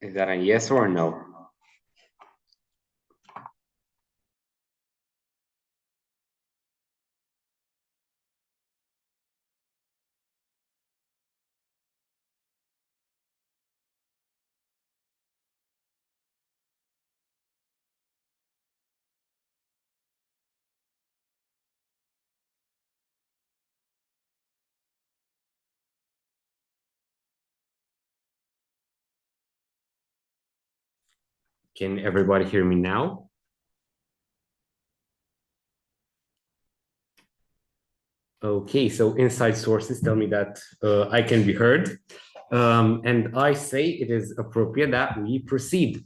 Is that a yes or a no? Can everybody hear me now? Okay, so inside sources tell me that I can be heard. And I say it is appropriate that we proceed.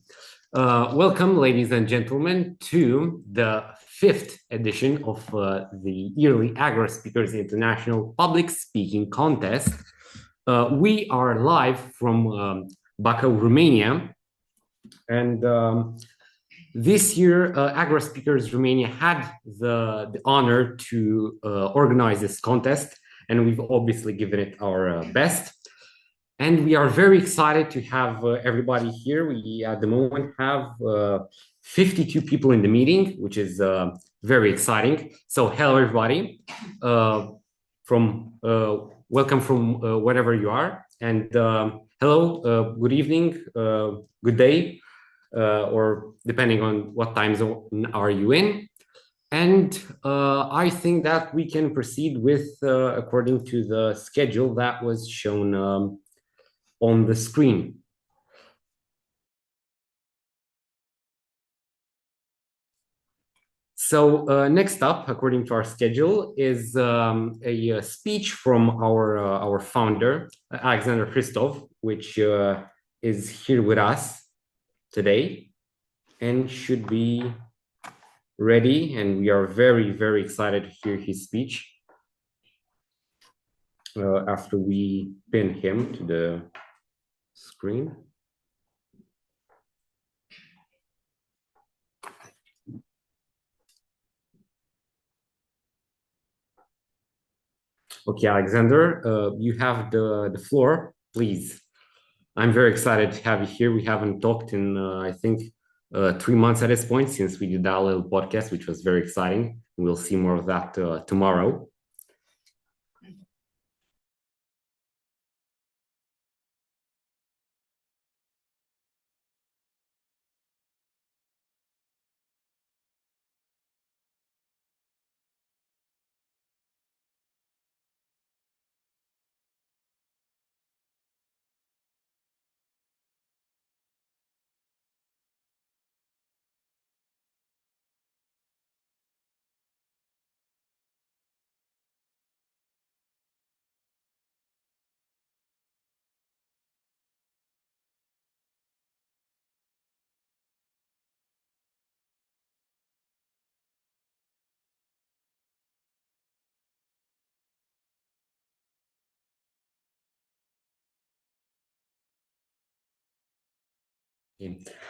Welcome, ladies and gentlemen, to the fifth edition of the yearly Agora Speakers International Public Speaking Contest. We are live from Bacău, Romania. And this year, Agora Speakers Romania had the honor to organize this contest, and we've obviously given it our best. And we are very excited to have everybody here. We, at the moment, have 52 people in the meeting, which is very exciting. So hello, everybody. Welcome from wherever you are. And hello, good evening, good day, or depending on what time zone are you in. And I think that we can proceed with according to the schedule that was shown on the screen. So next up, according to our schedule, is a speech from our founder, Alexander Christoph, which is here with us today and should be ready. And we are very, very excited to hear his speech after we pin him to the screen. Okay, Alexander, you have the floor, please. I'm very excited to have you here. We haven't talked in, I think, 3 months at this point since we did that little podcast, which was very exciting. We'll see more of that tomorrow.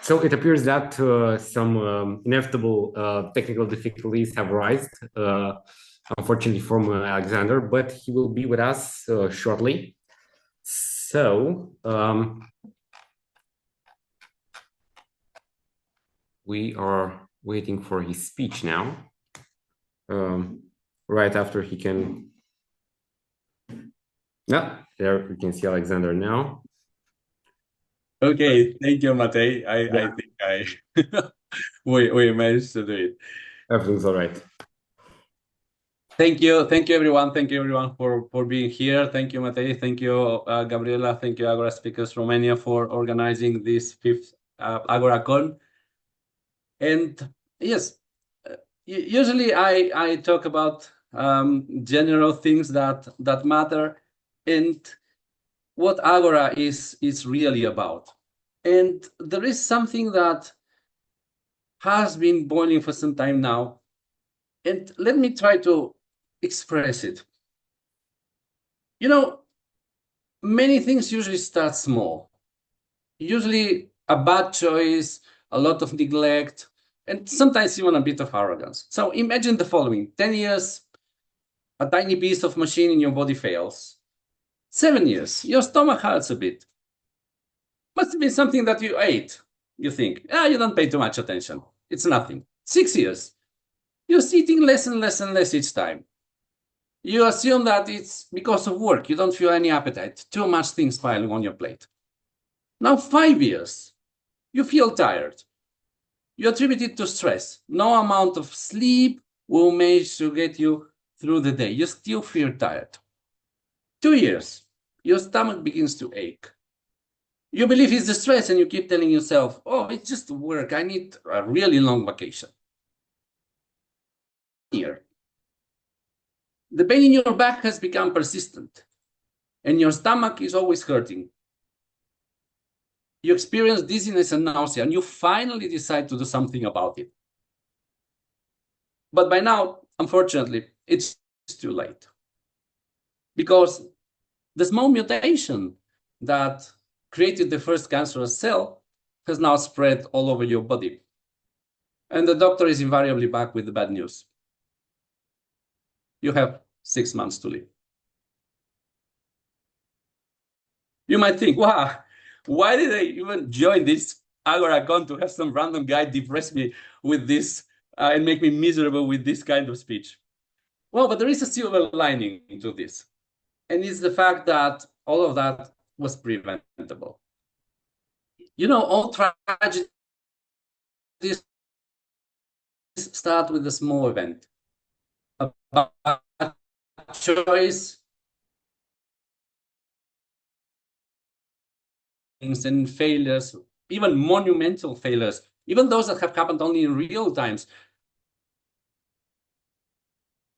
So it appears that some inevitable technical difficulties have arisen, unfortunately, from Alexander, but he will be with us shortly. So we are waiting for his speech now, right after he can. Yeah, there we can see Alexander now. Okay, thank you, Matej. I think we managed to do it. Everything's all right. Thank you, everyone. Thank you, everyone, for being here. Thank you, Matej. Thank you, Gabriela. Thank you, Agora Speakers Romania, for organizing this fifth AGORACON. And yes, usually I talk about general things that matter and what Agora is really about. And there is something that has been boiling for some time now, and let me try to express it. You know, many things usually start small. Usually a bad choice, a lot of neglect, and sometimes even a bit of arrogance. So imagine the following: 10 years, a tiny piece of machine in your body fails. 7 years, your stomach hurts a bit. Must have been something that you ate. You think, you don't pay too much attention. It's nothing. 6 years. You're eating less and less and less each time. You assume that it's because of work. You don't feel any appetite. Too much things piling on your plate. Now 5 years. You feel tired. You attribute it to stress. No amount of sleep will manage to get you through the day. You still feel tired. 2 years. Your stomach begins to ache. You believe it's the stress and you keep telling yourself, oh, it's just work. I need a really long vacation. Here, the pain in your back has become persistent and your stomach is always hurting. You experience dizziness and nausea and you finally decide to do something about it. But by now, unfortunately, it's too late. Because the small mutation that created the first cancerous cell has now spread all over your body. And the doctor is invariably back with the bad news. You have 6 months to live. You might think, wow, why did I even join this AGORACON to have some random guy depress me with this and make me miserable with this kind of speech? Well, but there is a silver lining to this. And it's the fact that all of that was preventable. You know, all tragedies start with a small event. A bad choice and failures, even monumental failures, even those that have happened only in real times.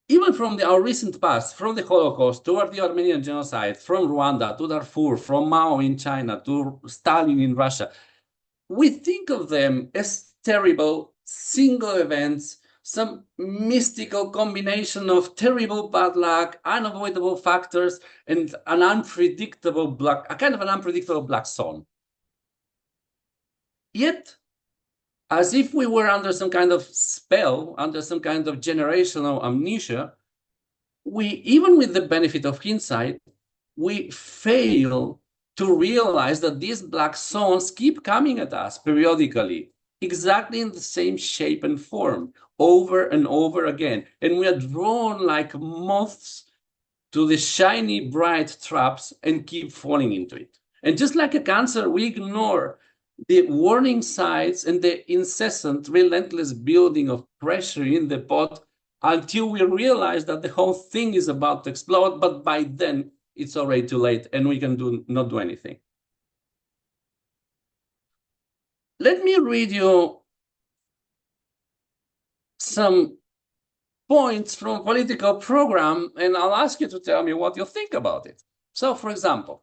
Even from our recent past, from the Holocaust toward the Armenian genocide, from Rwanda to Darfur, from Mao in China to Stalin in Russia, we think of them as terrible single events, some mystical combination of terrible bad luck, unavoidable factors, and an unpredictable a kind of an unpredictable black swan. Yet, as if we were under some kind of spell, under some kind of generational amnesia, we, even with the benefit of hindsight, we fail to realize that these black swans keep coming at us periodically, exactly in the same shape and form, over and over again. And we are drawn like moths to the shiny, bright traps and keep falling into it. And just like a cancer, we ignore the warning signs and the incessant, relentless building of pressure in the pot until we realize that the whole thing is about to explode, but by then it's already too late and we can not do anything. Let me read you some points from a political program and I'll ask you to tell me what you think about it. So, for example,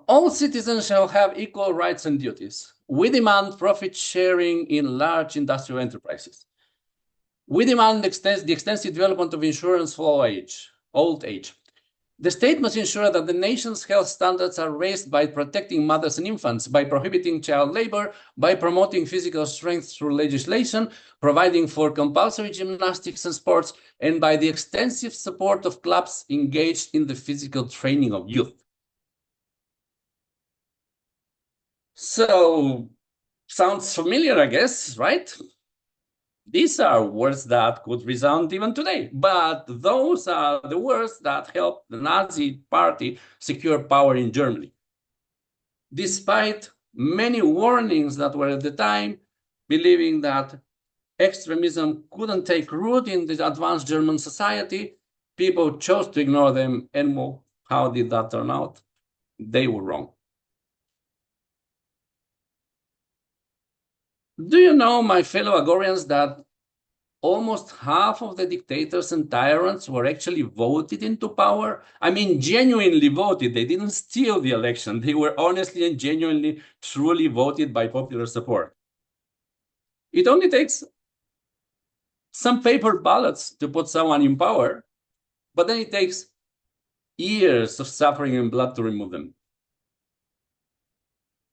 all citizens shall have equal rights and duties. We demand profit sharing in large industrial enterprises. We demand the extensive development of insurance for old age. The state must ensure that the nation's health standards are raised by protecting mothers and infants, by prohibiting child labor, by promoting physical strength through legislation, providing for compulsory gymnastics and sports, and by the extensive support of clubs engaged in the physical training of youth. So, sounds familiar, I guess, right? These are words that could resound even today, but those are the words that helped the Nazi party secure power in Germany. Despite many warnings that were at the time, believing that extremism couldn't take root in the advanced German society, people chose to ignore them, and how did that turn out? They were wrong. Do you know, my fellow Agorians, that almost half of the dictators and tyrants were actually voted into power? I mean, genuinely voted. They didn't steal the election. They were honestly and genuinely, truly voted by popular support. It only takes some paper ballots to put someone in power, but then it takes years of suffering and blood to remove them.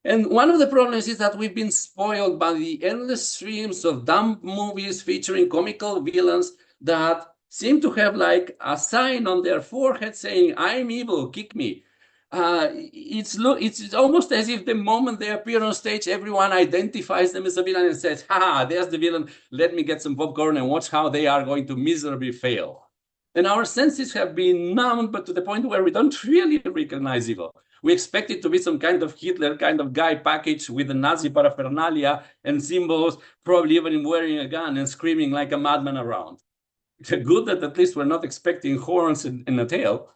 And one of the problems is that we've been spoiled by the endless streams of dumb movies featuring comical villains that seem to have like a sign on their forehead saying, "I'm evil, kick me." It's almost as if the moment they appear on stage, everyone identifies them as a villain and says, "Ha, there's the villain. Let me get some popcorn and watch how they are going to miserably fail." And our senses have been numbed, but to the point where we don't really recognize evil. We expect it to be some kind of Hitler kind of guy packaged with the Nazi paraphernalia and symbols, probably even wearing a gun and screaming like a madman around. It's good that at least we're not expecting horns and a tail.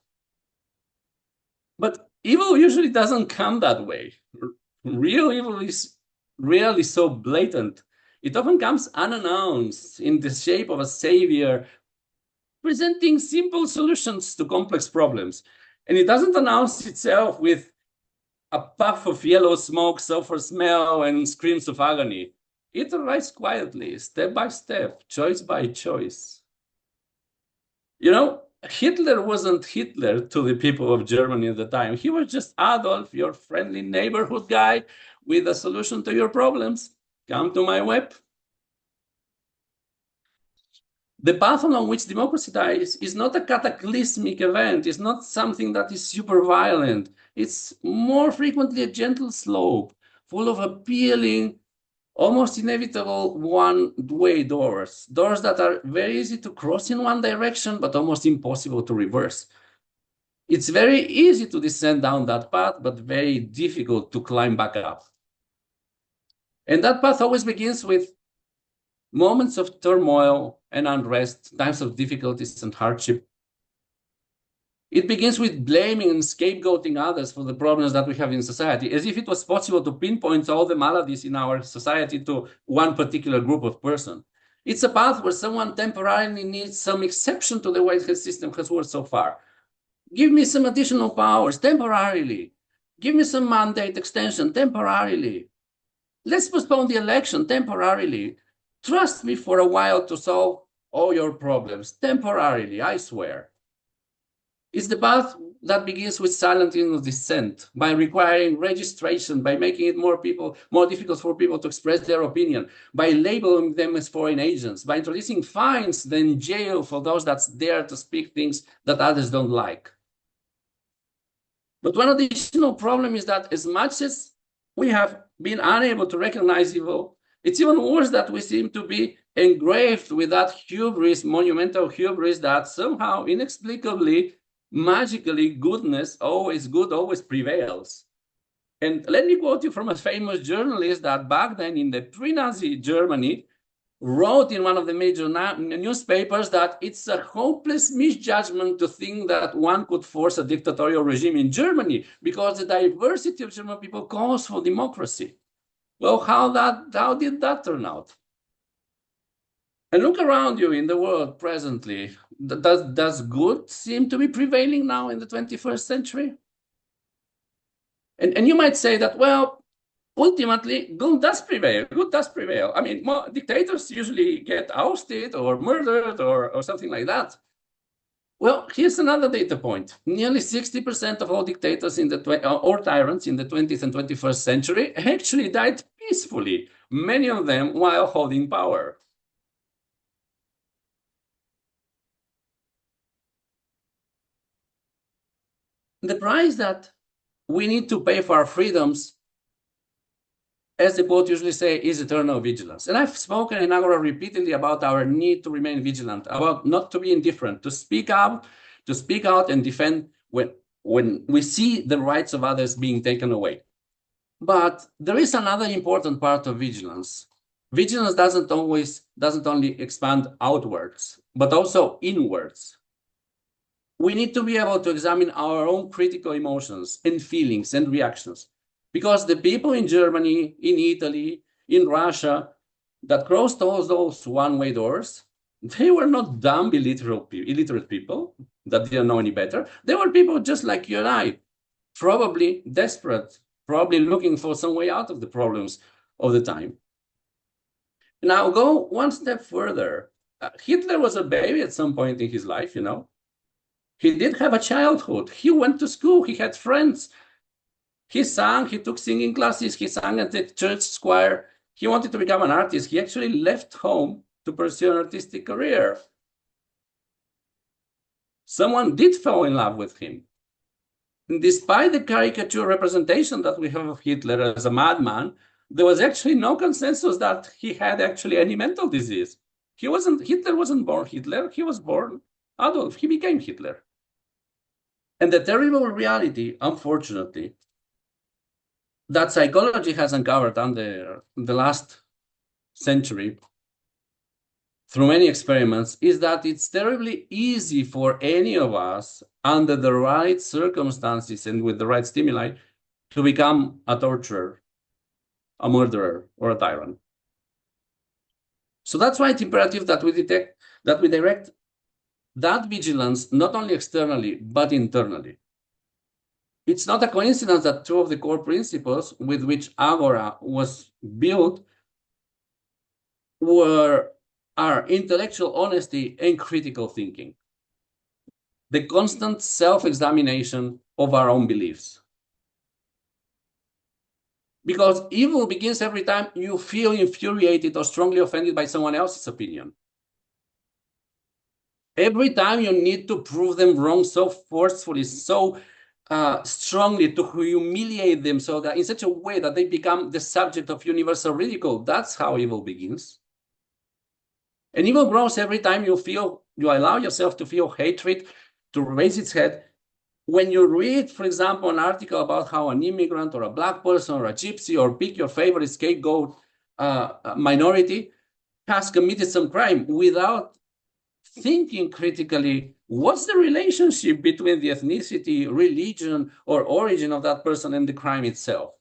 But evil usually doesn't come that way. Real evil is rarely so blatant. It often comes unannounced in the shape of a savior presenting simple solutions to complex problems. And it doesn't announce itself with a puff of yellow smoke, sulfur smell, and screams of agony. It arrives quietly, step by step, choice by choice. You know, Hitler wasn't Hitler to the people of Germany at the time. He was just Adolf, your friendly neighborhood guy with a solution to your problems. Come to my web. The path along which democracy dies is not a cataclysmic event. It's not something that is super violent. It's more frequently a gentle slope full of appealing, almost inevitable one-way doors that are very easy to cross in one direction, but almost impossible to reverse. It's very easy to descend down that path, but very difficult to climb back up. And that path always begins with moments of turmoil and unrest, times of difficulties and hardship. It begins with blaming and scapegoating others for the problems that we have in society, as if it was possible to pinpoint all the maladies in our society to one particular group of person. It's a path where someone temporarily needs some exception to the way the system has worked so far. Give me some additional powers temporarily. Give me some mandate extension temporarily. Let's postpone the election temporarily. Trust me for a while to solve all your problems temporarily, I swear. It's the path that begins with silencing dissent, by requiring registration, by making it more difficult for people to express their opinion, by labeling them as foreign agents, by introducing fines, then jail for those that dare to speak things that others don't like. But one additional problem is that as much as we have been unable to recognize evil, it's even worse that we seem to be engraved with that hubris, monumental hubris, that somehow inexplicably, magically, goodness, always good, always prevails. And let me quote you from a famous journalist that back then in the pre-Nazi Germany wrote in one of the major newspapers that it's a hopeless misjudgment to think that one could force a dictatorial regime in Germany because the diversity of German people calls for democracy. Well, how did that turn out? And look around you in the world presently. Does good seem to be prevailing now in the 21st century? And you might say that, well, ultimately, good does prevail. Good does prevail. I mean, dictators usually get ousted or murdered or something like that. Well, here's another data point. Nearly 60% of all dictators or tyrants in the 20th and 21st century actually died peacefully, many of them while holding power. The price that we need to pay for our freedoms, as the quote usually say, is eternal vigilance. And I've spoken in Agora repeatedly about our need to remain vigilant, about not to be indifferent, to speak out and defend when we see the rights of others being taken away. But there is another important part of vigilance. Vigilance doesn't only expand outwards, but also inwards. We need to be able to examine our own critical emotions and feelings and reactions. Because the people in Germany, in Italy, in Russia, that crossed all those one-way doors, they were not dumb, illiterate people that didn't know any better. They were people just like you and I, probably desperate, probably looking for some way out of the problems of the time. Now, go one step further. Hitler was a baby at some point in his life, you know. He did have a childhood. He went to school. He had friends. He sang. He took singing classes. He sang at the church choir. He wanted to become an artist. He actually left home to pursue an artistic career. Someone did fall in love with him. despite the caricature representation that we have of Hitler as a madman, there was actually no consensus that he had actually any mental disease. Hitler wasn't born Hitler, he was born Adolf, he became Hitler. And the terrible reality, unfortunately, that psychology has uncovered under the last century through many experiments is that it's terribly easy for any of us, under the right circumstances and with the right stimuli, to become a torturer, a murderer, or a tyrant. So that's why it's imperative that we direct that vigilance not only externally, but internally. It's not a coincidence that two of the core principles with which Agora was built are intellectual honesty and critical thinking. The constant self-examination of our own beliefs. Because evil begins every time you feel infuriated or strongly offended by someone else's opinion. Every time you need to prove them wrong so forcefully, so strongly, to humiliate them so that in such a way that they become the subject of universal ridicule. That's how evil begins. And evil grows every time you allow yourself to feel hatred to raise its head. When you read, for example, an article about how an immigrant or a black person or a gypsy, or pick your favorite scapegoat minority, has committed some crime, without thinking critically, what's the relationship between the ethnicity, religion, or origin of that person and the crime itself?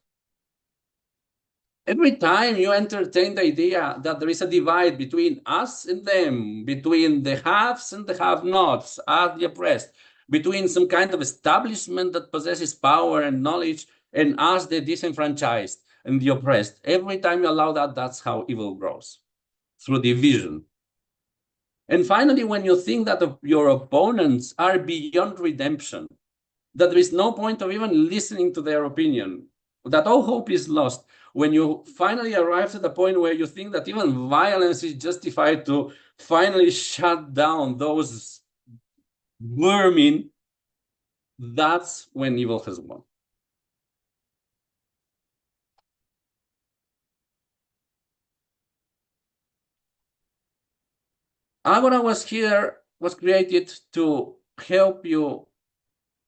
Every time you entertain the idea that there is a divide between us and them, between the haves and the have-nots, us the oppressed, between some kind of establishment that possesses power and knowledge and us the disenfranchised and the oppressed, every time you allow that, that's how evil grows, through division. And finally, when you think that your opponents are beyond redemption, that there is no point of even listening to their opinion, that all hope is lost, when you finally arrive to the point where you think that even violence is justified to finally shut down those vermin, that's when evil has won. Agora was created to help you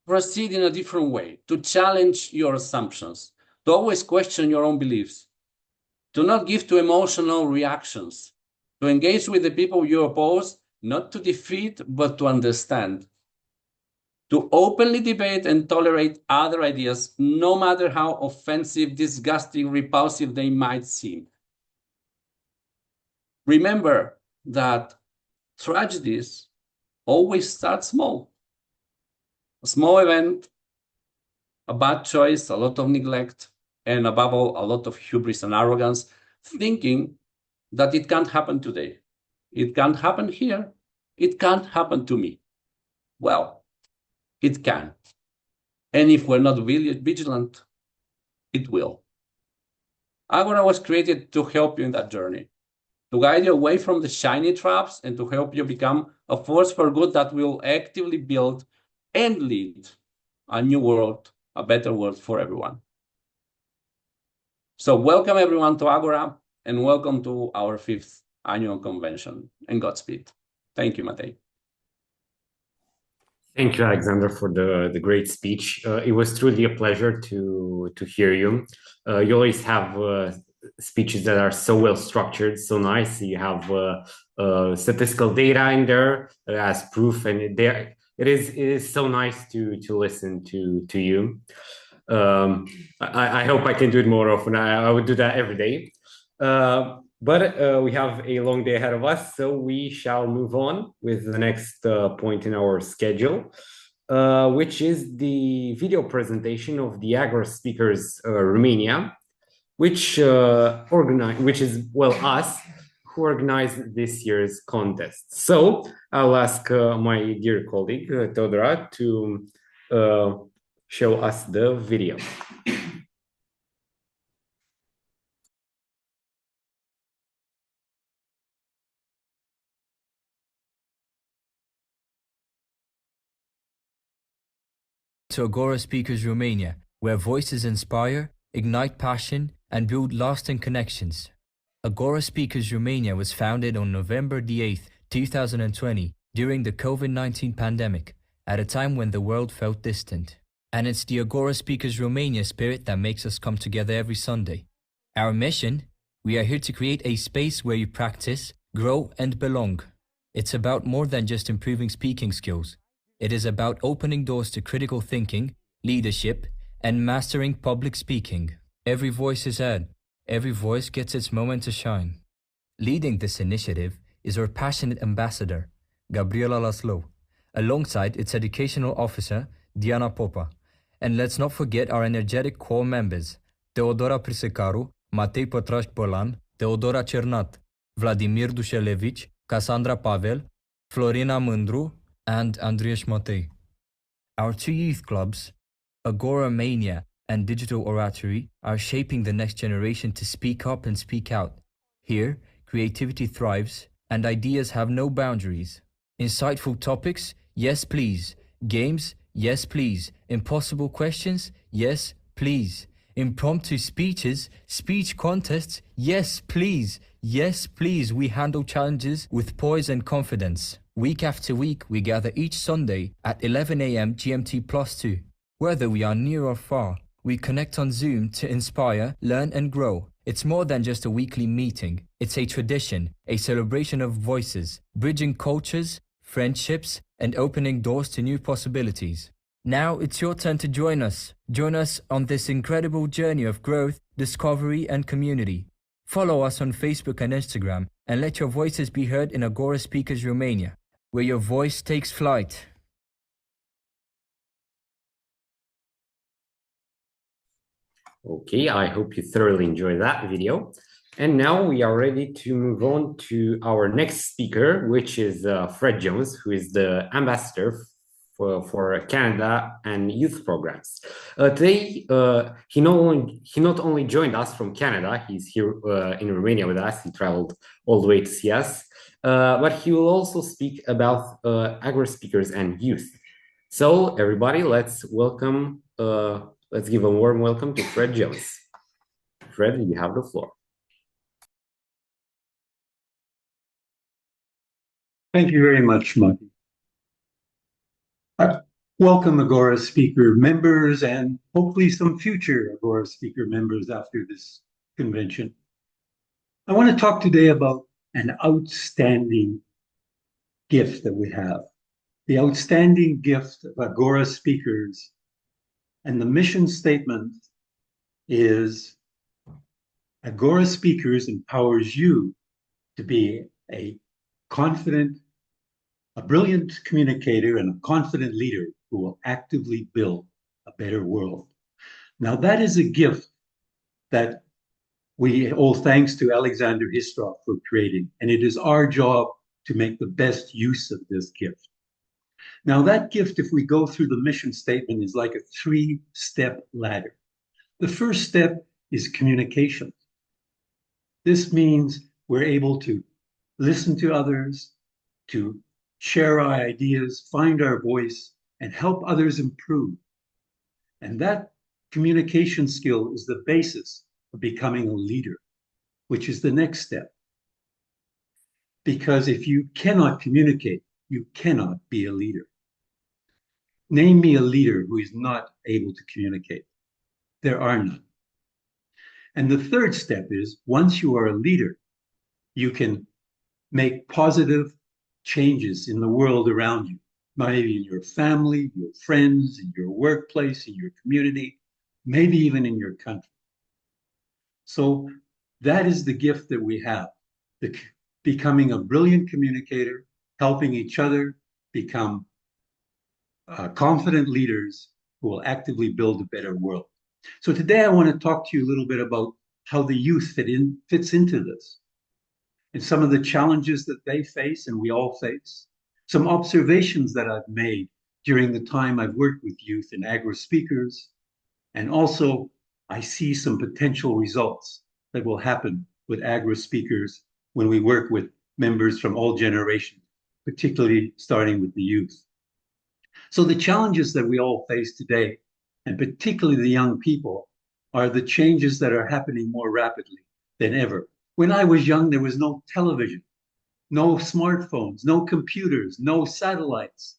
proceed in a different way, to challenge your assumptions, to always question your own beliefs, to not give to emotional reactions, to engage with the people you oppose, not to defeat, but to understand, to openly debate and tolerate other ideas, no matter how offensive, disgusting, repulsive they might seem. Remember that tragedies always start small. A small event, a bad choice, a lot of neglect, and above all, a lot of hubris and arrogance, thinking that it can't happen today. It can't happen here. It can't happen to me. Well, it can. And if we're not vigilant, it will. Agora was created to help you in that journey, to guide you away from the shiny traps and to help you become a force for good that will actively build and lead a new world, a better world for everyone. So welcome everyone to Agora, and welcome to our 5th annual convention, and Godspeed. Thank you, Matej. Thank you, Alexander, for the great speech. It was truly a pleasure to hear you. You always have speeches that are so well structured, so nice. You have statistical data in there as proof, and it is so nice to listen to you. I hope I can do it more often. I would do that every day. But we have a long day ahead of us, so we shall move on with the next point in our schedule, which is the video presentation of the Agora speakers Romania, which is us who organized this year's contest. So I'll ask my dear colleague Teodora to show us the video. to Agora Speakers Romania, where voices inspire, ignite passion, and build lasting connections. Agora Speakers Romania was founded on November the 8th, 2020, during the COVID-19 pandemic, at a time when the world felt distant. And it's the Agora Speakers Romania spirit that makes us come together every Sunday. Our mission? We are here to create a space where you practice, grow, and belong. It's about more than just improving speaking skills. It is about opening doors to critical thinking, leadership, and mastering public speaking. Every voice is heard. Every voice gets its moment to shine. Leading this initiative is our passionate ambassador, Gabriela Laslo, alongside its educational officer, Diana Popa. And let's not forget our energetic core members, Teodora Prisecaru, Matei Pătraș-Bolan, Teodora Cernat, Vladimir Dușelevici, Cassandra Pavel, Florina Mândru, and Andrieș Matei. Our two youth clubs, Agora Mania and Digital Oratory, are shaping the next generation to speak up and speak out. Here, creativity thrives and ideas have no boundaries. Insightful topics? Yes, please. Games? Yes, please. Impossible questions? Yes, please. Impromptu speeches? Speech contests? Yes, please. Yes, please. We handle challenges with poise and confidence. Week after week, we gather each Sunday at 11 a.m. GMT+2. Whether we are near or far, we connect on Zoom to inspire, learn, and grow. It's more than just a weekly meeting. It's a tradition, a celebration of voices, bridging cultures, friendships, and opening doors to new possibilities. Now it's your turn to join us. Join us on this incredible journey of growth, discovery, and community. Follow us on Facebook and Instagram, and let your voices be heard in Agora Speakers Romania, where your voice takes flight. Okay, I hope you thoroughly enjoyed that video. And now we are ready to move on to our next speaker, which is Fred Jones, who is the ambassador for Canada and youth programs. Today, he not only joined us from Canada, he's here in Romania with us, he traveled all the way to see us, but he will also speak about Agora speakers and youth. So everybody, let's give a warm welcome to Fred Jones. Fred, you have the floor. Thank you very much, Mati. Welcome Agora speaker members and hopefully some future Agora speaker members after this convention. I want to talk today about an outstanding gift that we have. The outstanding gift of Agora speakers, and the mission statement is Agora speakers empowers you to be a confident, a brilliant communicator and a confident leader who will actively build a better world. Now that is a gift that we owe thanks to Alexander Histroff for creating, and it is our job to make the best use of this gift. Now that gift, if we go through the mission statement, is like a three-step ladder. The first step is communication. This means we're able to listen to others, to share our ideas, find our voice, and help others improve. And that communication skill is the basis of becoming a leader, which is the next step. Because if you cannot communicate, you cannot be a leader. Name me a leader who is not able to communicate. There are none. And the third step is, once you are a leader, you can make positive changes in the world around you, maybe in your family, your friends, in your workplace, in your community, maybe even in your country. So that is the gift that we have, becoming a brilliant communicator, helping each other become confident leaders who will actively build a better world. So today I want to talk to you a little bit about how the youth fits into this, and some of the challenges that they face and we all face, some observations that I've made during the time I've worked with youth and Agora speakers, and also I see some potential results that will happen with Agora speakers when we work with members from all generations, particularly starting with the youth. So the challenges that we all face today, and particularly the young people, are the changes that are happening more rapidly than ever. When I was young, there was no television, no smartphones, no computers, no satellites.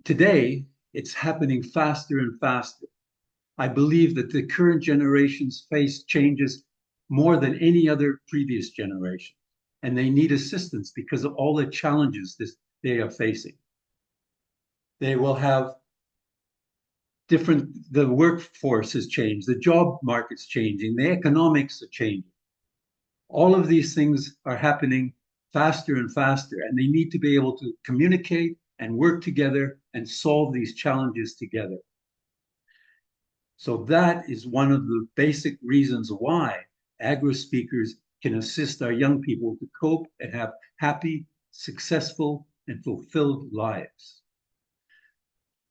Today, it's happening faster and faster. I believe that the current generations face changes more than any other previous generation, and they need assistance because of all the challenges they are facing. They will have the workforce has changed, the job market's changing, the economics are changing. All of these things are happening faster and faster, and they need to be able to communicate and work together and solve these challenges together. So that is one of the basic reasons why Agora speakers can assist our young people to cope and have happy, successful, and fulfilled lives.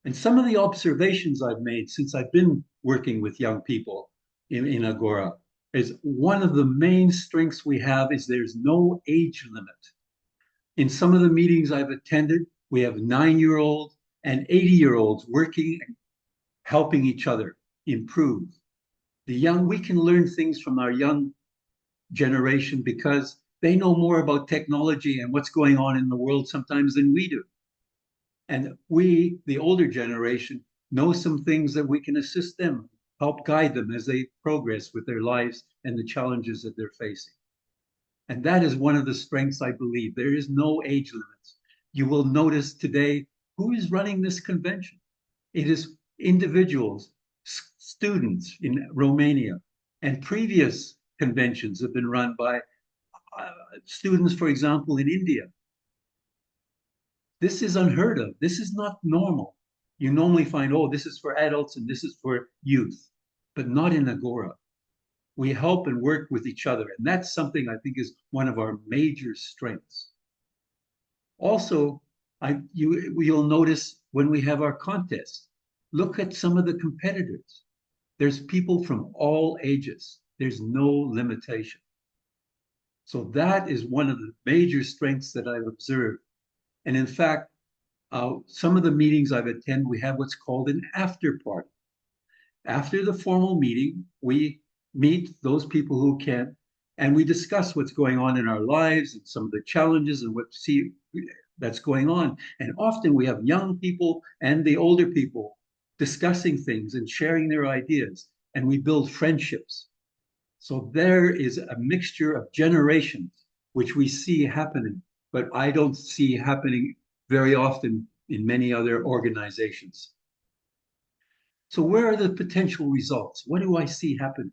And some of the observations I've made since I've been working with young people in Agora is one of the main strengths we have is there's no age limit. In some of the meetings I've attended, we have 9-year-olds and 80-year-olds working and helping each other improve. We can learn things from our young generation because they know more about technology and what's going on in the world sometimes than we do. And we, the older generation, know some things that we can assist them, help guide them as they progress with their lives and the challenges that they're facing. And that is one of the strengths, I believe. There is no age limits. You will notice today who is running this convention. It is individuals, students in Romania, and previous conventions have been run by students, for example, in India. This is unheard of. This is not normal. You normally find, oh, this is for adults and this is for youth, but not in Agora. We help and work with each other, and that's something I think is one of our major strengths. Also, you'll notice when we have our contests, look at some of the competitors. There's people from all ages. There's no limitation. So that is one of the major strengths that I've observed. And in fact, some of the meetings I've attended, we have what's called an after party. After the formal meeting, we meet those people who can, and we discuss what's going on in our lives and some of the challenges and that's going on. And often we have young people and the older people discussing things and sharing their ideas, and we build friendships. So there is a mixture of generations, which we see happening, but I don't see happening very often in many other organizations. So where are the potential results? What do I see happen?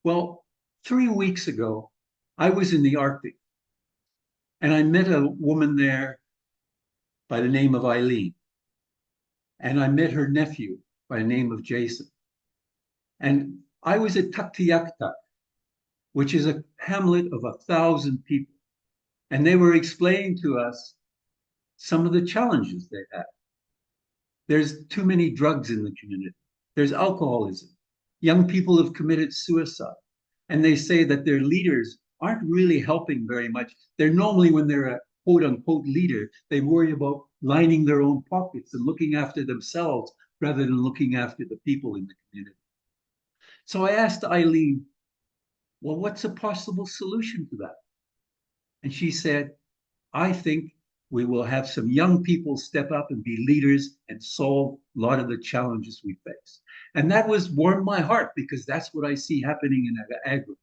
Well, 3 weeks ago, I was in the Arctic, and I met a woman there by the name of Eileen, and I met her nephew by the name of Jason. And I was at Tuktoyaktuk, which is a hamlet of 1,000 people, and they were explaining to us some of the challenges they had. There's too many drugs in the community. There's alcoholism. Young people have committed suicide. And they say that their leaders aren't really helping very much. They're normally, when they're a quote unquote leader, they worry about lining their own pockets and looking after themselves rather than looking after the people in the community. So I asked Eileen, well, what's a possible solution to that? And she said, I think we will have some young people step up and be leaders and solve a lot of the challenges we face. And that warmed my heart because that's what I see happening in Agora.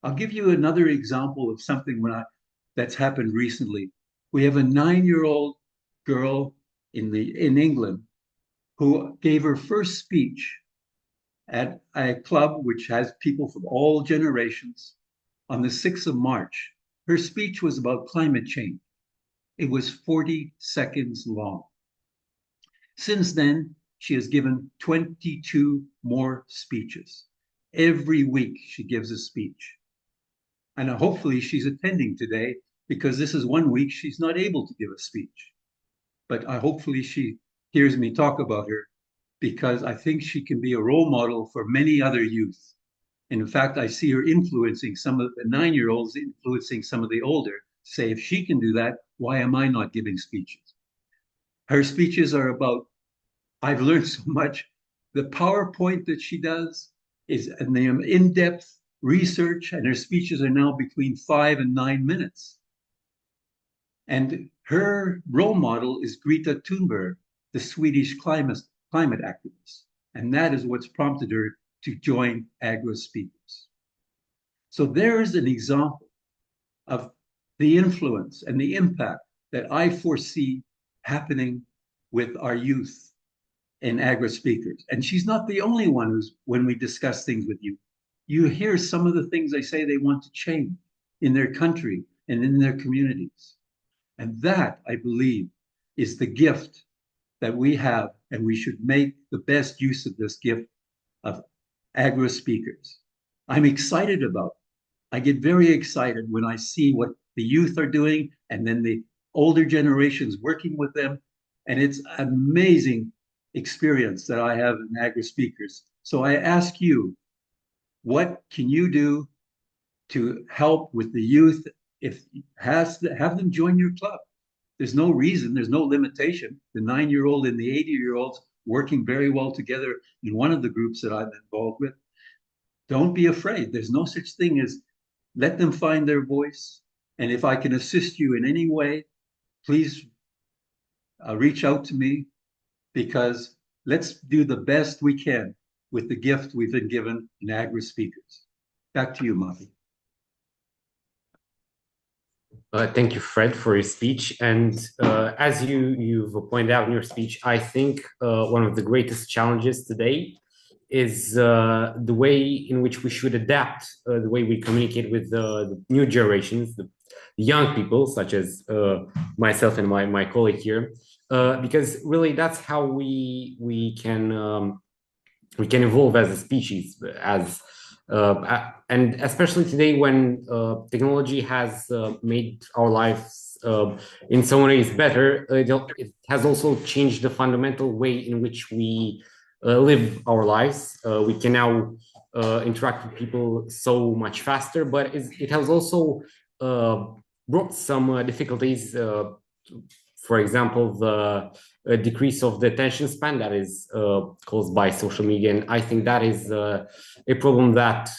I'll give you another example of something that's happened recently. We have a 9-year-old girl in England who gave her first speech at a club which has people from all generations on the 6th of March. Her speech was about climate change. It was 40 seconds long. Since then, she has given 22 more speeches. Every week she gives a speech. And hopefully she's attending today because this is one week she's not able to give a speech. But hopefully she hears me talk about her because I think she can be a role model for many other youth. And in fact, I see her influencing some of the 9-year-olds, influencing some of the older. Say, if she can do that, why am I not giving speeches? Her speeches are about, I've learned so much. The PowerPoint that she does is an in-depth research, and her speeches are now between 5 and 9 minutes. And her role model is Greta Thunberg, the Swedish climate activist. And that is what's prompted her to join Agora Speakers. So there is an example of the influence and the impact that I foresee happening with our youth in Agora Speakers. And she's not the only one who's, when we discuss things with you, you hear some of the things they say they want to change in their country and in their communities. And that, I believe, is the gift that we have, and we should make the best use of this gift of Agora Speakers. I'm excited about it. I get very excited when I see what the youth are doing and then the older generations working with them. And it's an amazing experience that I have in Agora Speakers. So I ask you, what can you do to help with the youth? If have them join your club. There's no reason, there's no limitation. The 9-year-old and the 80-year-olds working very well together in one of the groups that I'm involved with. Don't be afraid. There's no such thing as, let them find their voice. And if I can assist you in any way, please reach out to me, because let's do the best we can with the gift we've been given in Agora Speakers. Back to you, Mavi. Thank you, Fred, for your speech. And as you've pointed out in your speech, I think one of the greatest challenges today is the way in which we should adapt the way we communicate with the new generations, the young people, such as myself and my colleague here, because really that's how we can evolve as a species, and especially today when technology has made our lives in some ways better. It has also changed the fundamental way in which we live our lives. We can now interact with people so much faster, but it has also brought some difficulties. For example, the decrease of the attention span that is caused by social media. And I think that is a problem that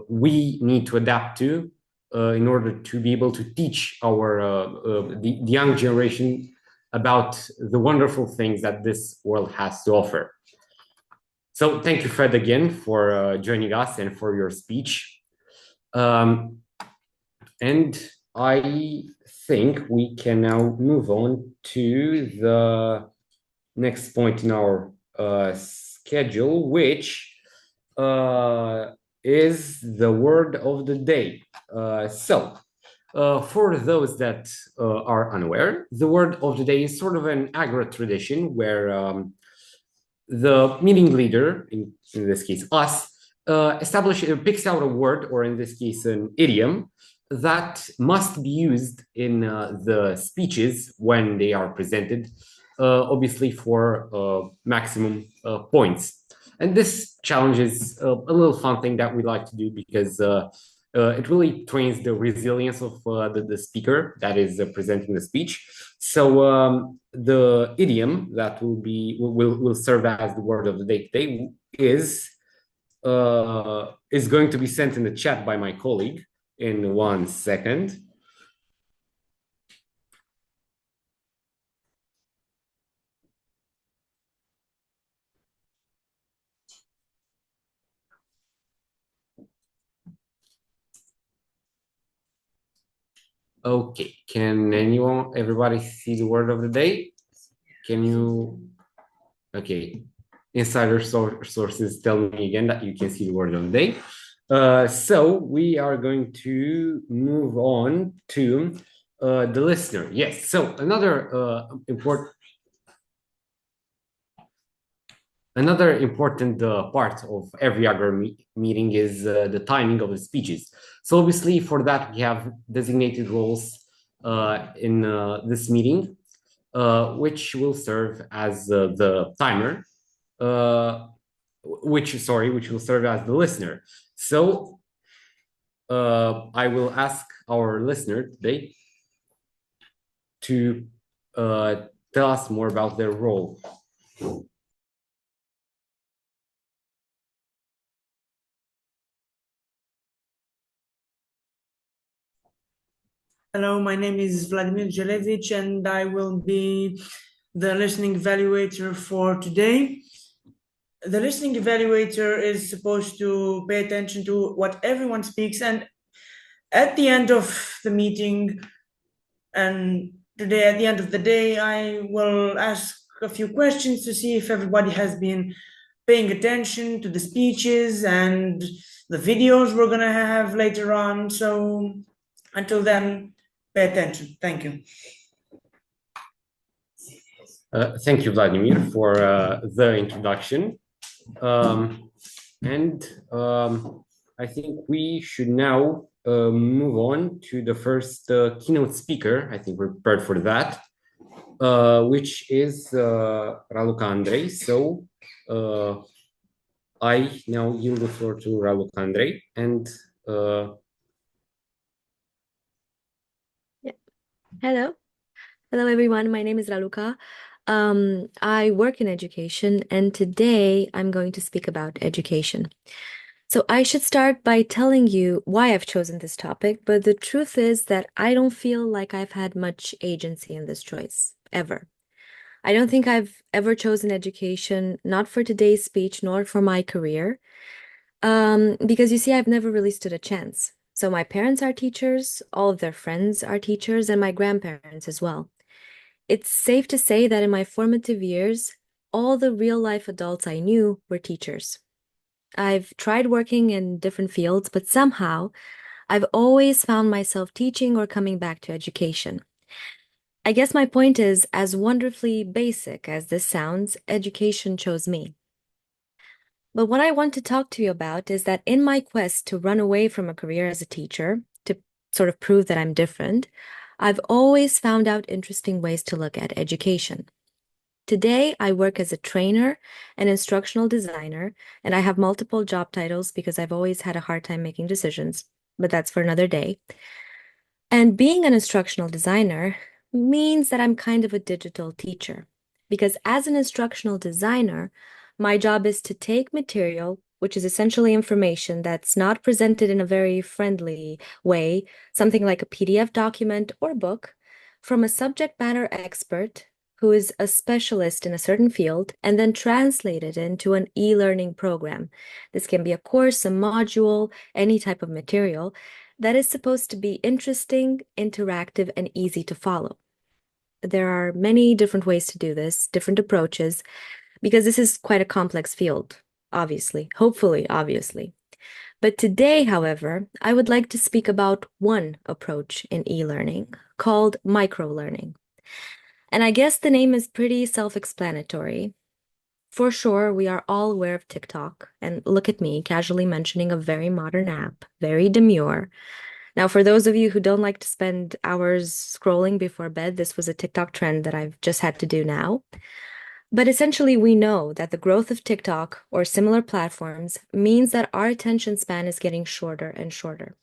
we need to adapt to in order to be able to teach the young generation about the wonderful things that this world has to offer. So thank you, Fred, again for joining us and for your speech. And I think we can now move on to the next point in our schedule, which is the word of the day. For those that are unaware, the word of the day is sort of an Agora tradition where the meeting leader, in this case us, picks out a word, or in this case an idiom, that must be used in the speeches when they are presented, obviously for maximum points. And this challenge is a little fun thing that we like to do, because it really trains the resilience of the speaker that is presenting the speech. So the idiom that will serve as the word of the day today is going to be sent in the chat by my colleague in 1 second. Okay, can everybody see the word of the day? Can you? Okay, insider sources tell me again that you can see the word of the day. So we are going to move on to the listener. Yes, so another important part of every Agora meeting is the timing of the speeches. So obviously for that we have designated roles in this meeting, which will serve as the timer, which will serve as the listener. So I will ask our listener today to tell us more about their role. Hello, my name is Vladimir Jelevich, and I will be the listening evaluator for today. The listening evaluator is supposed to pay attention to what everyone speaks, and at the end of the meeting, and today at the end of the day, I will ask a few questions to see if everybody has been paying attention to the speeches and the videos we're gonna have later on. So until then, pay attention. Thank you. Thank you, Vladimir, for the introduction. I think we should now move on to the first keynote speaker. I think we're prepared for that, which is Raluca Andrei. So I now yield the floor to Raluca Andrei, and Hello. Hello, everyone. My name is Raluca. I work in education, and today I'm going to speak about education. So I should start by telling you why I've chosen this topic, but the truth is that I don't feel like I've had much agency in this choice, ever. I don't think I've ever chosen education, not for today's speech, nor for my career, because you see, I've never really stood a chance. So my parents are teachers, all of their friends are teachers, and my grandparents as well. It's safe to say that in my formative years, all the real-life adults I knew were teachers. I've tried working in different fields, but somehow I've always found myself teaching or coming back to education. I guess my point is, as wonderfully basic as this sounds, education chose me. But what I want to talk to you about is that in my quest to run away from a career as a teacher, to sort of prove that I'm different, I've always found out interesting ways to look at education. Today, I work as a trainer and instructional designer, and I have multiple job titles because I've always had a hard time making decisions, but that's for another day. And being an instructional designer means that I'm kind of a digital teacher, because as an instructional designer, my job is to take material, which is essentially information that's not presented in a very friendly way, something like a PDF document or book, from a subject matter expert who is a specialist in a certain field, and then translate it into an e-learning program. This can be a course, a module, any type of material that is supposed to be interesting, interactive, and easy to follow. There are many different ways to do this, different approaches, because this is quite a complex field, obviously, hopefully, obviously. But today, however, I would like to speak about one approach in e-learning called microlearning. And I guess the name is pretty self-explanatory. For sure, we are all aware of TikTok, and look at me casually mentioning a very modern app, very demure. Now, for those of you who don't like to spend hours scrolling before bed, this was a TikTok trend that I've just had to do now. But essentially, we know that the growth of TikTok or similar platforms means that our attention span is getting shorter and shorter.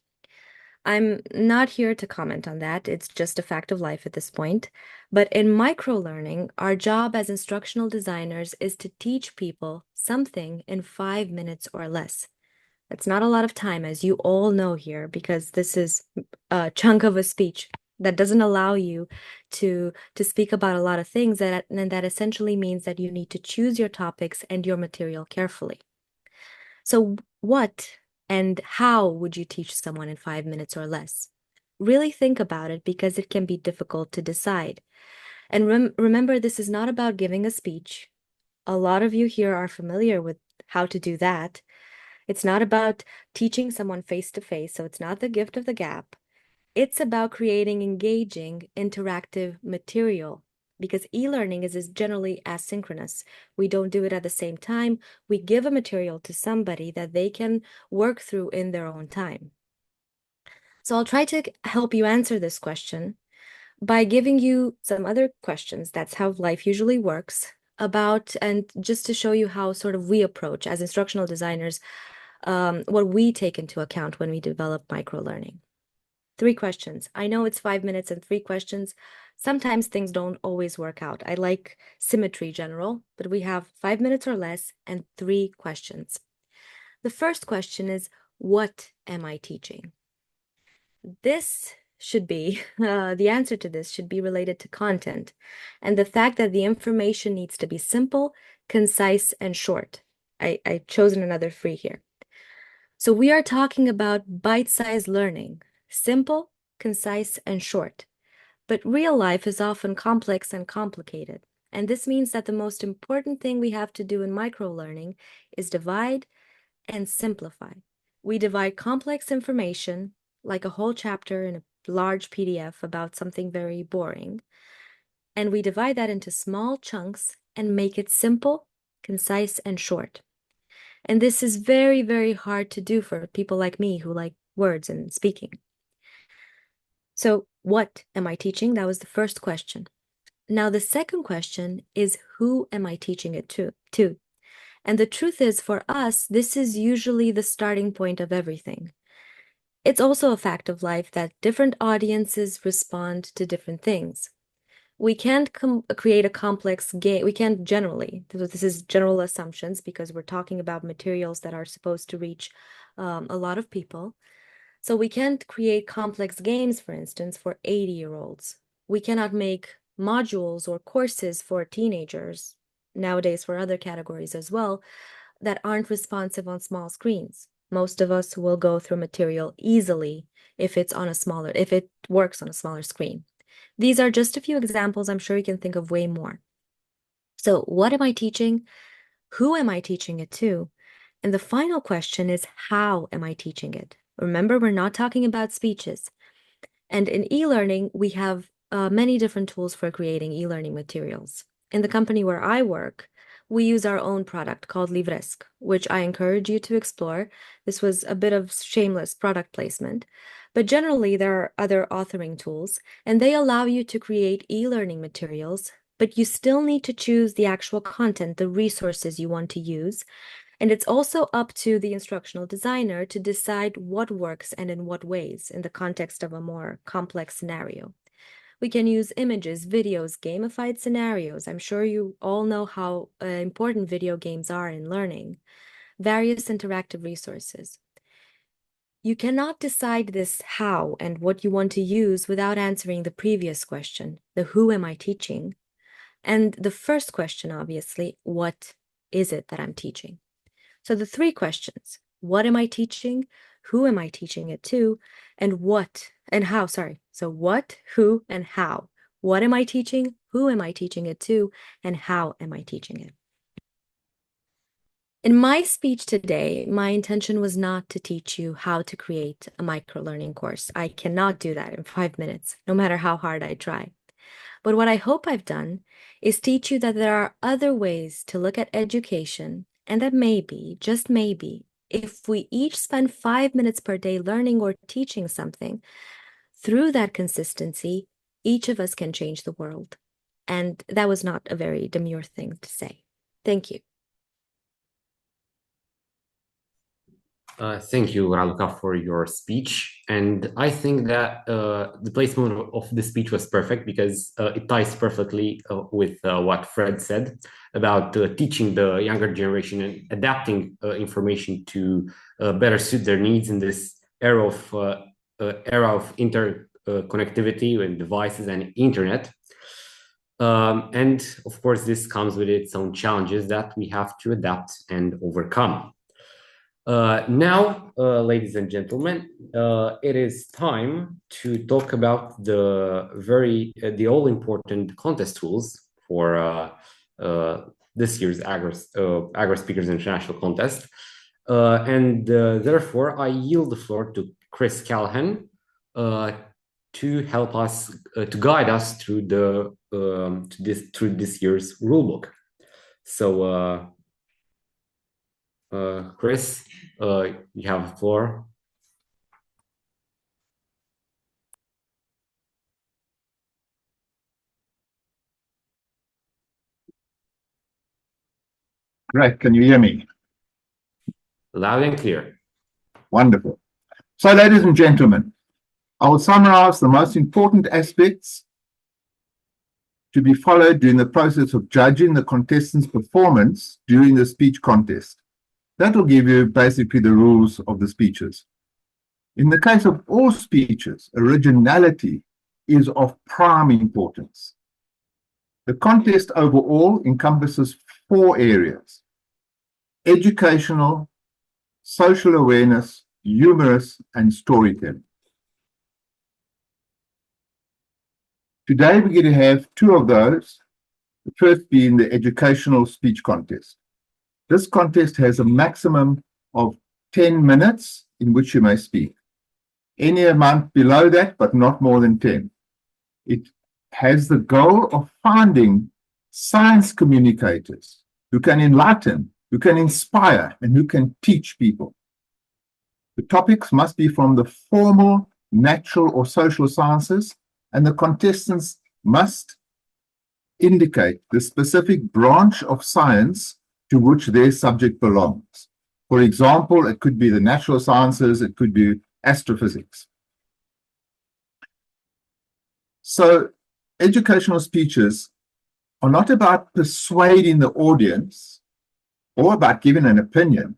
I'm not here to comment on that. It's just a fact of life at this point. But in microlearning, our job as instructional designers is to teach people something in 5 minutes or less. That's not a lot of time, as you all know here, because this is a chunk of a speech that doesn't allow you to speak about a lot of things, and that essentially means that you need to choose your topics and your material carefully. So what and how would you teach someone in 5 minutes or less? Really think about it, because it can be difficult to decide. And remember, this is not about giving a speech. A lot of you here are familiar with how to do that. It's not about teaching someone face to face, so it's not the gift of the gap. It's about creating engaging, interactive material, because e-learning is generally asynchronous. We don't do it at the same time. We give a material to somebody that they can work through in their own time. So I'll try to help you answer this question by giving you some other questions. That's how life usually works, and just to show you how sort of we approach as instructional designers, what we take into account when we develop microlearning. 3 questions. I know it's 5 minutes and 3 questions. Sometimes things don't always work out. I like symmetry general, but we have 5 minutes or less and 3 questions. The first question is, what am I teaching? This should be, the answer to this should be related to content and the fact that the information needs to be simple, concise, and short. I've chosen another free here. So we are talking about bite-sized learning, simple, concise, and short. But real life is often complex and complicated. And this means that the most important thing we have to do in micro-learning is divide and simplify. We divide complex information, like a whole chapter in a large PDF about something very boring, and we divide that into small chunks and make it simple, concise, and short. And this is very, very hard to do for people like me who like words and speaking. So, what am I teaching? That was the first question. Now, the second question is, who am I teaching it to? And the truth is, for us, this is usually the starting point of everything. It's also a fact of life that different audiences respond to different things. We can't create a complex game. We can't generally. This is general assumptions because we're talking about materials that are supposed to reach a lot of people. So we can't create complex games, for instance, for 80-year-olds. We cannot make modules or courses for teenagers, nowadays for other categories as well, that aren't responsive on small screens. Most of us will go through material easily if it works on a smaller screen. These are just a few examples. I'm sure you can think of way more. So what am I teaching? Who am I teaching it to? And the final question is, how am I teaching it? Remember, we're not talking about speeches. And in e-learning, we have many different tools for creating e-learning materials. In the company where I work, we use our own product called Livresc, which I encourage you to explore. This was a bit of shameless product placement. But generally, there are other authoring tools, and they allow you to create e-learning materials, but you still need to choose the actual content, the resources you want to use. And it's also up to the instructional designer to decide what works and in what ways in the context of a more complex scenario. We can use images, videos, gamified scenarios. I'm sure you all know how important video games are in learning. Various interactive resources. You cannot decide this how and what you want to use without answering the previous question, the who am I teaching? And the first question, obviously, what is it that I'm teaching? So the 3 questions: what am I teaching? Who am I teaching it to? And what and how, So what, who, and how. What am I teaching? Who am I teaching it to? And how am I teaching it? In my speech today, my intention was not to teach you how to create a micro-learning course. I cannot do that in 5 minutes, no matter how hard I try. But what I hope I've done is teach you that there are other ways to look at education, and that maybe, just maybe, if we each spend 5 minutes per day learning or teaching something, through that consistency, each of us can change the world. And that was not a very demure thing to say. Thank you. Thank you, Raluca, for your speech. And I think that the placement of the speech was perfect because it ties perfectly with what Fred said about teaching the younger generation and adapting information to better suit their needs in this era of interconnectivity and devices and internet. And of course, this comes with its own challenges that we have to adapt and overcome. Now, ladies and gentlemen, it is time to talk about the all-important contest tools for this year's Agora Speakers International Contest. Therefore, I yield the floor to Chris Callahan to help us, to guide us through this year's rulebook. So, Chris, you have the floor. Great. Can you hear me? Loud and clear. Wonderful. So, ladies and gentlemen, I will summarize the most important aspects to be followed during the process of judging the contestant's performance during the speech contest. That will give you basically the rules of the speeches. In the case of all speeches, originality is of prime importance. The contest overall encompasses 4 areas: educational, social awareness, humorous, and storytelling. Today we're going to have 2 of those, the first being the educational speech contest. This contest has a maximum of 10 minutes in which you may speak. Any amount below that, but not more than 10. It has the goal of finding science communicators who can enlighten, who can inspire, and who can teach people. The topics must be from the formal, natural, or social sciences, and the contestants must indicate the specific branch of science to which their subject belongs. For example, it could be the natural sciences, it could be astrophysics. So, educational speeches are not about persuading the audience or about giving an opinion.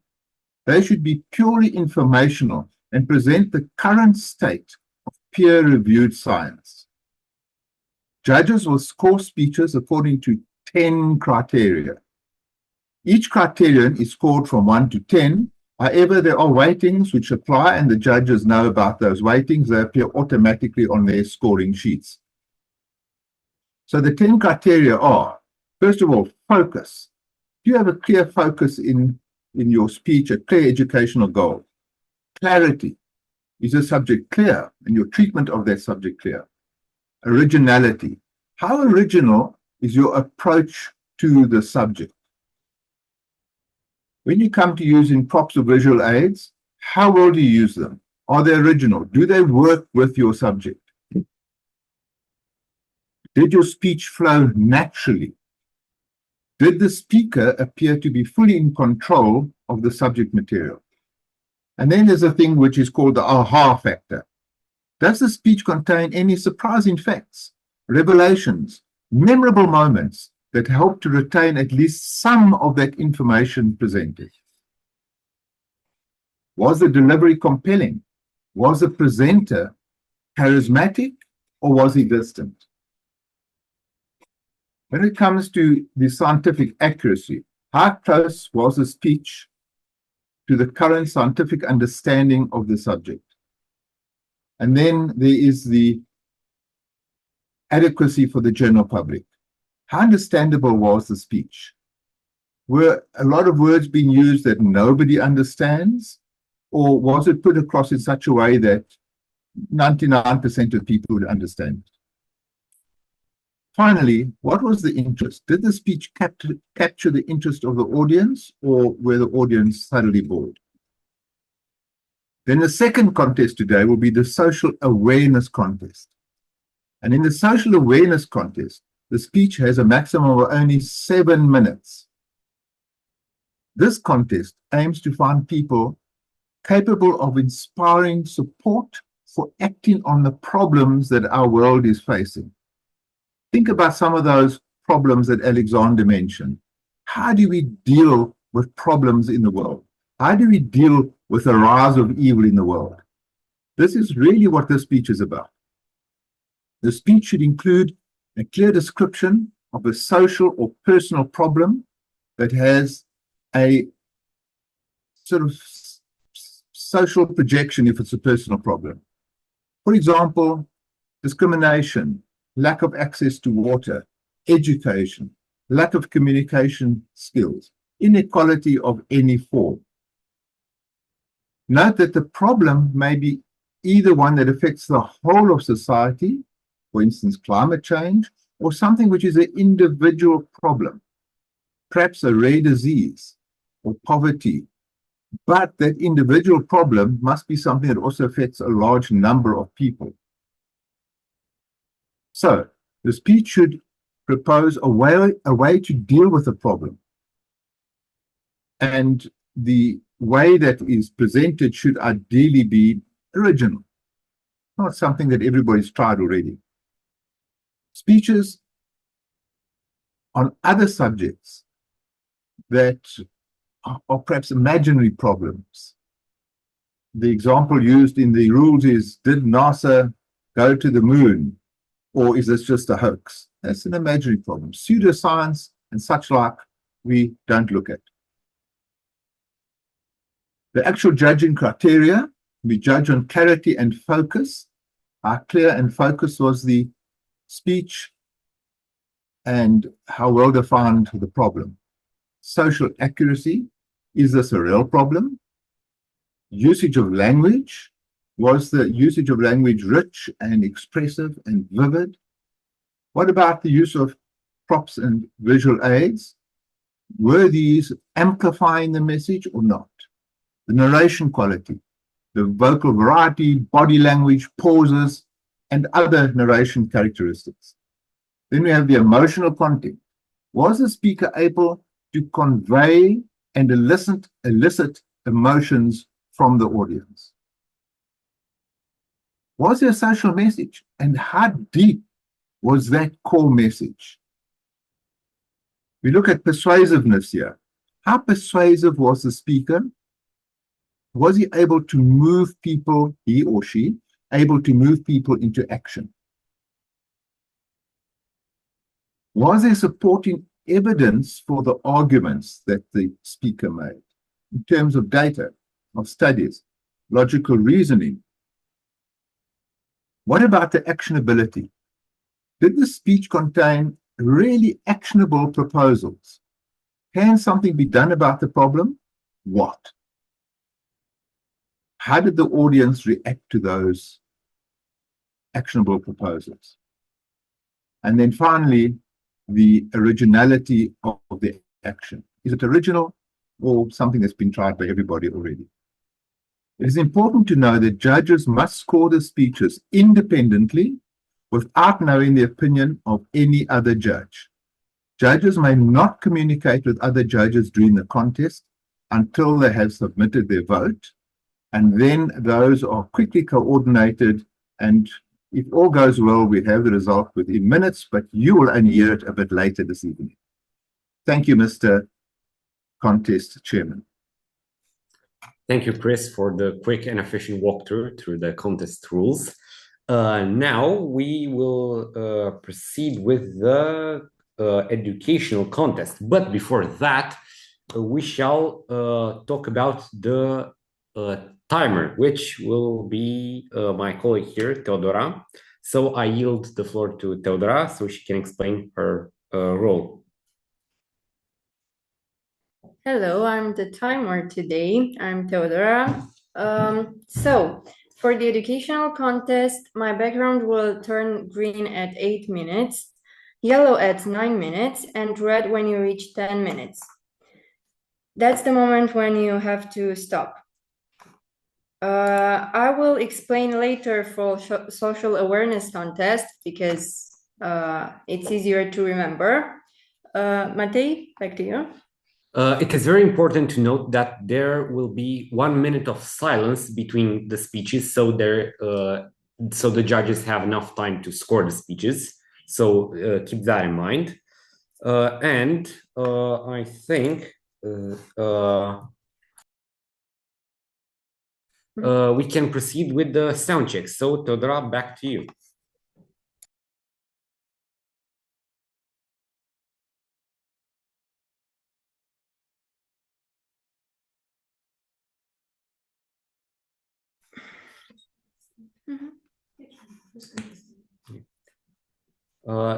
They should be purely informational and present the current state of peer-reviewed science. Judges will score speeches according to 10 criteria. Each criterion is scored from 1 to 10. However, there are weightings which apply, and the judges know about those weightings. They appear automatically on their scoring sheets. So the 10 criteria are, first of all, focus. Do you have a clear focus in your speech, a clear educational goal? Clarity. Is the subject clear and your treatment of that subject clear? Originality. How original is your approach to the subject? When you come to using props or visual aids, how well do you use them? Are they original? Do they work with your subject? Did your speech flow naturally? Did the speaker appear to be fully in control of the subject material? And then there's a thing which is called the aha factor. Does the speech contain any surprising facts, revelations, memorable moments that help to retain at least some of that information presented? Was the delivery compelling? Was the presenter charismatic, or was he distant? When it comes to the scientific accuracy, how close was the speech to the current scientific understanding of the subject? And then there is the adequacy for the general public. How understandable was the speech? Were a lot of words being used that nobody understands? Or was it put across in such a way that 99% of people would understand? Finally, what was the interest? Did the speech capture the interest of the audience, or were the audience thoroughly bored? Then the second contest today will be the social awareness contest. And in the social awareness contest, the speech has a maximum of only 7 minutes. This contest aims to find people capable of inspiring support for acting on the problems that our world is facing. Think about some of those problems that Alexander mentioned. How do we deal with problems in the world? How do we deal with the rise of evil in the world? This is really what this speech is about. The speech should include a clear description of a social or personal problem that has a sort of social projection if it's a personal problem. For example, discrimination, lack of access to water, education, lack of communication skills, inequality of any form. Note that the problem may be either one that affects the whole of society, for instance, climate change, or something which is an individual problem, perhaps a rare disease or poverty. But that individual problem must be something that also affects a large number of people. So, the speech should propose a way to deal with the problem. And the way that is presented should ideally be original, not something that everybody's tried already. Speeches on other subjects that are perhaps imaginary problems. The example used in the rules is, did NASA go to the moon, or is this just a hoax? That's an imaginary problem. Pseudoscience and such like, we don't look at. The actual judging criteria, we judge on clarity and focus. How clear and focused was the speech, and how well defined the problem. Social accuracy, is this a real problem? Usage of language, was the usage of language rich and expressive and vivid? What about the use of props and visual aids? Were these amplifying the message or not? The narration quality, the vocal variety, body language, pauses, and other narration characteristics. Then we have the emotional content. Was the speaker able to convey and elicit emotions from the audience? Was there a social message? And how deep was that core message? We look at persuasiveness here. How persuasive was the speaker? Was he able to move people, he or she, able to move people into action? Was there supporting evidence for the arguments that the speaker made in terms of data, of studies, logical reasoning? What about the actionability? Did the speech contain really actionable proposals? Can something be done about the problem? What? How did the audience react to those actionable proposals? And then finally, the originality of the action. Is it original or something that's been tried by everybody already? It is important to know that judges must score the speeches independently without knowing the opinion of any other judge. Judges may not communicate with other judges during the contest until they have submitted their vote, and then those are quickly coordinated, and if all goes well, we have the result within minutes, but you will only hear it a bit later this evening. Thank you, Mr. Contest Chairman. Thank you, Chris, for the quick and efficient walkthrough through the contest rules. Now we will proceed with the educational contest. But before that, we shall talk about the timer, which will be my colleague here, Teodora. So I yield the floor to Teodora so she can explain her role. Hello, I'm the timer today. I'm Teodora. So for the educational contest, my background will turn green at 8 minutes, yellow at 9 minutes, and red when you reach 10 minutes. That's the moment when you have to stop. I will explain later for social awareness contest because it's easier to remember. Matej, back to you. It is very important to note that there will be 1 minute of silence between the speeches, so so the judges have enough time to score the speeches. So keep that in mind. And I think we can proceed with the sound check. So Teodora, back to you.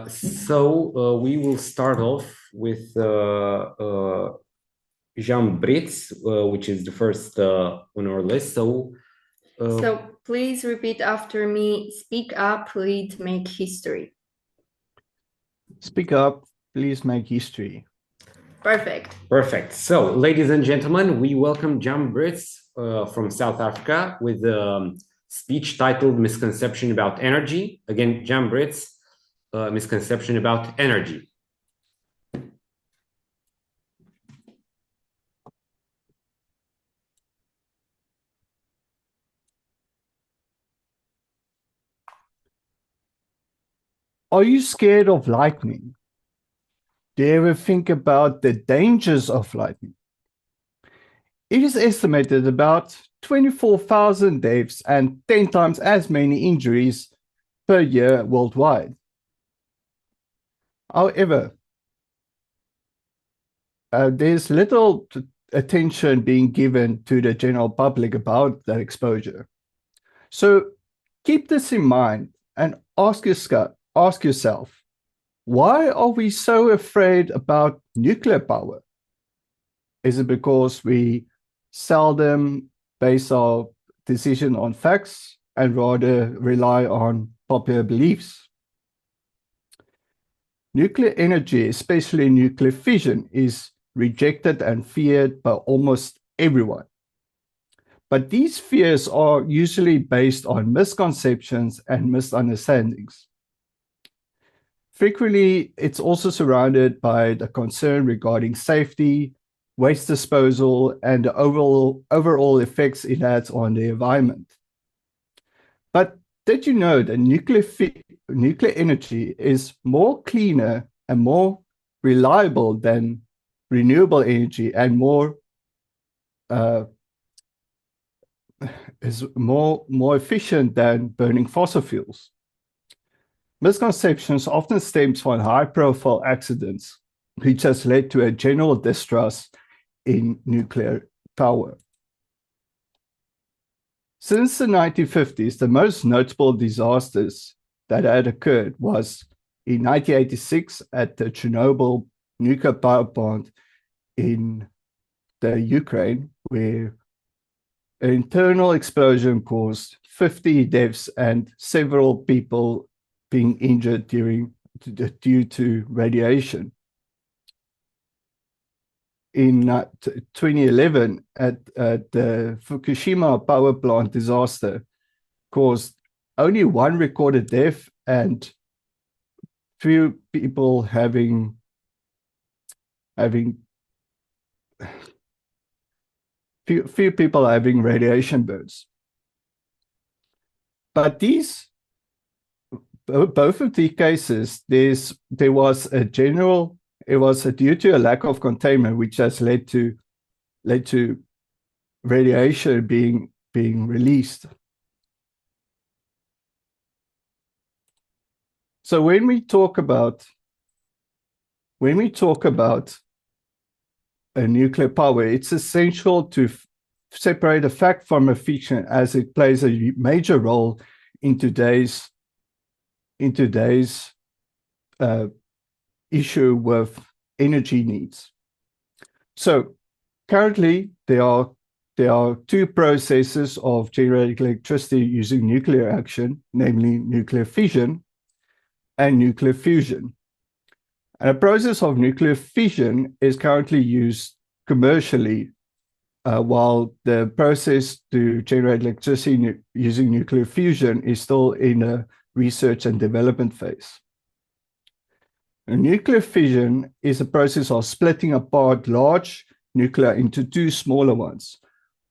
So we will start off with Jean Britz, which is the first on our list. So please repeat after me. Speak up, lead, make history. Speak up, please make history. Perfect. Perfect. So, ladies and gentlemen, we welcome Jan Britz from South Africa with a speech titled Misconception About Energy. Again, Jan Britz, Misconception About Energy. Are you scared of lightning? Do you ever think about the dangers of lightning? It is estimated about 24,000 deaths and 10 times as many injuries per year worldwide. However, there's little attention being given to the general public about that exposure. So keep this in mind and ask yourself, why are we so afraid about nuclear power? Is it because we seldom base our decision on facts and rather rely on popular beliefs? Nuclear energy, especially nuclear fission, is rejected and feared by almost everyone. But these fears are usually based on misconceptions and misunderstandings. Frequently, it's also surrounded by the concern regarding safety, waste disposal, and the overall effects it has on the environment. But did you know that nuclear energy is more cleaner and more reliable than renewable energy and is more efficient than burning fossil fuels? Misconceptions often stem from high-profile accidents, which has led to a general distrust in nuclear power. Since the 1950s, the most notable disasters that had occurred was in 1986 at the Chernobyl nuclear power plant in the Ukraine, where an internal explosion caused 50 deaths and several people being injured due to radiation. In 2011, at the Fukushima power plant disaster, caused only one recorded death and few people having radiation burns. But both of these cases, there was a general. It was due to a lack of containment, which has led to radiation being released. So when we talk about a nuclear power, it's essential to separate a fact from a fiction, as it plays a major role in today's issue with energy needs. So currently there are two processes of generating electricity using nuclear action, namely nuclear fission and nuclear fusion. And a process of nuclear fission is currently used commercially, while the process to generate electricity using nuclear fusion is still in a research and development phase. Nuclear fission is a process of splitting apart large nuclei into two smaller ones.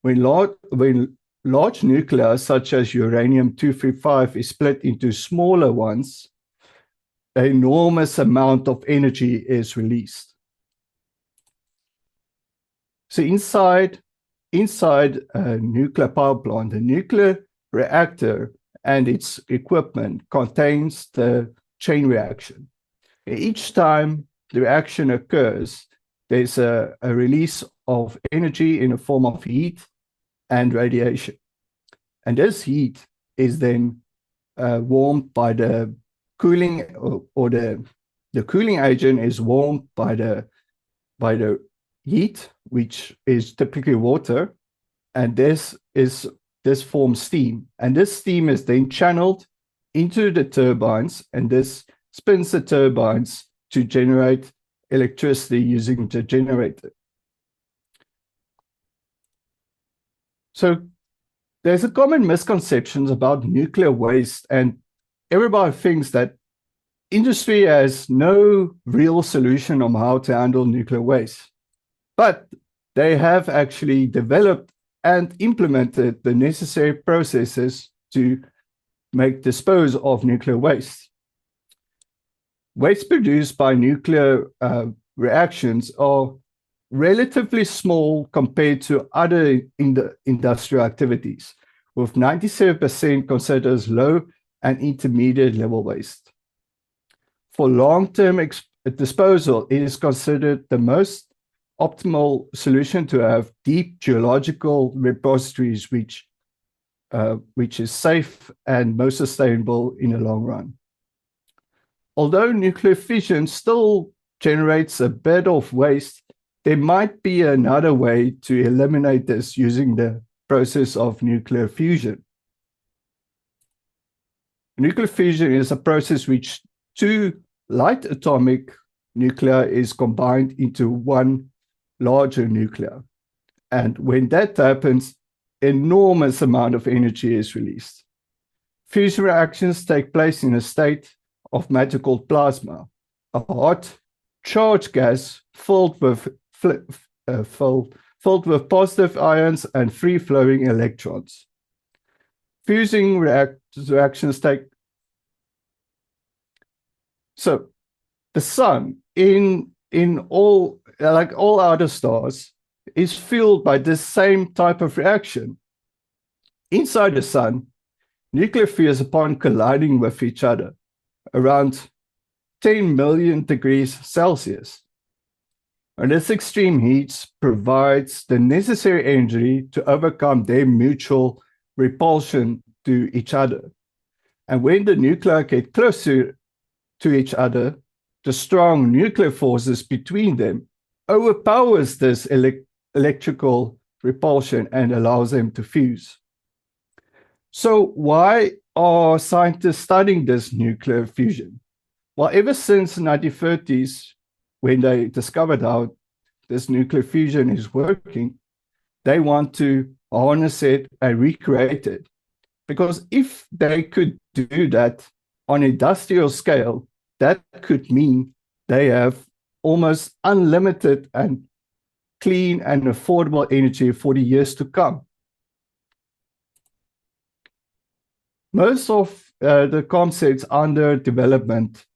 When large nuclei, such as uranium-235, is split into smaller ones, an enormous amount of energy is released. So inside a nuclear power plant, the nuclear reactor and its equipment contains the chain reaction. Each time the reaction occurs, there's a release of energy in the form of heat and radiation. And this heat is then warmed by the cooling, or the cooling agent is warmed by the heat, which is typically water, and this forms steam. And this steam is then channeled into the turbines, and this spins the turbines to generate electricity using the generator. So there's a common misconception about nuclear waste, and everybody thinks that industry has no real solution on how to handle nuclear waste. But they have actually developed and implemented the necessary processes to dispose of nuclear waste. Waste produced by nuclear reactions are relatively small compared to other industrial activities, with 97% considered as low and intermediate level waste. For long-term disposal, it is considered the most optimal solution to have deep geological repositories, which is safe and most sustainable in the long run. Although nuclear fission still generates a bit of waste, there might be another way to eliminate this using the process of nuclear fusion. Nuclear fusion is a process which two light atomic nuclei is combined into one larger nuclear. And when that happens, enormous amount of energy is released. Fusion reactions take place in a state of matter called plasma, a hot, charged gas filled with positive ions and free-flowing electrons. Fusing reactions take. So, the sun in all like all other stars is fueled by this same type of reaction. Inside the sun, nuclear fuels, upon colliding with each other, around 10 million degrees Celsius. And this extreme heat provides the necessary energy to overcome their mutual repulsion to each other. And when the nuclei get closer to each other, the strong nuclear forces between them overpowers this electrical repulsion and allows them to fuse. So why are scientists studying this nuclear fusion? Well, ever since the 1930s, when they discovered how this nuclear fusion is working, they want to harness it and recreate it. Because if they could do that on an industrial scale, that could mean they have almost unlimited and clean and affordable energy for the years to come. Most of the concepts under development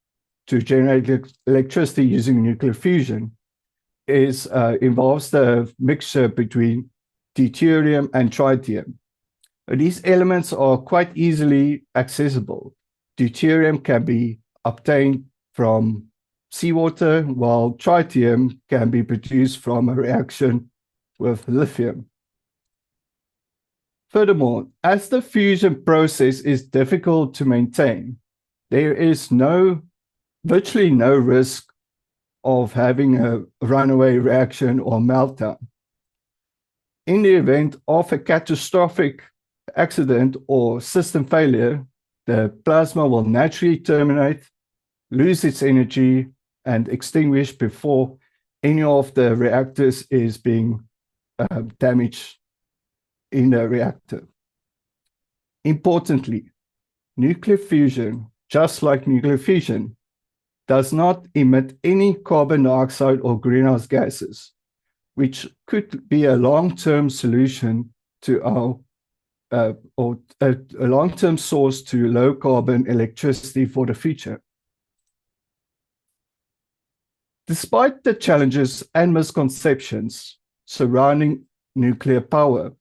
to generate electricity using nuclear fusion involves the mixture between deuterium and tritium. These elements are quite easily accessible. Deuterium can be obtained from seawater, while tritium can be produced from a reaction with lithium. Furthermore, as the fusion process is difficult to maintain, there is virtually no risk of having a runaway reaction or meltdown. In the event of a catastrophic accident or system failure, the plasma will naturally terminate, lose its energy, and extinguish before any of the reactors is being damaged in the reactor. Importantly, nuclear fusion, just like nuclear fission, does not emit any carbon dioxide or greenhouse gases, which could be a long-term solution to or a long-term source to low-carbon electricity for the future. Despite the challenges and misconceptions surrounding nuclear power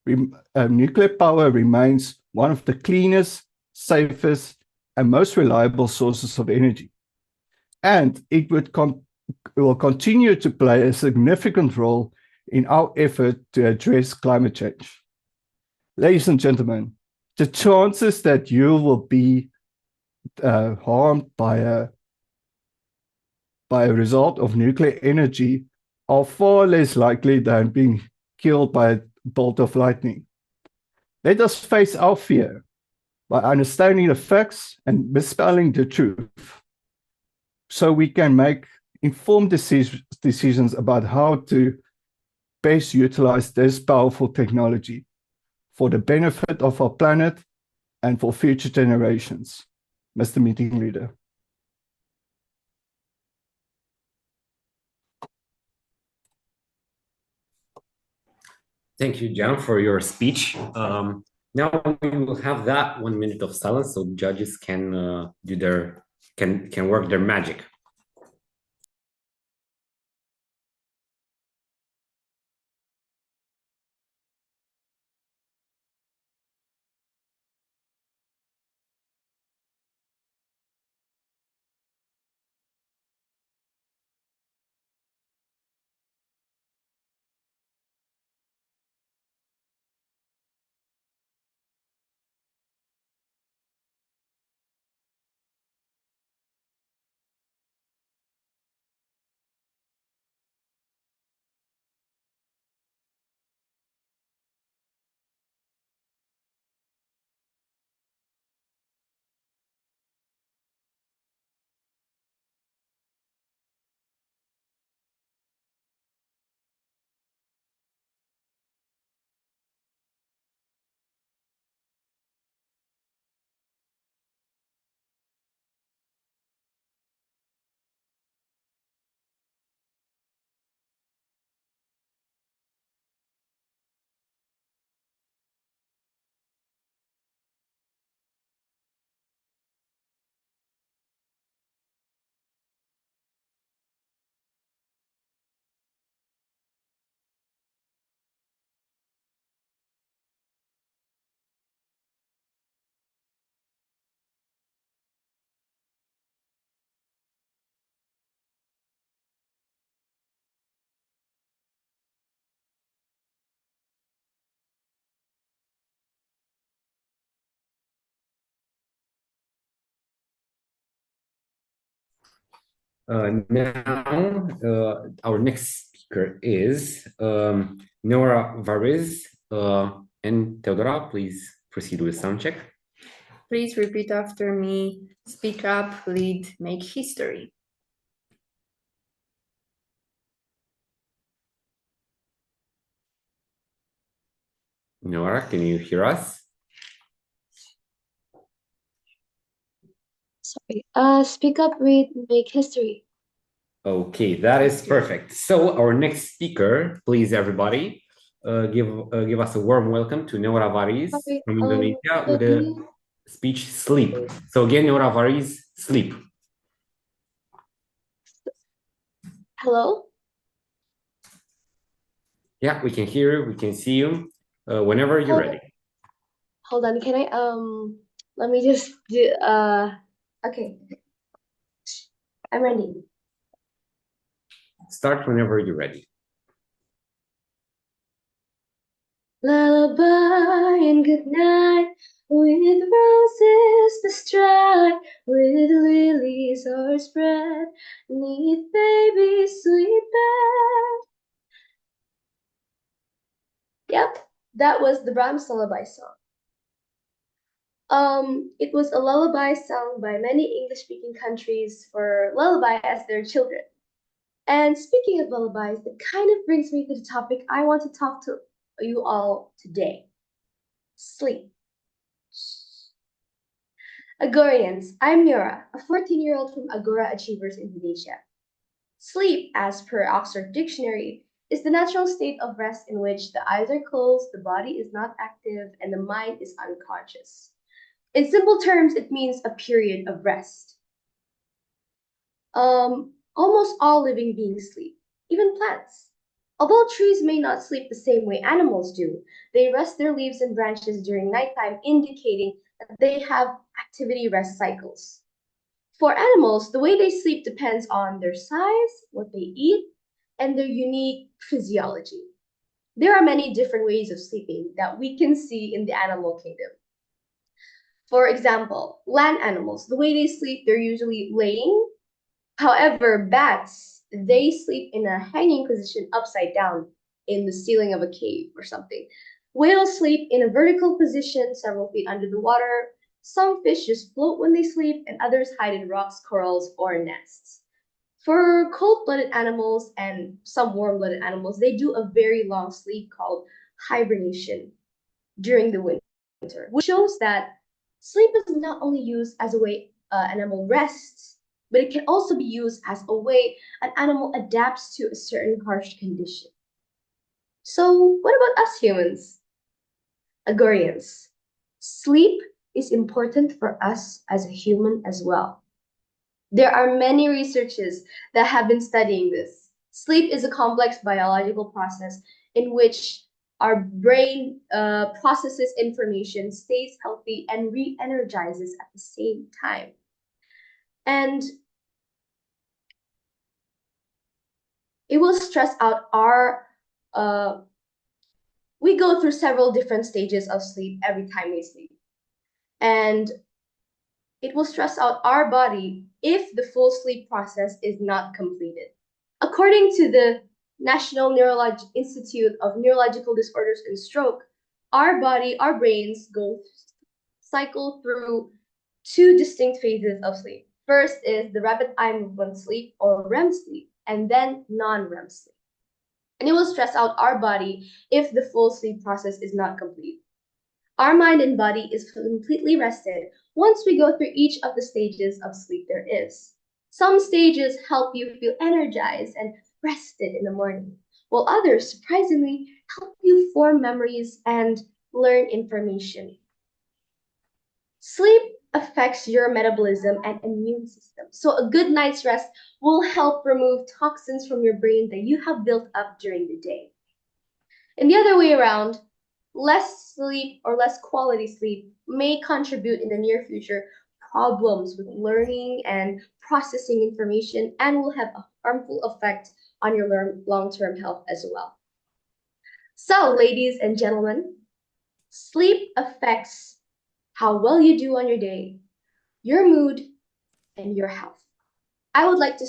remains one of the cleanest, safest, and most reliable sources of energy. And it will continue to play a significant role in our effort to address climate change. Ladies and gentlemen, the chances that you will be harmed by a result of nuclear energy are far less likely than being killed by a bolt of lightning. Let us face our fear by understanding the facts and misspelling the truth, so we can make informed decisions about how to best utilize this powerful technology for the benefit of our planet and for future generations. Mr. Meeting Leader. Thank you, Jan, for your speech. Now we will have that 1 minute of silence so judges can do their can work their magic. Now, our next speaker is Nora Variz and Teodora. Please proceed with sound check. Please repeat after me. Speak up, lead, make history. Nora, can you hear us? Sorry. Speak up, read, make history. Okay, that is perfect. So our next speaker, please everybody, give us a warm welcome to Nora Variz Sorry, from Indonesia so with the speech sleep. So again, Nora Variz, sleep. hello? Yeah, we can hear you, we can see you whenever you're ready. Hold on, can I, let me just do, okay. I'm ready. Start whenever you're ready. Lullaby and good night, with roses bestride, with lilies o'erspread, neath baby's sweet bed. Yep, that was the Brahms lullaby song. It was a lullaby sung by many English-speaking countries for lullaby as their children. And speaking of lullabies, it kind of brings me to the topic I want to talk to you all today. Sleep. Agorians, I'm Nora, a 14-year-old from Agora Achievers, Indonesia. Sleep, as per Oxford Dictionary, is the natural state of rest in which the eyes are closed, the body is not active, and the mind is unconscious. In simple terms, it means a period of rest. Almost all living beings sleep, even plants. Although trees may not sleep the same way animals do, they rest their leaves and branches during nighttime, indicating that they have activity rest cycles. For animals, the way they sleep depends on their size, what they eat, and their unique physiology. There are many different ways of sleeping that we can see in the animal kingdom. For example, land animals, the way they sleep, they're usually laying. However, bats, they sleep in a hanging position upside down in the ceiling of a cave or something. Whales sleep in a vertical position several feet under the water. Some fish just float when they sleep, and others hide in rocks, corals, or nests. For cold-blooded animals and some warm-blooded animals, they do a very long sleep called hibernation during the winter, which shows that sleep is not only used as a way an animal rests, but it can also be used as a way an animal adapts to a certain harsh condition. So what about us humans? Agorians, sleep is important for us as a human as well. There are many researchers that have been studying this. Sleep is a complex biological process in which our brain processes information, stays healthy, and re-energizes at the same time. And it will stress out our, we go through several different stages of sleep every time we sleep. And it will stress out our body if the full sleep process is not completed. According to the National Institute of Neurological Disorders and Stroke, our brains cycle through two distinct phases of sleep. First is the rapid eye movement sleep or REM sleep, and then non-REM sleep. And it will stress out our body if the full sleep process is not complete. Our mind and body is completely rested once we go through each of the stages of sleep there is. Some stages help you feel energized and rested in the morning, while others, surprisingly, help you form memories and learn information. Sleep affects your metabolism and immune system. So a good night's rest will help remove toxins from your brain that you have built up during the day. And the other way around, less sleep or less quality sleep may contribute in the near future problems with learning and processing information and will have a harmful effect on your long-term health as well. So, ladies and gentlemen, sleep affects how well you do on your day, your mood, and your health. I would like to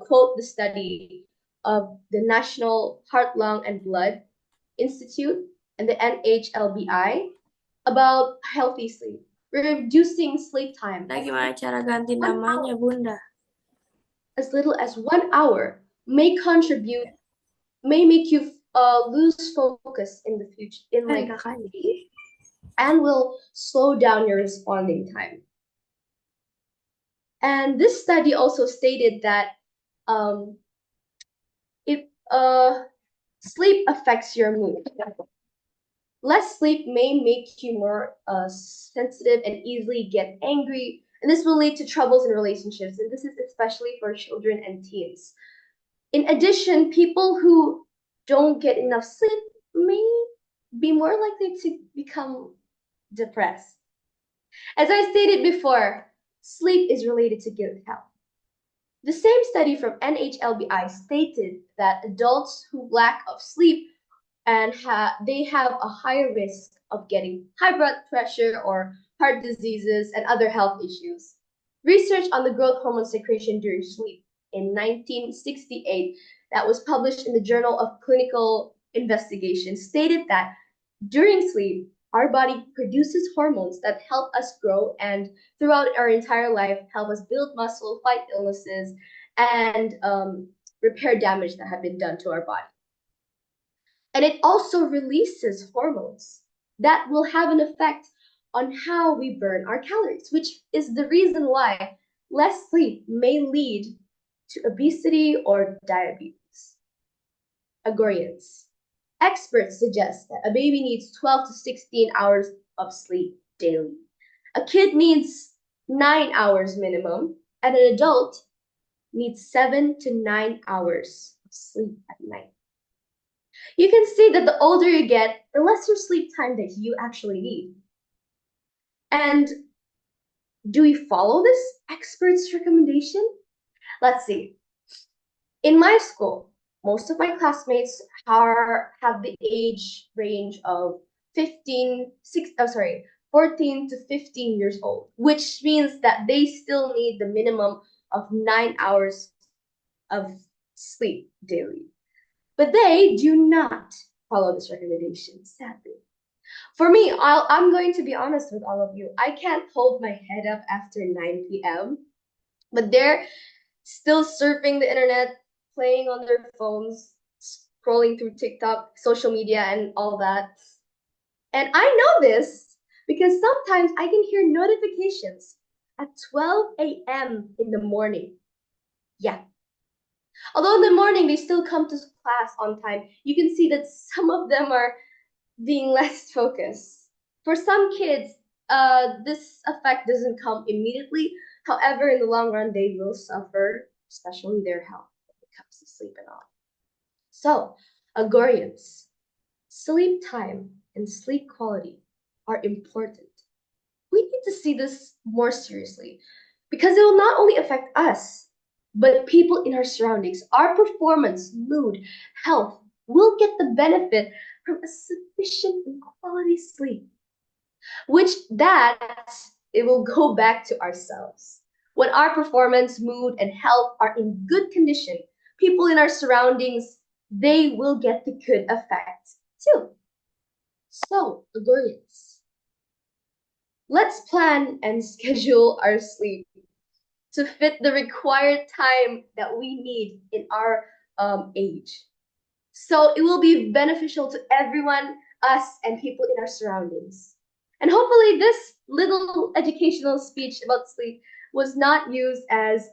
quote the study of the National Heart, Lung, and Blood Institute and the NHLBI about healthy sleep, reducing sleep time. Gimana cara ganti namanya, Bunda? As little as 1 hour may make you lose focus in the future, and will slow down your responding time. And this study also stated that sleep affects your mood. Less sleep may make you more sensitive and easily get angry, and this will lead to troubles in relationships, and this is especially for children and teens. In addition, people who don't get enough sleep may be more likely to become depressed. As I stated before, sleep is related to good health. The same study from NHLBI stated that adults who lack of sleep and they have a higher risk of getting high blood pressure or heart diseases and other health issues. Research on the growth hormone secretion during sleep in 1968 that was published in the Journal of Clinical Investigation stated that during sleep, our body produces hormones that help us grow and throughout our entire life help us build muscle, fight illnesses, and repair damage that have been done to our body. And it also releases hormones that will have an effect on how we burn our calories, which is the reason why less sleep may lead to obesity or diabetes. Agorians. Experts suggest that a baby needs 12 to 16 hours of sleep daily. A kid needs 9 hours minimum, and an adult needs 7 to 9 hours of sleep at night. You can see that the older you get, the lesser sleep time that you actually need. And do we follow this expert's recommendation? Let's see. In my school, most of my classmates have the age range of 14 to 15 years old, which means that they still need the minimum of 9 hours of sleep daily. But they do not follow this recommendation, sadly. For me, I'm going to be honest with all of you. I can't hold my head up after 9 p.m., but they're still surfing the internet, playing on their phones, scrolling through TikTok, social media, and all that. And I know this because sometimes I can hear notifications at 12 a.m. in the morning. Yeah. Although in the morning they still come to class on time, you can see that some of them are being less focused. For some kids, this effect doesn't come immediately, However, in the long run, they will suffer, especially their health when it comes to sleep and all. So, Agorians, sleep time and sleep quality are important. We need to see this more seriously because it will not only affect us, but people in our surroundings. Our performance, mood, health will get the benefit from a sufficient and quality sleep, which it will go back to ourselves. When our performance, mood, and health are in good condition, people in our surroundings, they will get the good effect too. So, Agorians, let's plan and schedule our sleep to fit the required time that we need in our age. So it will be beneficial to everyone, us, and people in our surroundings. And hopefully this little educational speech about sleep was not used as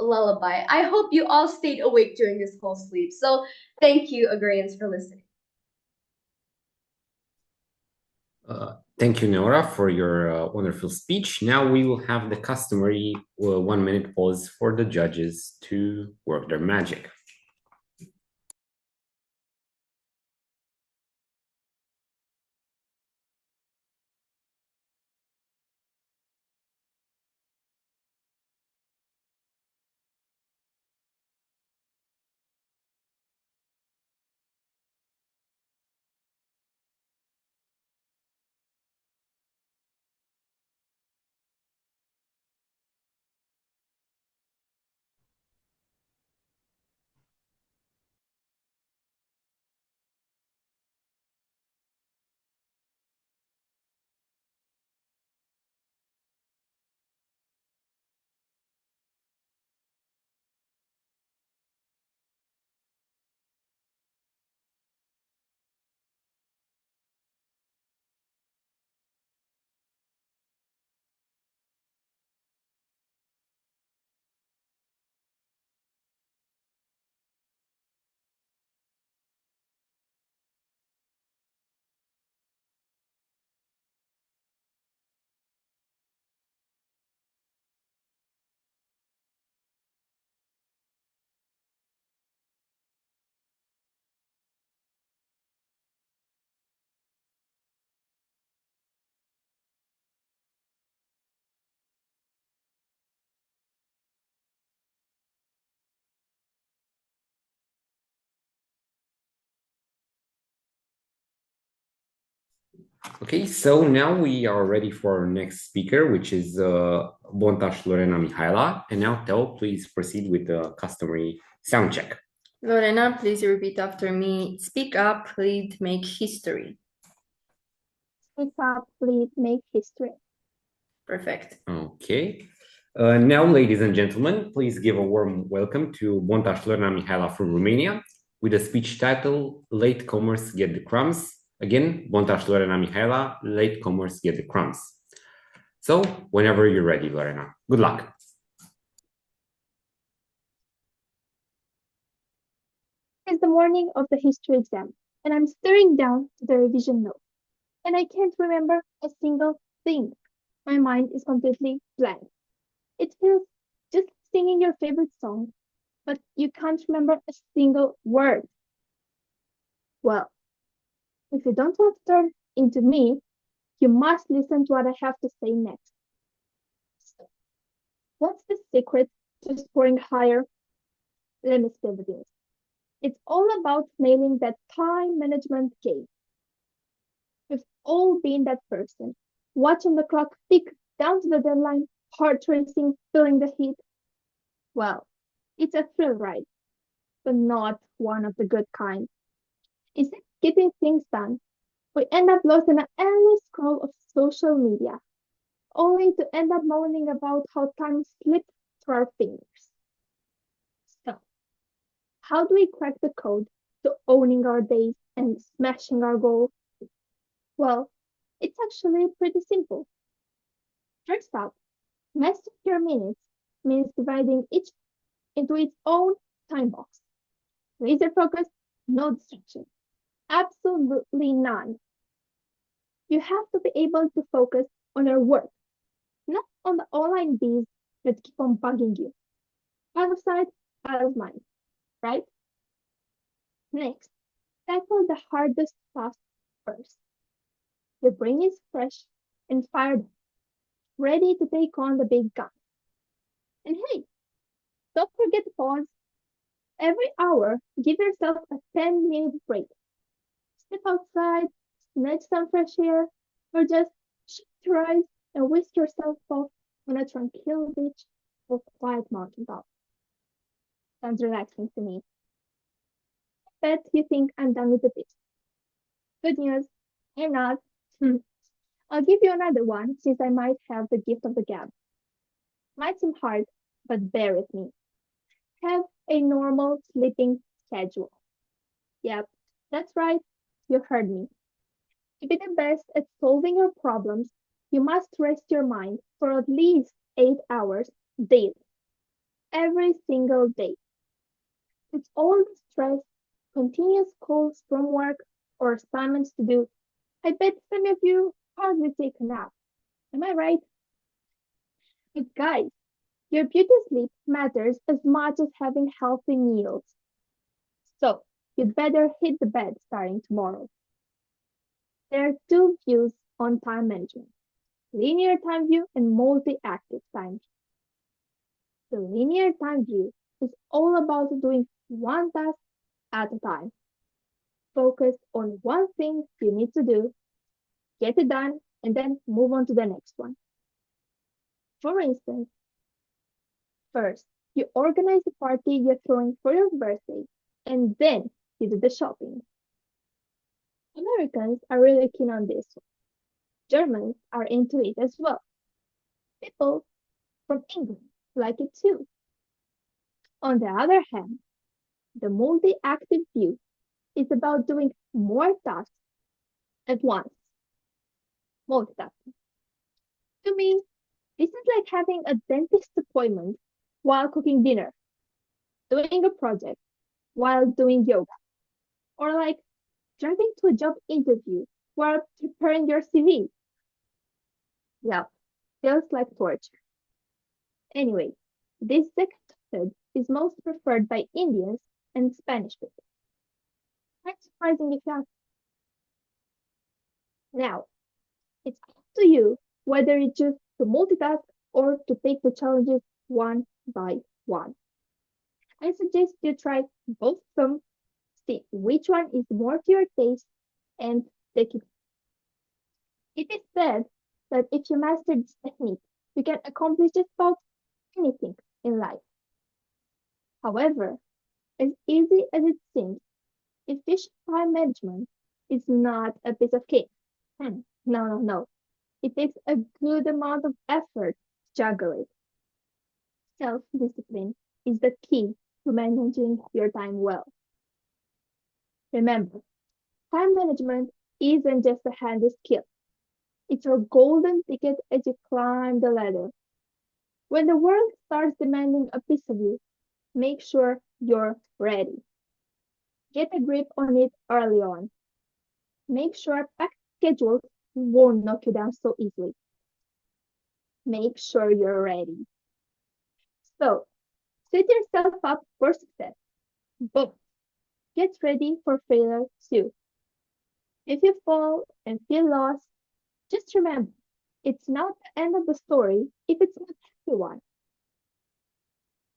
a lullaby. I hope you all stayed awake during this whole sleep. So thank you, Agrarians, for listening. Thank you, Nora, for your wonderful speech. Now we will have the customary 1 minute pause for the judges to work their magic. Okay, so now we are ready for our next speaker, which is Bontaș Lorena Mihaela. And now, Teo, please proceed with the customary sound check. Lorena, please repeat after me. Speak up, lead, make history. Speak up, lead, make history. Perfect. Okay. Now, ladies and gentlemen, please give a warm welcome to Bontaș Lorena Mihaela from Romania with a speech title, Latecomers Get the Crumbs. Again, Bontaș Lorena Mihaela, Latecomers Get the Crumbs. So, whenever you're ready, Lorena. Good luck. It's the morning of the history exam, and I'm staring down to the revision note, and I can't remember a single thing. My mind is completely blank. It feels just singing your favorite song, but you can't remember a single word. Well, if you don't want to turn into me, you must listen to what I have to say next. So, what's the secret to scoring higher? Let me spill the beans. It's all about nailing that time management game. We've all been that person, watching the clock tick down to the deadline, heart racing, feeling the heat. Well, it's a thrill ride, but not one of the good kind. Instead of getting things done, we end up lost in an endless scroll of social media, only to end up moaning about how time slipped through our fingers. So, how do we crack the code to owning our days and smashing our goals? Well, it's actually pretty simple. First up, mastering your minutes means dividing each into its own time box. Laser focus, no distraction. Absolutely none. You have to be able to focus on your work, not on the online bees that keep on bugging you. Out of sight, out of mind, right? Next, tackle the hardest task first. Your brain is fresh and fired up, ready to take on the big guns. And hey, don't forget to pause. Every hour, give yourself a 10-minute break. Step outside, snatch some fresh air, or just shut your eyes and whisk yourself off on a tranquil beach or quiet mountaintop. Sounds relaxing to me. Bet you think I'm done with the tips. Good news, I'm not. I'll give you another one since I might have the gift of the gab. Might seem hard, but bear with me. Have a normal sleeping schedule. Yep, that's right. You heard me. To be the best at solving your problems, you must rest your mind for at least 8 hours daily, every single day. With all the stress, continuous calls from work, or assignments to do, I bet some of you hardly take a nap. Am I right? But guys, your beauty sleep matters as much as having healthy meals. So, you'd better hit the bed starting tomorrow. There are two views on time management: linear time view and multi-active time view. The linear time view is all about doing one task at a time. Focus on one thing you need to do, get it done, and then move on to the next one. For instance, first, you organize the party you're throwing for your birthday, and then you do the shopping. Americans are really keen on this one. Germans are into it as well. People from England like it too. On the other hand, the multi-active view is about doing more tasks at once. Multitasking. To me, this is like having a dentist appointment while cooking dinner, doing a project while doing yoga, or like driving to a job interview while preparing your CV. Yeah, feels like torture. Anyway, this second method is most preferred by Indians and Spanish people. Quite surprising if you ask. Now, it's up to you whether you choose to multitask or to take the challenges one by one. I suggest you try both of them, see which one is more to your taste, and take it. It is said that if you master this technique, you can accomplish just about anything in life. However, as easy as it seems, efficient time management is not a piece of cake. No. It takes a good amount of effort to juggle it. Self-discipline is the key to managing your time well. Remember, time management isn't just a handy skill. It's your golden ticket as you climb the ladder. When the world starts demanding a piece of you, make sure you're ready. Get a grip on it early on. Make sure packed schedules won't knock you down so easily. Make sure you're ready. So, set yourself up for success, but get ready for failure too. If you fall and feel lost, just remember, it's not the end of the story if it's not everyone.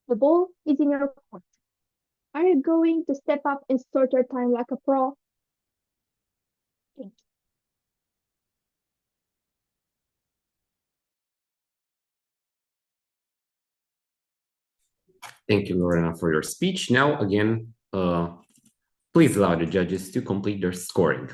The ball is in your court. Are you going to step up and sort your time like a pro? Thank you. Thank you, Lorena, for your speech. Now, again, please allow the judges to complete their scoring.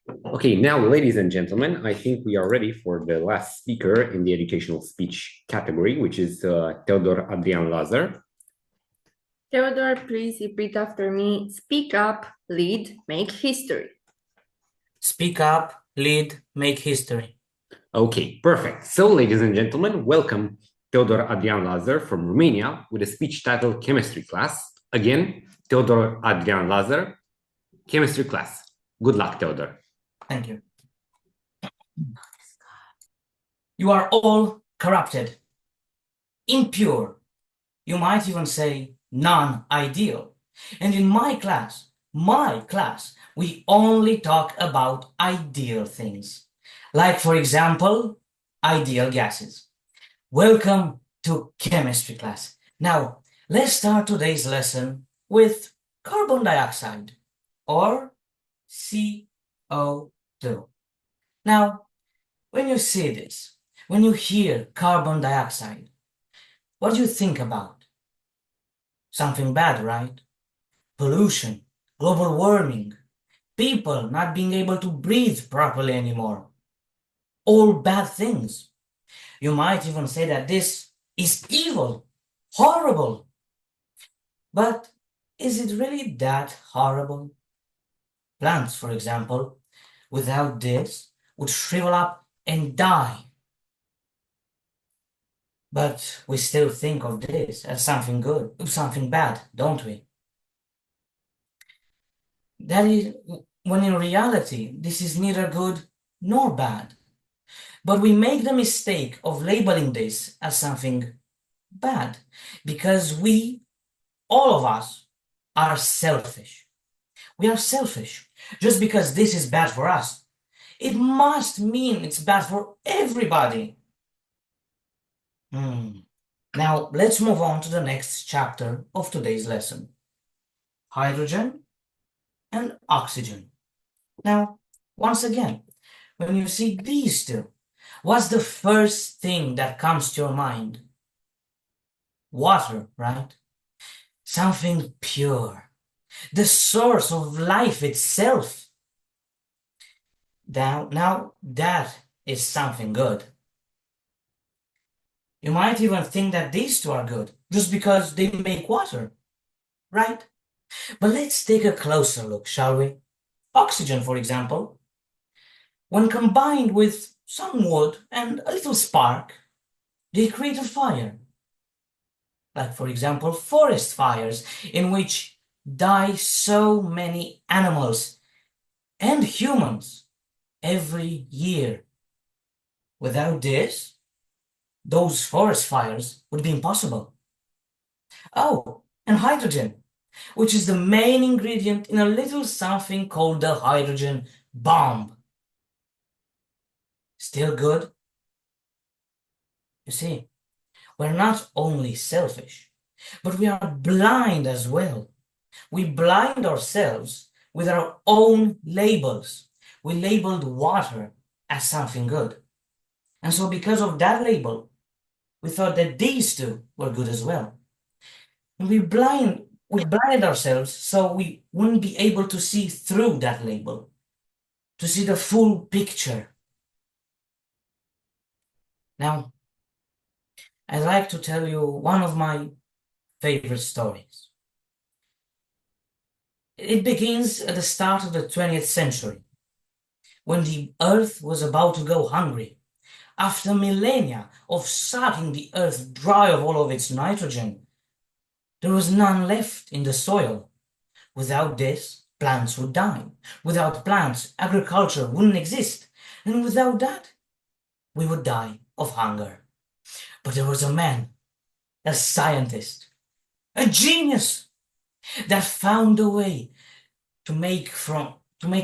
Okay, now, ladies and gentlemen, I think we are ready for the last speaker in the educational speech category, which is Theodor Adrian Lazar. Theodore, please repeat after me. Speak up, lead, make history. Speak up, lead, make history. Okay, perfect. So, ladies and gentlemen, welcome Theodor Adrian Lazar from Romania with a speech titled Chemistry Class. Again, Theodor Adrian Lazar, Chemistry Class. Good luck, Theodor. Thank you. You are all corrupted, impure, you might even say non-ideal. And in my class, we only talk about ideal things. Like, for example, ideal gases. Welcome to chemistry class. Now, let's start today's lesson with carbon dioxide, or CO2. Now, when you see this, when you hear carbon dioxide, what do you think about? Something bad, right? Pollution, global warming, people not being able to breathe properly anymore. All bad things. You might even say that this is evil, horrible. But is it really that horrible? Plants, for example, without this, would shrivel up and die. But we still think of this as something good, something bad, don't we? That is, when in reality, this is neither good nor bad. But we make the mistake of labeling this as something bad because we, all of us, are selfish. We are selfish. Just because this is bad for us, it must mean it's bad for everybody. Now, let's move on to the next chapter of today's lesson. Hydrogen and oxygen. Now, once again, when you see these two, what's the first thing that comes to your mind? Water, right? Something pure, the source of life itself. Now that is something good. You might even think that these two are good, just because they make water, right? But let's take a closer look, shall we? Oxygen, for example, when combined with some wood and a little spark, they create a fire. Like, for example, forest fires, in which die so many animals and humans every year. Without this, those forest fires would be impossible. Oh, and hydrogen, which is the main ingredient in a little something called the hydrogen bomb. Still good? You see, we're not only selfish, but we are blind as well. We blind ourselves with our own labels. We labeled water as something good. And so because of that label, we thought that these two were good as well. And we blinded ourselves so we wouldn't be able to see through that label, to see the full picture. Now, I'd like to tell you one of my favorite stories. It begins at the start of the 20th century, when the earth was about to go hungry. After millennia of sucking the earth dry of all of its nitrogen, there was none left in the soil. Without this, plants would die. Without plants, agriculture wouldn't exist. And without that, we would die of hunger. But there was a man, a scientist, a genius, that found a way to make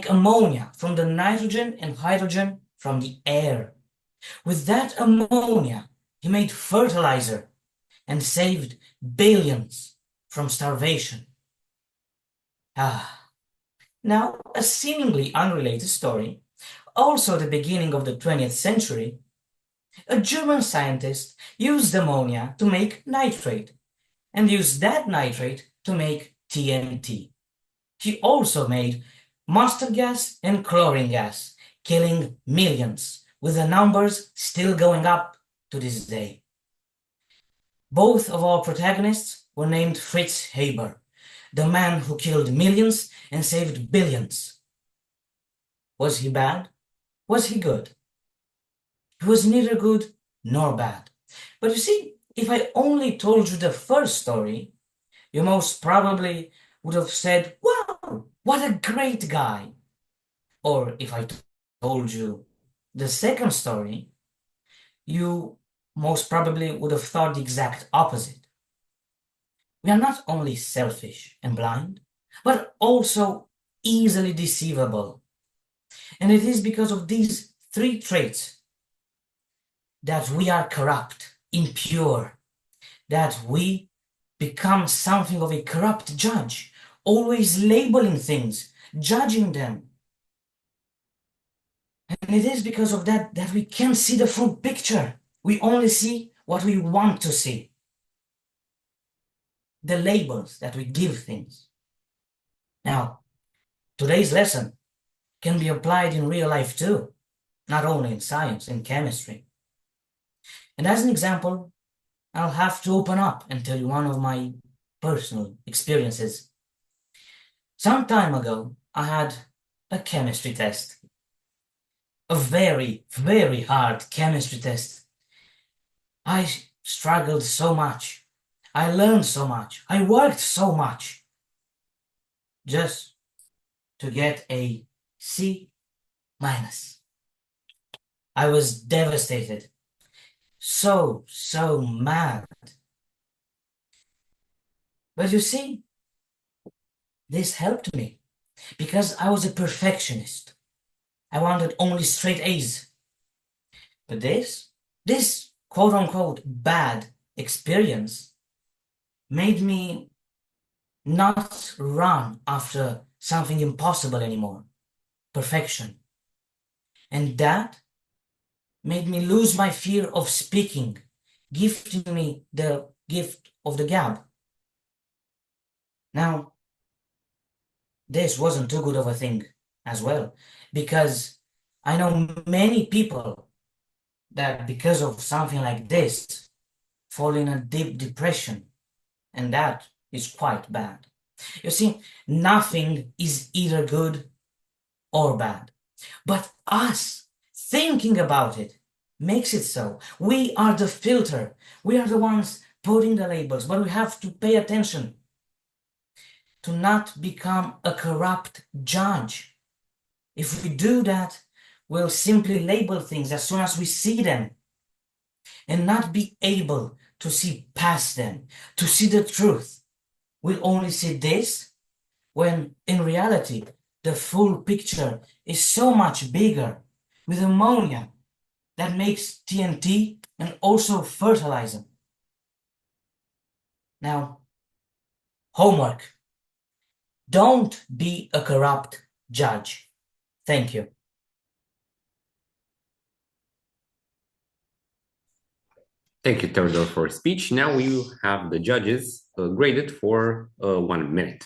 ammonia from the nitrogen and hydrogen from the air. With that ammonia, he made fertilizer and saved billions from starvation. Now, a seemingly unrelated story, also the beginning of the 20th century, a German scientist used ammonia to make nitrate, and used that nitrate to make TNT. He also made mustard gas and chlorine gas, killing millions, with the numbers still going up to this day. Both of our protagonists were named Fritz Haber, the man who killed millions and saved billions. Was he bad? Was he good? He was neither good nor bad. But you see, if I only told you the first story, you most probably would have said, wow, what a great guy. Or if I told you the second story, you most probably would have thought the exact opposite. We are not only selfish and blind, but also easily deceivable. And it is because of these three traits that we are corrupt, impure, that we become something of a corrupt judge, always labeling things, judging them. And it is because of that that we can't see the full picture. We only see what we want to see. The labels that we give things. Now, today's lesson can be applied in real life too, not only in science, in chemistry. And as an example, I'll have to open up and tell you one of my personal experiences. Some time ago, I had a chemistry test. A very, very hard chemistry test. I struggled so much. I learned so much. I worked so much. Just to get a C-. I was devastated. So mad. But you see, this helped me because I was a perfectionist. I wanted only straight A's. But this quote-unquote bad experience made me not run after something impossible anymore, perfection. And that made me lose my fear of speaking, gifting me the gift of the gab. Now, this wasn't too good of a thing as well, because I know many people that because of something like this fall in a deep depression, and that is quite bad. You see, nothing is either good or bad, but us thinking about it makes it so. We are the filter. We are the ones putting the labels, but we have to pay attention to not become a corrupt judge. If we do that, we'll simply label things as soon as we see them and not be able to see past them, to see the truth. We'll only see this when in reality the full picture is so much bigger, with ammonia that makes TNT and also fertilizer. Now, homework. Don't be a corrupt judge. Thank you. Thank you, Theodore, for speech. Now we will have the judges graded for 1 minute.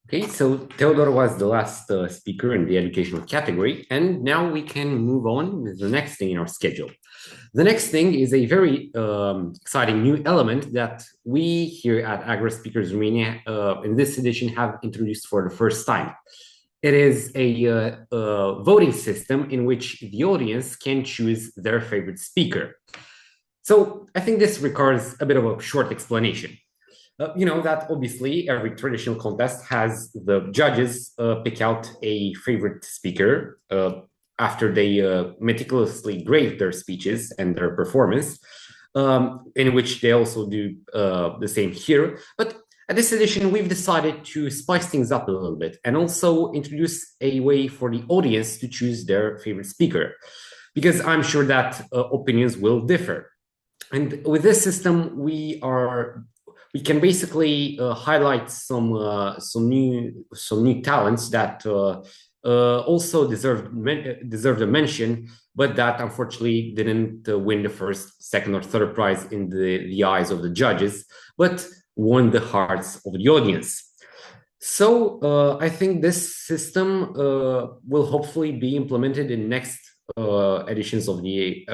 Okay, so Theodore was the last speaker in the educational category, and now we can move on with the next thing in our schedule. The next thing is a very exciting new element that we here at Agora Speakers Romania in this edition have introduced for the first time. It is a voting system in which the audience can choose their favorite speaker. So I think this requires a bit of a short explanation. You know that obviously every traditional contest has the judges pick out a favorite speaker after they meticulously grade their speeches and their performance, in which they also do the same here. But at this edition, we've decided to spice things up a little bit and also introduce a way for the audience to choose their favorite speaker, because I'm sure that opinions will differ. And with this system, we can basically highlight some new talents that also deserved a mention, but that unfortunately didn't win the first, second, or third prize in the eyes of the judges, but won the hearts of the audience. So I think this system will hopefully be implemented in next editions of the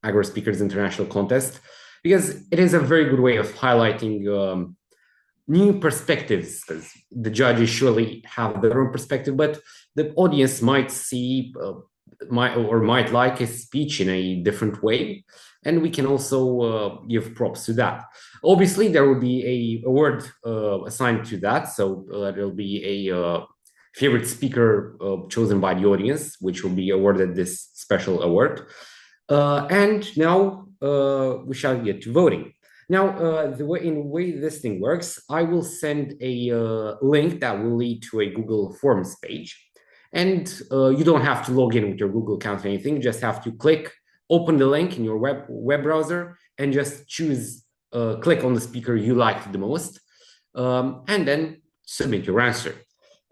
Agora Speakers International Contest, because it is a very good way of highlighting new perspectives, because the judges surely have their own perspective, but the audience might see might like a speech in a different way, and we can also give props to that. Obviously, there will be a award assigned to that, so there will be a favorite speaker chosen by the audience, which will be awarded this special award. And now we shall get to voting. Now, the way this thing works, I will send a link that will lead to a Google Forms page. And you don't have to log in with your Google account or anything. You just have to open the link in your web browser, and just click on the speaker you liked the most, and then submit your answer.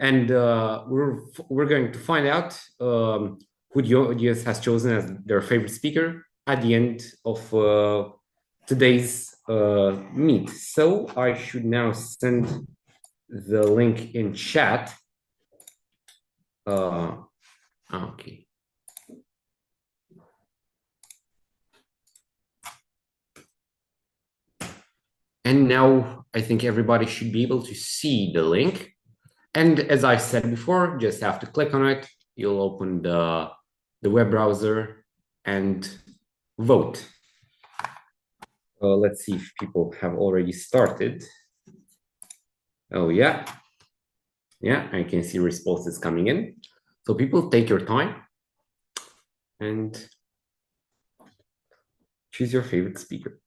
And we're going to find out who the audience has chosen as their favorite speaker at the end of today's meet. So I should now send the link in chat. Okay. And now I think everybody should be able to see the link. And as I said before, just have to click on it. You'll open the web browser and vote. Let's see if people have already started. Oh, yeah. Yeah, I can see responses coming in. So people, take your time and choose your favorite speaker.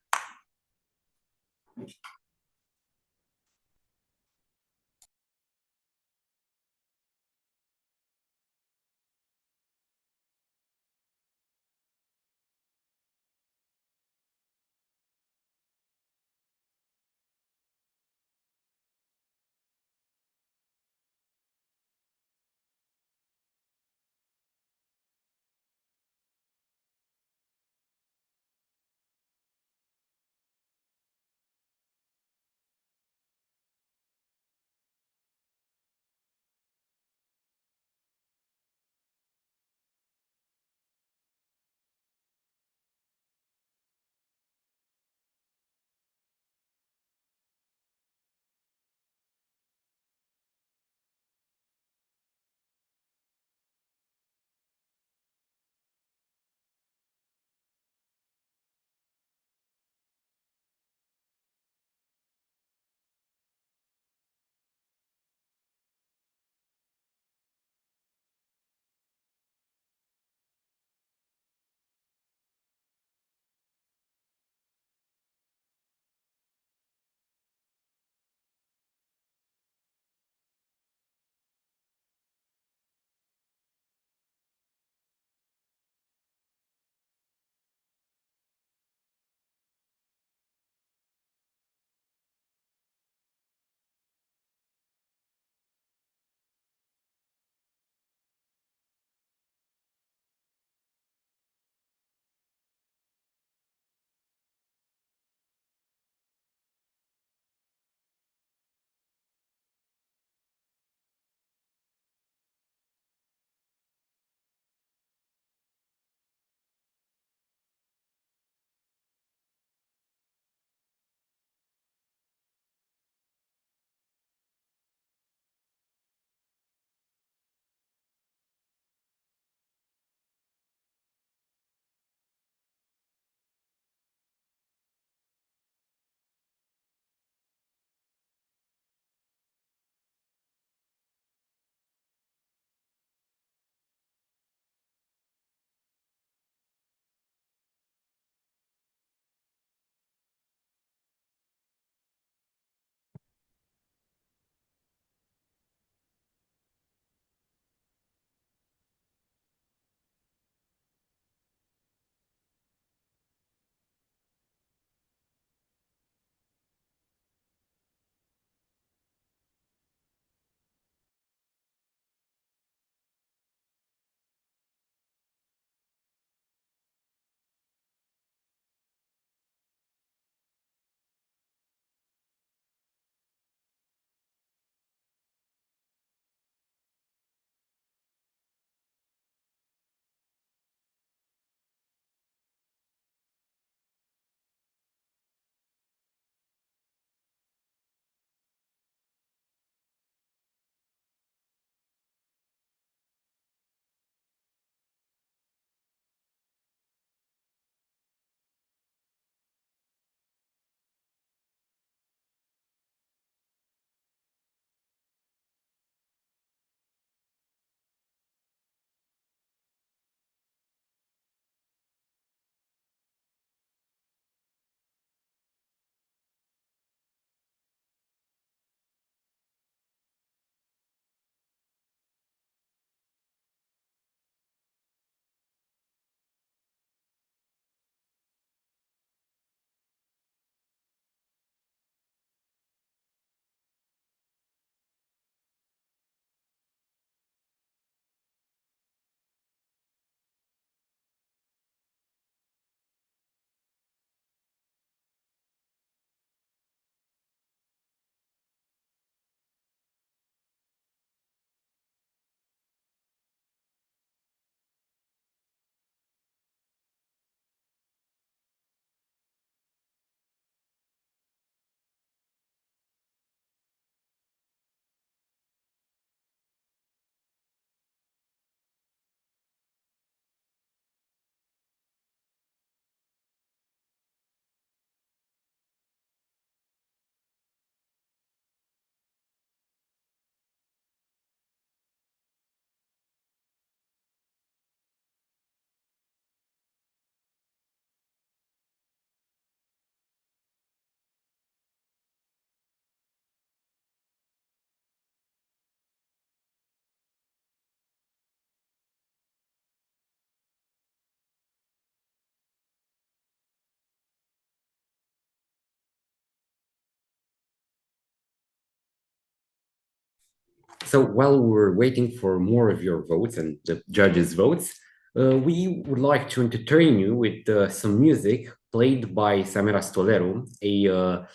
So while we're waiting for more of your votes and the judges' votes, we would like to entertain you with some music played by Samira Stolero, a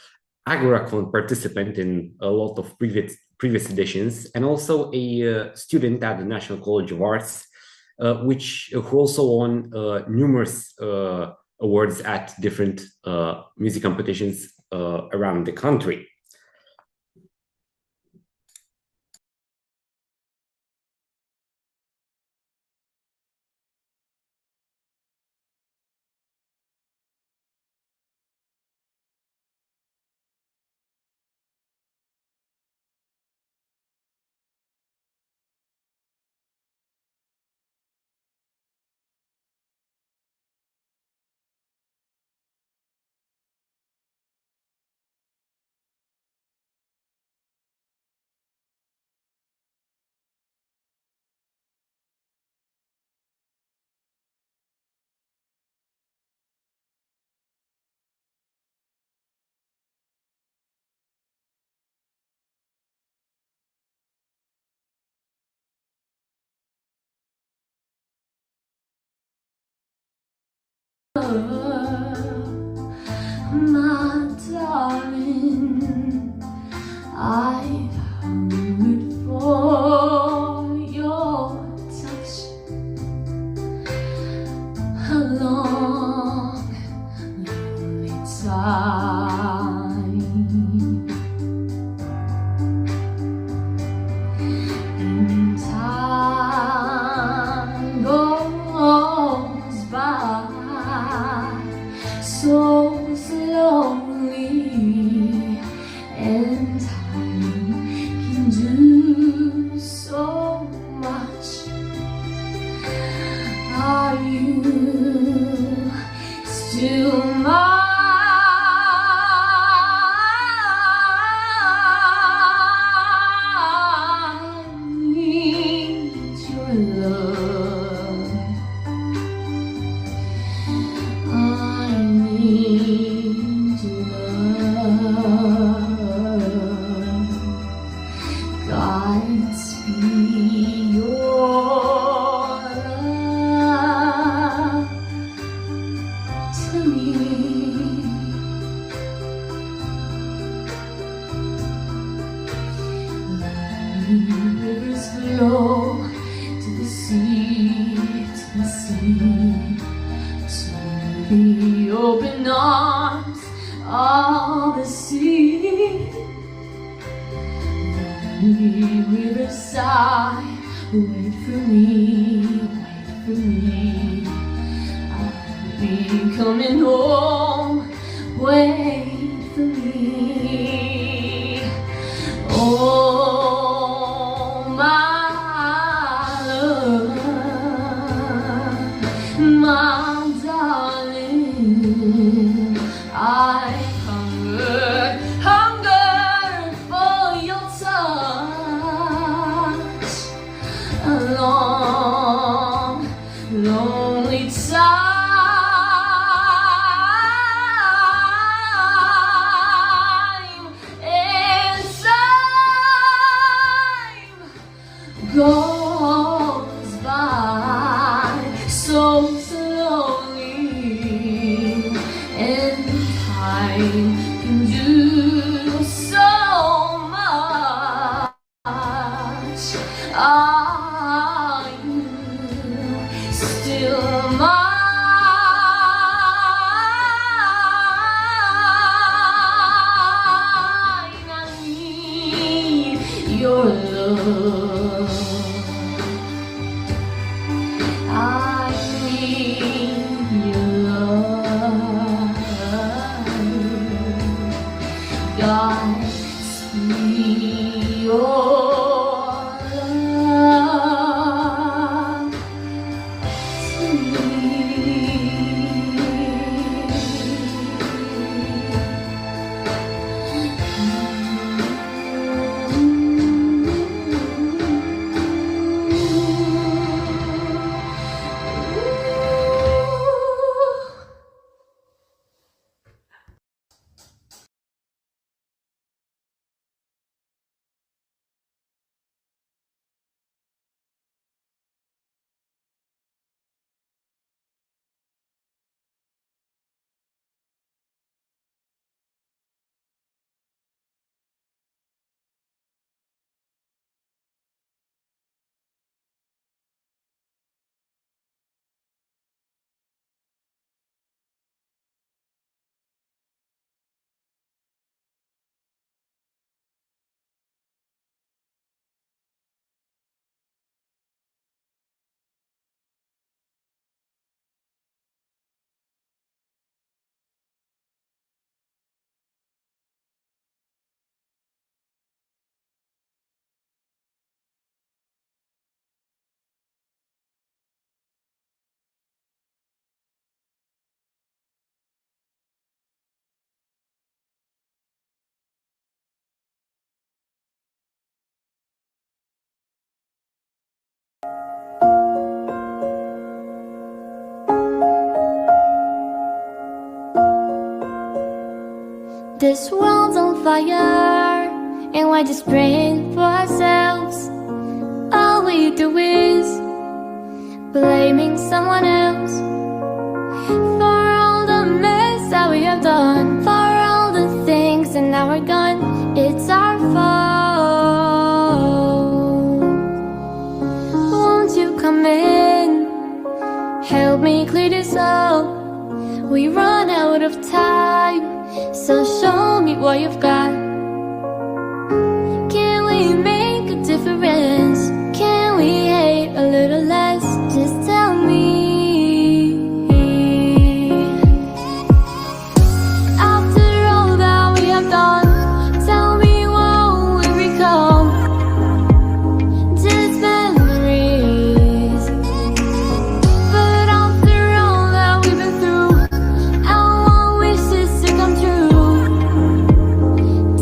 AGORACON participant in a lot of previous editions, and also a student at the National College of Arts, who also won numerous awards at different music competitions around the country. My darling, I've hungered for your touch a long, lonely time. And time goes by so slowly, and time can do so much. Are you still mine? Need your love. I need your love. Godspeed your love to me. Lonely rivers flow to the sea, to the open arms of the sea. Lonely rivers sigh, wait for me, wait for me. I'll be coming home, wait for me. Oh, my love, my darling, I hunger for your touch, a long, lonely time. And time goes by so slowly, and time can do so much. Are you still mine? I need your love. I need your love. Godspeed your love to me. This world's on fire, and we're just praying for ourselves. All we do is blaming someone else for all the mess that we have done, for all the things that now we're gone. It's our fault. Won't you come in? Help me clear this up. We run out of time, so show me what you've got. Can we make a difference? Can we hate a little less? Just tell me. After all that we have done, tell me what will become. Just memories. But after all that we've been through, I want wishes to come true.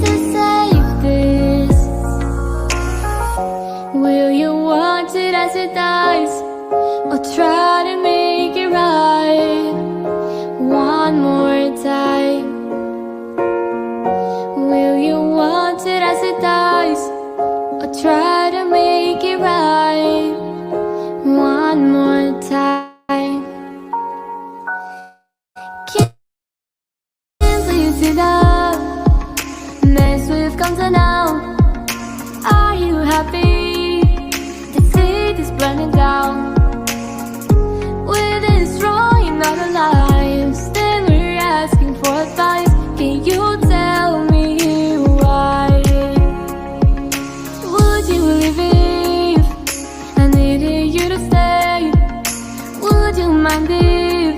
To save this, will you watch it as it dies, or try to make it right one more time? Will you watch it as it dies, or try to make it right one more time? Can't please see the mess we've come to now. Are you happy to see this burning down? We're destroying our lives, then we're asking for advice. Can you tell me why? Would you leave if I needed you to stay? Would you mind if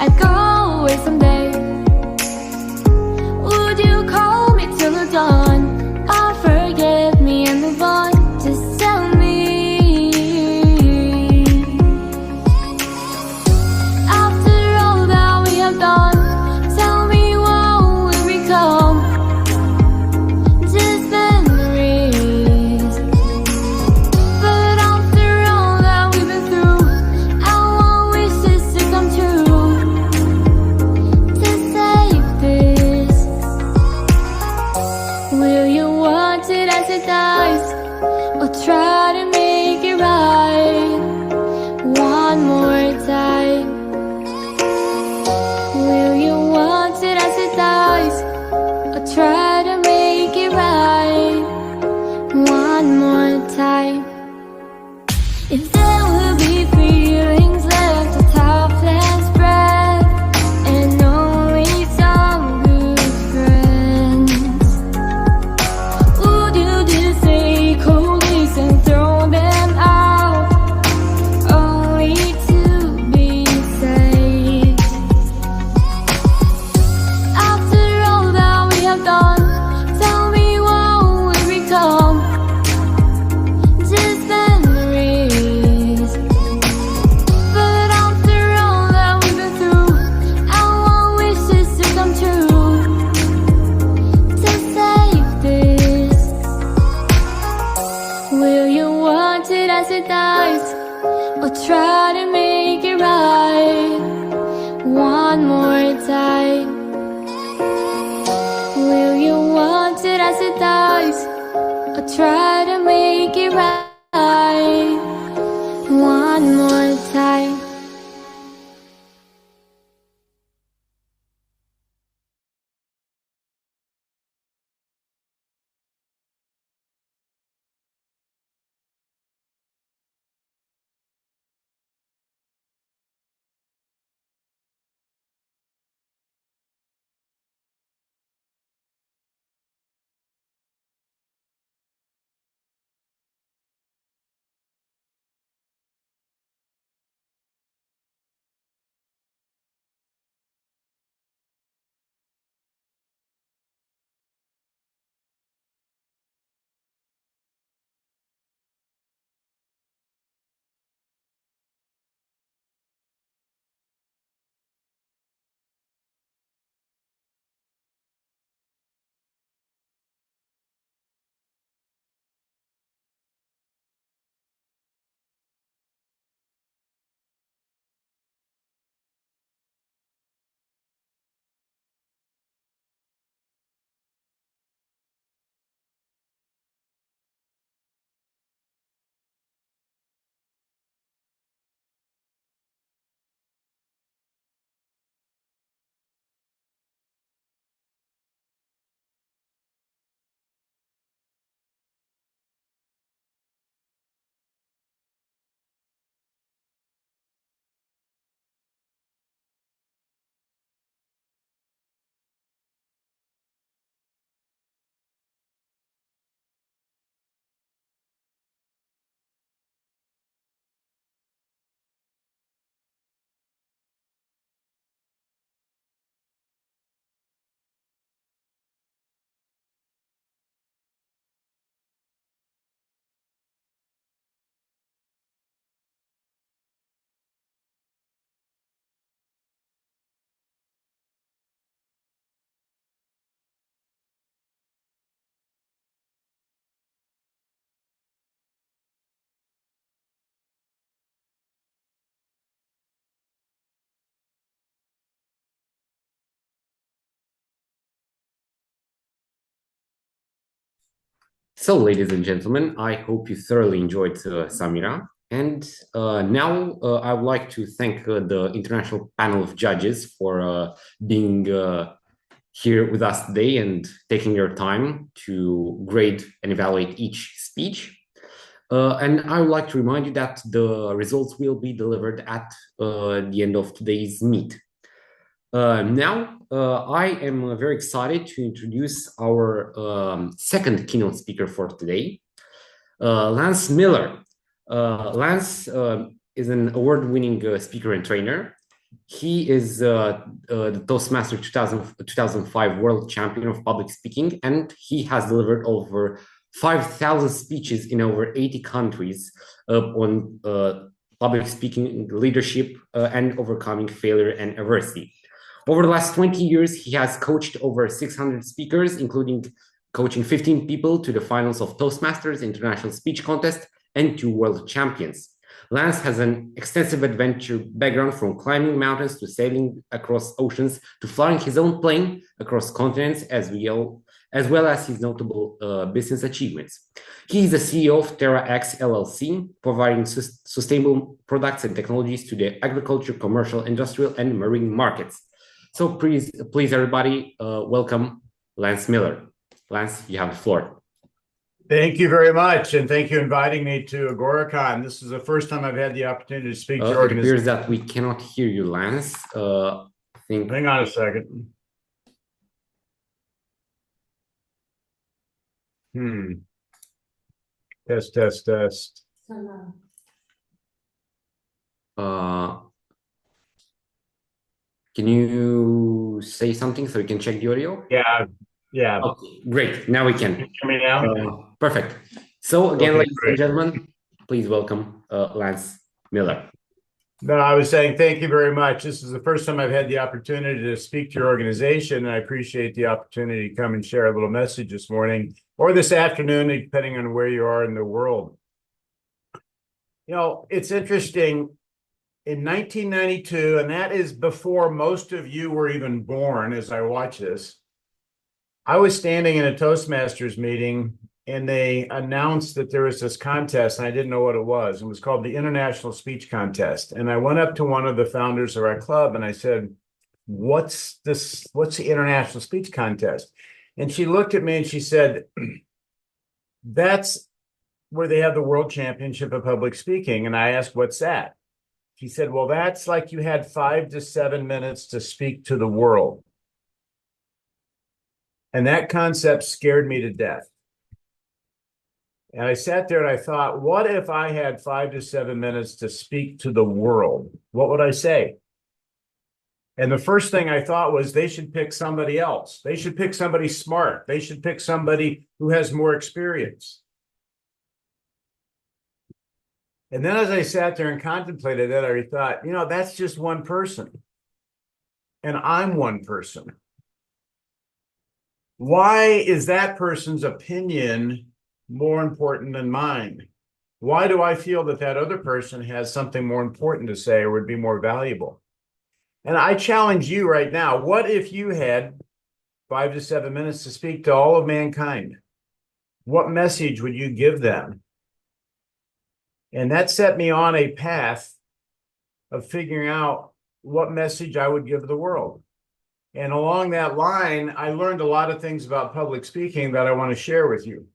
I go away someday? Would you call me till the dawn, or forget me and move on? Just tell me. After all that we have done, tell me what will become. Just memories. But after all that we've been through, I want wishes to come true. To save this, will you watch it as it dies, or try to make it right one more time? Will you watch it as it dies, or try to make it right one more time? If there will be feelings left, a toughness breath, and only some good friends, would you just take all these and throw them out, only to be saved? After all that we have done, tell me what will become. Just memories. But after all that we've been through, I want wishes to come true. To save this, will you watch it as it dies, or try to make it right one more time? Will you watch it as it dies, or try to make it right one more time? So, ladies and gentlemen, I hope you thoroughly enjoyed Samira. And now I would like to thank the international panel of judges for being here with us today and taking your time to grade and evaluate each speech. And I would like to remind you that the results will be delivered at the end of today's meet. Now, I am very excited to introduce our second keynote speaker for today, Lance Miller. Lance is an award-winning speaker and trainer. He is the Toastmaster 2005 World Champion of Public Speaking, and he has delivered over 5,000 speeches in over 80 countries on public speaking, leadership, and overcoming failure and adversity. Over the last 20 years, he has coached over 600 speakers, including coaching 15 people to the finals of Toastmasters International Speech Contest and 2 world champions. Lance has an extensive adventure background, from climbing mountains to sailing across oceans to flying his own plane across continents, as well as his notable business achievements. He is the CEO of TerraX LLC, providing sustainable products and technologies to the agriculture, commercial, industrial, and marine markets. So please everybody, welcome Lance Miller. Lance, you have the floor. Thank you very much, and thank you for inviting me to AGORACON. This is the first time I've had the opportunity to speak to your It appears organization. that we cannot hear you, Lance. Hang on a second. Test. Can you say something so we can check the audio? Yeah. Okay, great. Now we can. Can you hear me now? Perfect. So again, Okay, ladies and great. gentlemen, please welcome Lance Miller. No, I was saying thank you very much. This is the first time I've had the opportunity to speak to your organization, and I appreciate the opportunity to come and share a little message this morning or this afternoon, depending on where you are in the world. You know, it's interesting. In 1992, and that is before most of you were even born as I watch this, I was standing in a Toastmasters meeting, and they announced that there was this contest, and I didn't know what it was. It was called the International Speech Contest. And I went up to one of the founders of our club, and I said, what's this? What's the International Speech Contest? And she looked at me and she said, that's where they have the World Championship of Public Speaking. And I asked, what's that? She said, well, that's like you had 5 to 7 minutes to speak to the world. And that concept scared me to death. And I sat there and I thought, what if I had 5 to 7 minutes to speak to the world? What would I say? And the first thing I thought was they should pick somebody else. They should pick somebody smart. They should pick somebody who has more experience. And then as I sat there and contemplated that, I thought, you know, that's just one person. And I'm one person. Why is that person's opinion more important than mine? Why do I feel that that other person has something more important to say or would be more valuable? And I challenge you right now, what if you had 5 to 7 minutes to speak to all of mankind? What message would you give them? And that set me on a path of figuring out what message I would give the world. And along that line, I learned a lot of things about public speaking that I want to share with you.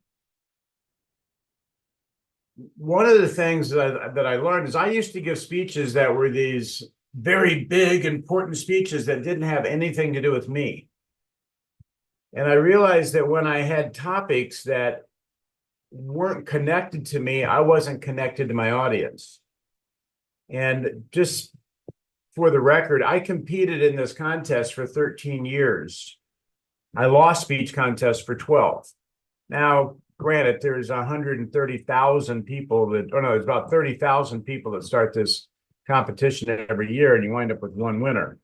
One of the things that I learned is I used to give speeches that were these very big, important speeches that didn't have anything to do with me. And I realized that when I had topics that weren't connected to me, I wasn't connected to my audience. And just for the record, I competed in this contest for 13 years. I lost speech contests for 12. Now, granted, there's 130,000 people there's about 30,000 people that start this competition every year, and you wind up with one winner.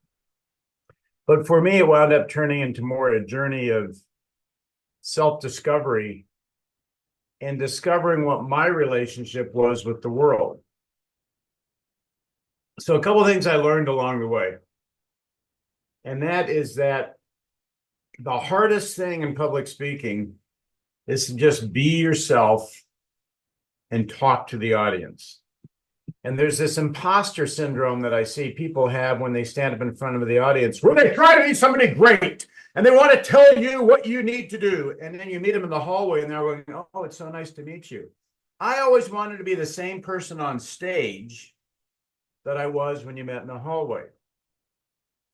But for me, it wound up turning into more a journey of self-discovery and discovering what my relationship was with the world. So a couple of things I learned along the way. And that is that the hardest thing in public speaking is to just be yourself and talk to the audience. And there's this imposter syndrome that I see people have when they stand up in front of the audience, where they try to be somebody great and they want to tell you what you need to do. And then you meet them in the hallway and they're going, oh, it's so nice to meet you. I always wanted to be the same person on stage that I was when you met in the hallway.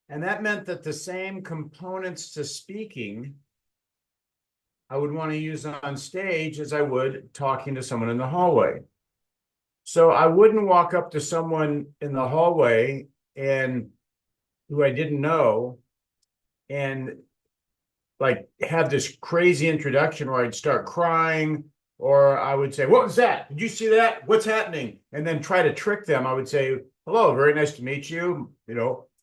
And that meant that the same components to speaking I would want to use on stage as I would talking to someone in the hallway. So I wouldn't walk up to someone in the hallway and who I didn't know and like have this crazy introduction where I'd start crying, or I would say, what was that? Did you see that? What's happening? And then try to trick them. I would say, hello, very nice to meet you,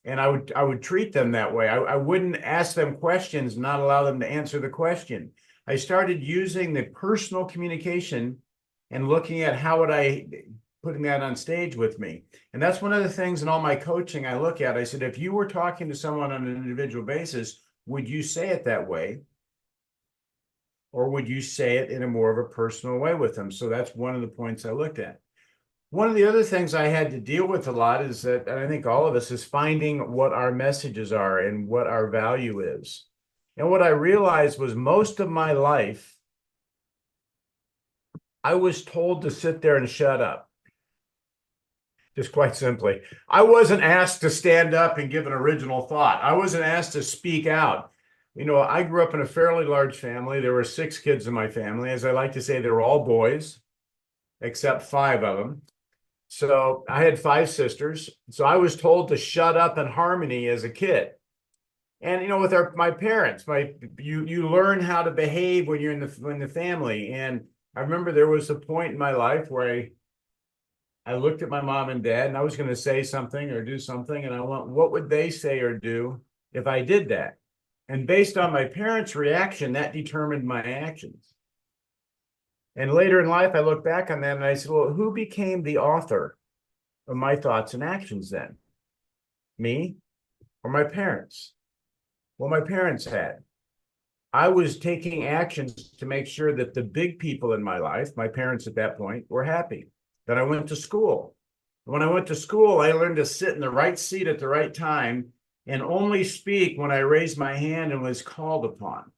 and I would treat them that way. I wouldn't ask them questions, not allow them to answer the question. I started using the personal communication and looking at how would I putting that on stage with me. And that's one of the things in all my coaching I look at. I said, if you were talking to someone on an individual basis, would you say it that way? Or would you say it in a more of a personal way with them? So that's one of the points I looked at. One of the other things I had to deal with a lot is that, and I think all of us, is finding what our messages are and what our value is. And what I realized was most of my life, I was told to sit there and shut up. Just quite simply. I wasn't asked to stand up and give an original thought. I wasn't asked to speak out. I grew up in a fairly large family. There were 6 kids in my family. As I like to say, they were all boys, except 5 of them. So I had 5 sisters. So I was told to shut up in harmony as a kid. And with my parents, you learn how to behave when you're in the family. And I remember there was a point in my life where I looked at my mom and dad, and I was going to say something or do something, and I went, what would they say or do if I did that? And based on my parents' reaction, that determined my actions. And later in life, I look back on that and I said, well, who became the author of my thoughts and actions then? Me or my parents? Well, my parents had. I was taking actions to make sure that the big people in my life, my parents at that point, were happy. Then I went to school. When I went to school, I learned to sit in the right seat at the right time and only speak when I raised my hand and was called upon.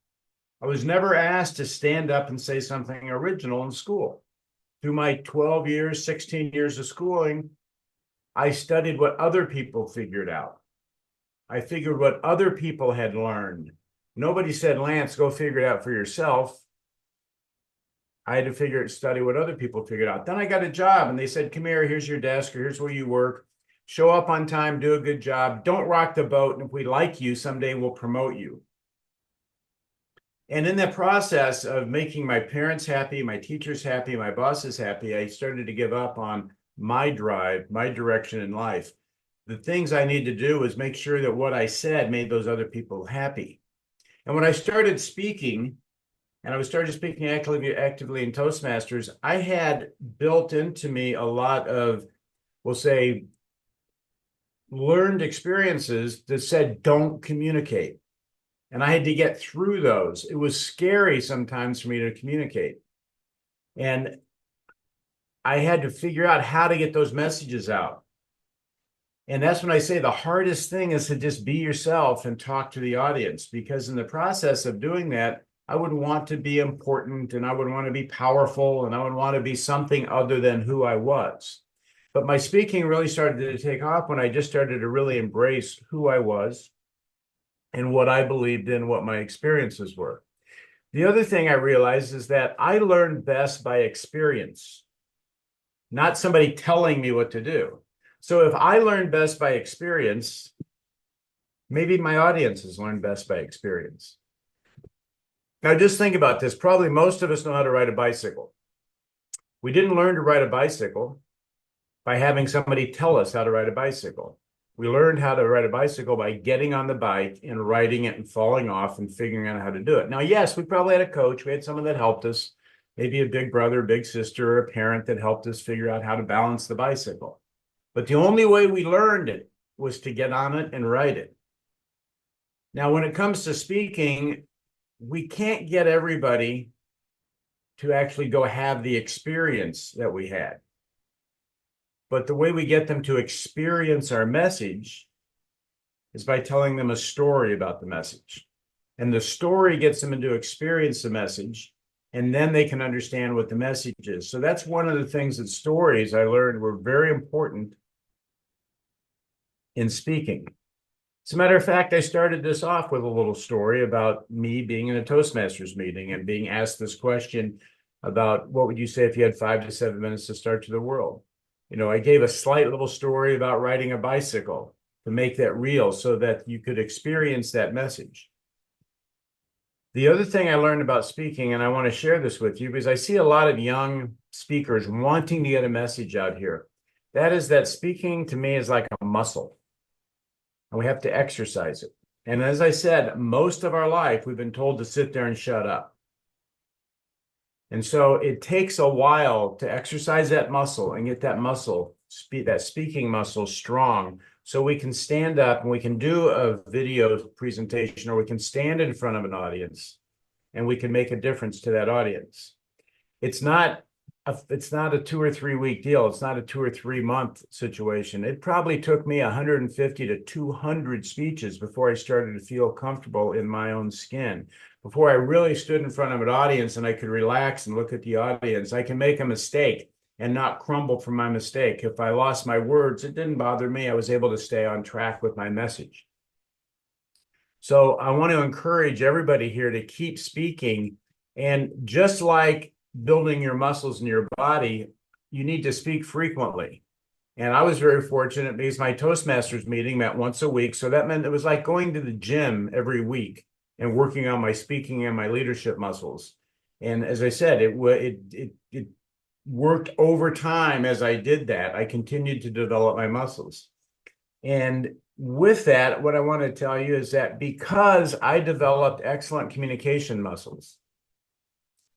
I was never asked to stand up and say something original in school. Through my 12 years, 16 years of schooling, I studied what other people figured out. I figured what other people had learned. Nobody said, Lance, go figure it out for yourself. I had to study what other people figured out. Then I got a job and they said, come here, here's your desk, or here's where you work. Show up on time, do a good job. Don't rock the boat. And if we like you, someday we'll promote you. And in that process of making my parents happy, my teachers happy, my bosses happy, I started to give up on my drive, my direction in life. The things I need to do was make sure that what I said made those other people happy. And when I started speaking, and I started speaking actively in Toastmasters, I had built into me a lot of, we'll say, learned experiences that said, don't communicate. And I had to get through those. It was scary sometimes for me to communicate. And I had to figure out how to get those messages out. And that's when I say the hardest thing is to just be yourself and talk to the audience, because in the process of doing that, I would want to be important and I would want to be powerful and I would want to be something other than who I was. But my speaking really started to take off when I just started to really embrace who I was and what I believed in, what my experiences were. The other thing I realized is that I learned best by experience, not somebody telling me what to do. So if I learned best by experience, maybe my audiences learn best by experience. Now, just think about this. Probably most of us know how to ride a bicycle. We didn't learn to ride a bicycle by having somebody tell us how to ride a bicycle. We learned how to ride a bicycle by getting on the bike and riding it and falling off and figuring out how to do it. Now, yes, we probably had a coach. We had someone that helped us, maybe a big brother, big sister, or a parent that helped us figure out how to balance the bicycle. But the only way we learned it was to get on it and ride it. Now, when it comes to speaking, we can't get everybody to actually go have the experience that we had. But the way we get them to experience our message is by telling them a story about the message. And the story gets them to experience the message, and then they can understand what the message is. So that's one of the things that stories I learned were very important in speaking. As a matter of fact, I started this off with a little story about me being in a Toastmasters meeting and being asked this question about what would you say if you had 5 to 7 minutes to start to the world? You know, I gave a slight little story about riding a bicycle to make that real so that you could experience that message. The other thing I learned about speaking, and I want to share this with you because I see a lot of young speakers wanting to get a message out here. That is that speaking to me is like a muscle, and we have to exercise it. And as I said, most of our life, we've been told to sit there and shut up. And so it takes a while to exercise that muscle and get that muscle, that speaking muscle strong, so we can stand up and we can do a video presentation, or we can stand in front of an audience and we can make a difference to that audience. It's not a 2 or 3 week deal. It's not a 2 or 3 month situation. It probably took me 150 to 200 speeches before I started to feel comfortable in my own skin. Before I really stood in front of an audience and I could relax and look at the audience. I can make a mistake and not crumble from my mistake. If I lost my words, it didn't bother me. I was able to stay on track with my message. So I want to encourage everybody here to keep speaking. And just like building your muscles in your body, you need to speak frequently. And I was very fortunate because my Toastmasters meeting met once a week. So that meant it was like going to the gym every week and working on my speaking and my leadership muscles. And as I said, it worked over time. As I did that, I continued to develop my muscles. And with that, what I want to tell you is that because I developed excellent communication muscles,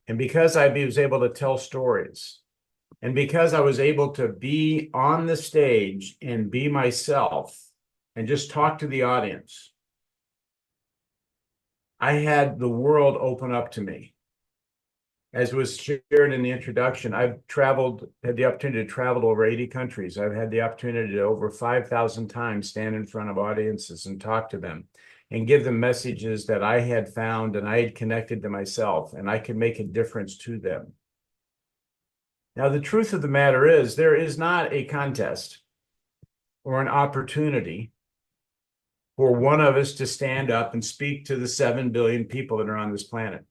and because I was able to tell stories, and because I was able to be on the stage and be myself and just talk to the audience, I had the world open up to me. As was shared in the introduction, I've had the opportunity to travel to over 80 countries. I've had the opportunity to over 5,000 times stand in front of audiences and talk to them and give them messages that I had found and I had connected to myself, and I could make a difference to them. Now, the truth of the matter is there is not a contest or an opportunity for one of us to stand up and speak to the 7 billion people that are on this planet.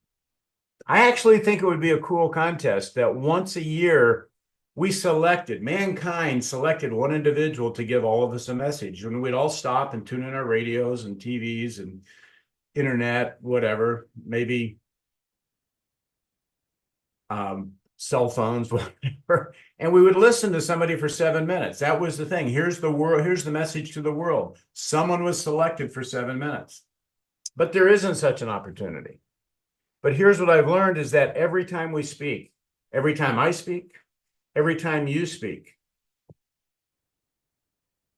I actually think it would be a cool contest that once a year mankind selected one individual to give all of us a message, and we'd all stop and tune in our radios and TVs and internet, whatever, maybe cell phones, whatever, and we would listen to somebody for 7 minutes. That was the thing. Here's the world. Here's the message to the world. Someone was selected for 7 minutes, but there isn't such an opportunity. But here's what I've learned is that every time we speak, every time I speak, every time you speak,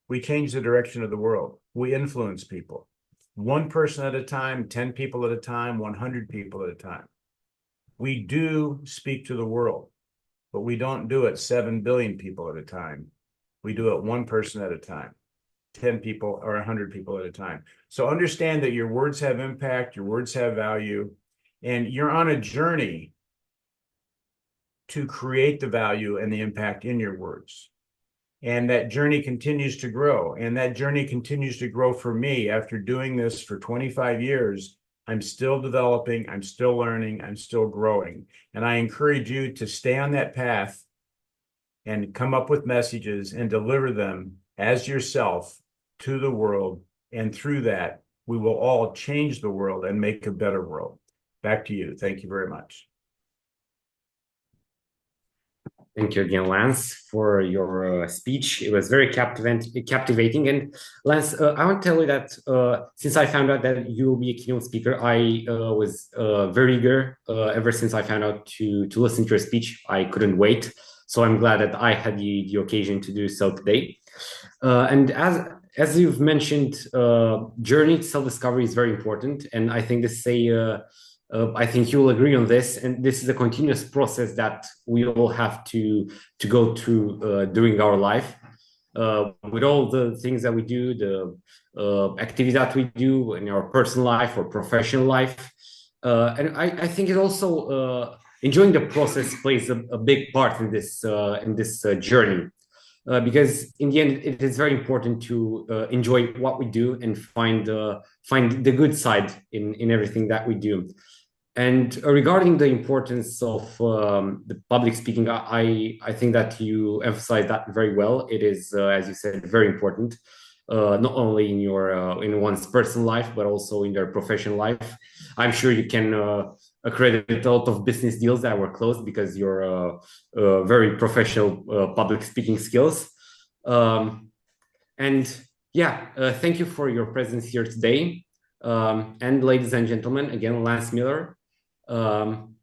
we change the direction of the world. We influence people. 1 person at a time, 10 people at a time, 100 people at a time. We do speak to the world, but we don't do it 7 billion people at a time. We do it 1 person at a time, 10 people or 100 people at a time. So understand that your words have impact, your words have value, and you're on a journey to create the value and the impact in your words. And that journey continues to grow. And that journey continues to grow for me. After doing this for 25 years, I'm still developing, I'm still learning, I'm still growing. And I encourage you to stay on that path and come up with messages and deliver them as yourself to the world. And through that, we will all change the world and make a better world. Back to you. Thank you very much. Thank you again, Lance, for your speech. It was very captivating. And Lance, I want to tell you that since I found out that you will be a keynote speaker, I was very eager ever since I found out to listen to your speech. I couldn't wait. So I'm glad that I had the occasion to do so today. And as you've mentioned, journey to self-discovery is very important. And I think this is I think you'll agree on this, and this is a continuous process that we all have to go through during our life, with all the things that we do, the activities that we do in our personal life or professional life, and I think it also enjoying the process plays a big part in this journey. Because in the end, it is very important to enjoy what we do and find the good side in everything that we do. And regarding the importance of the public speaking, I think that you emphasize that very well. It is, as you said, very important, not only in your in one's personal life, but also in their professional life. I'm sure you can accredit a lot of business deals that were closed because you're very professional public speaking skills. And yeah, thank you for your presence here today. And ladies and gentlemen, again, Lance Miller. And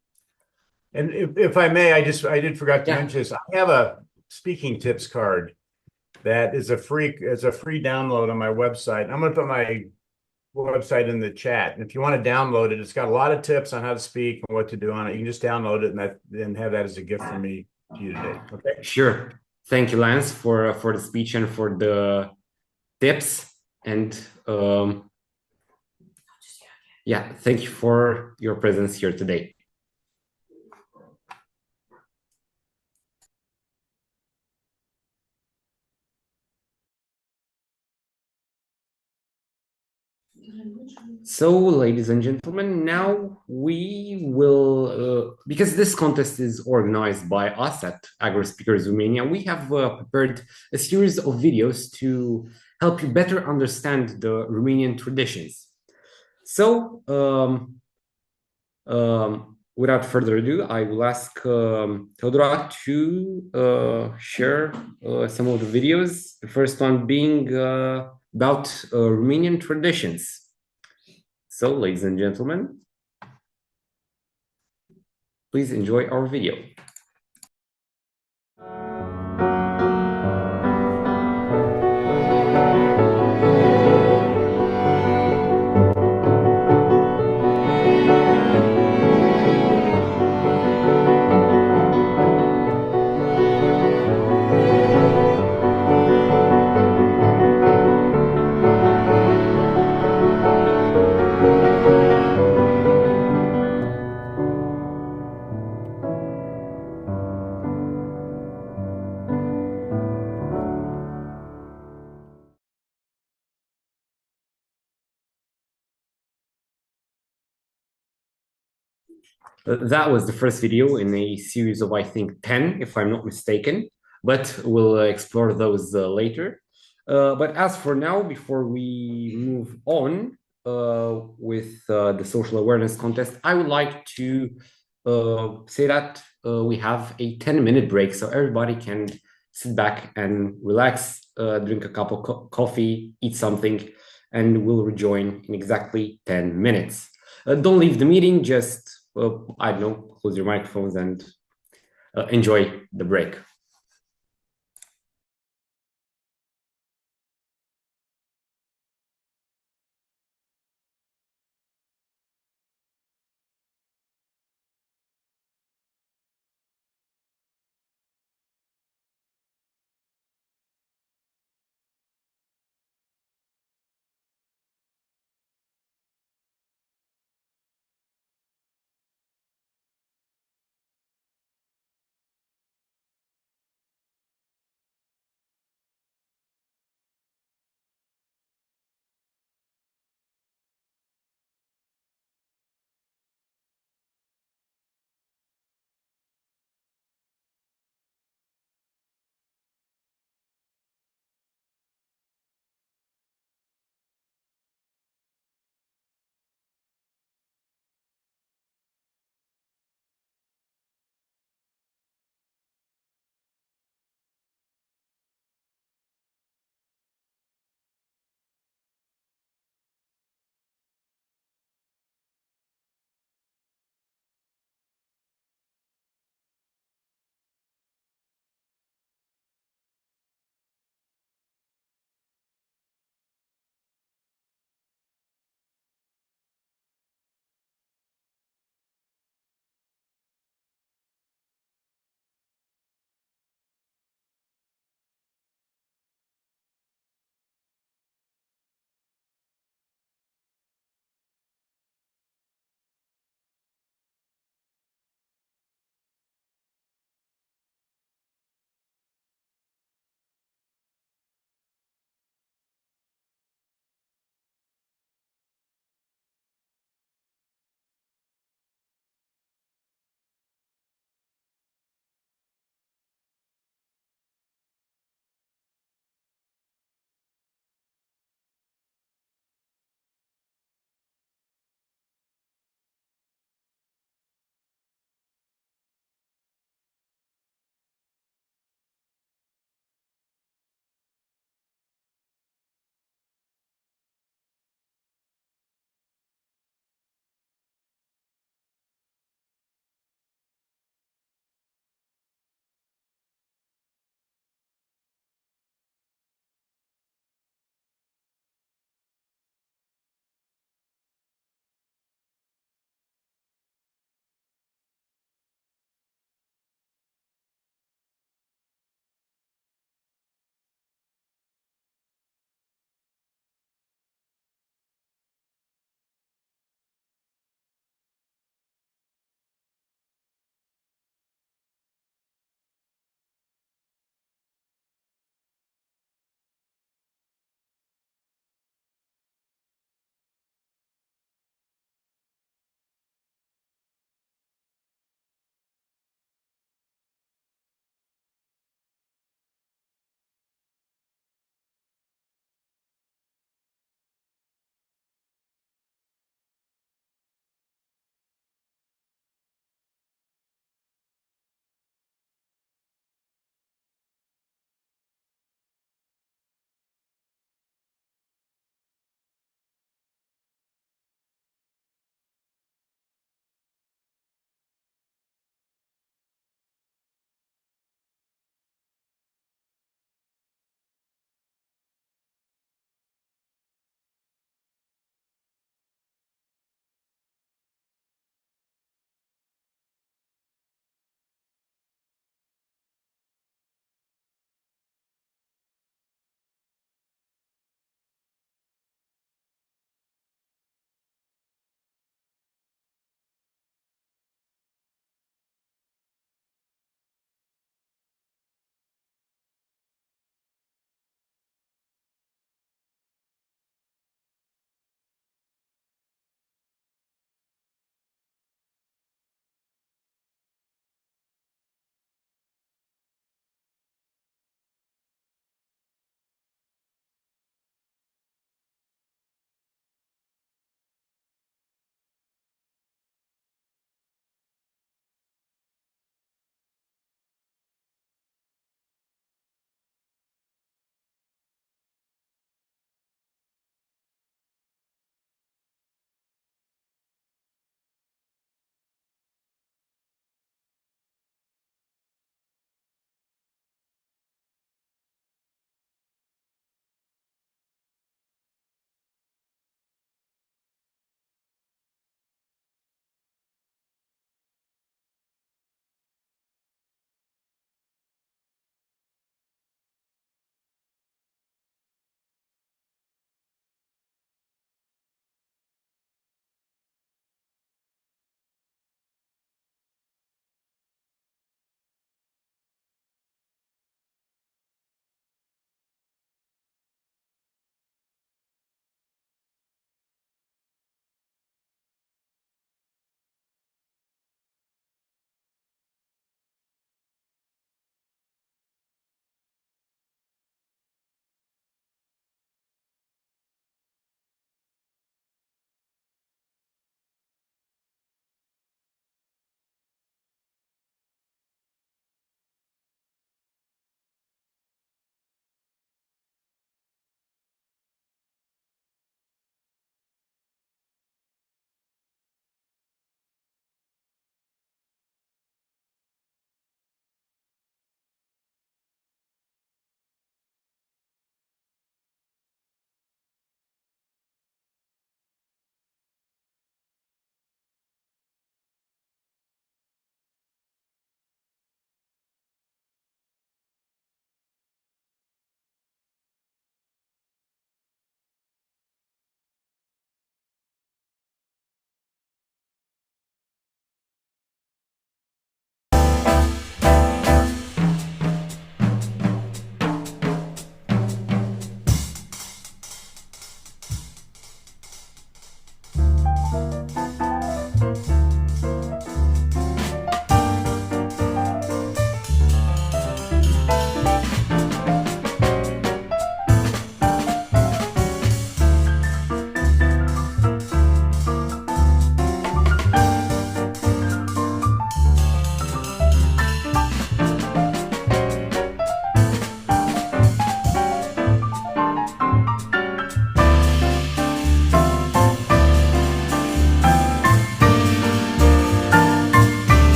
if I may, I did forgot to mention this. I have a speaking tips card that is a free download on my website. I'm going to put my website in the chat. And if you want to download it, it's got a lot of tips on how to speak and what to do on it. You can just download it and have that as a gift from me to you today. Okay. Sure. Thank you, Lance, for the speech and for the tips. And yeah, thank you for your presence here today. So, ladies and gentlemen, now we will, because this contest is organized by us at Agora Speakers Romania, we have prepared a series of videos to help you better understand the Romanian traditions. So, without further ado, I will ask Teodora to share some of the videos. The first one being about Romanian traditions. So, ladies and gentlemen, please enjoy our video. That was the first video in a series of, I think, 10, if I'm not mistaken, but we'll explore those later. But as for now, before we move on with the social awareness contest, I would like to say that we have a 10-minute break, so everybody can sit back and relax, drink a cup of coffee, eat something, and we'll rejoin in exactly 10 minutes. Don't leave the meeting, just I don't know, close your microphones and enjoy the break.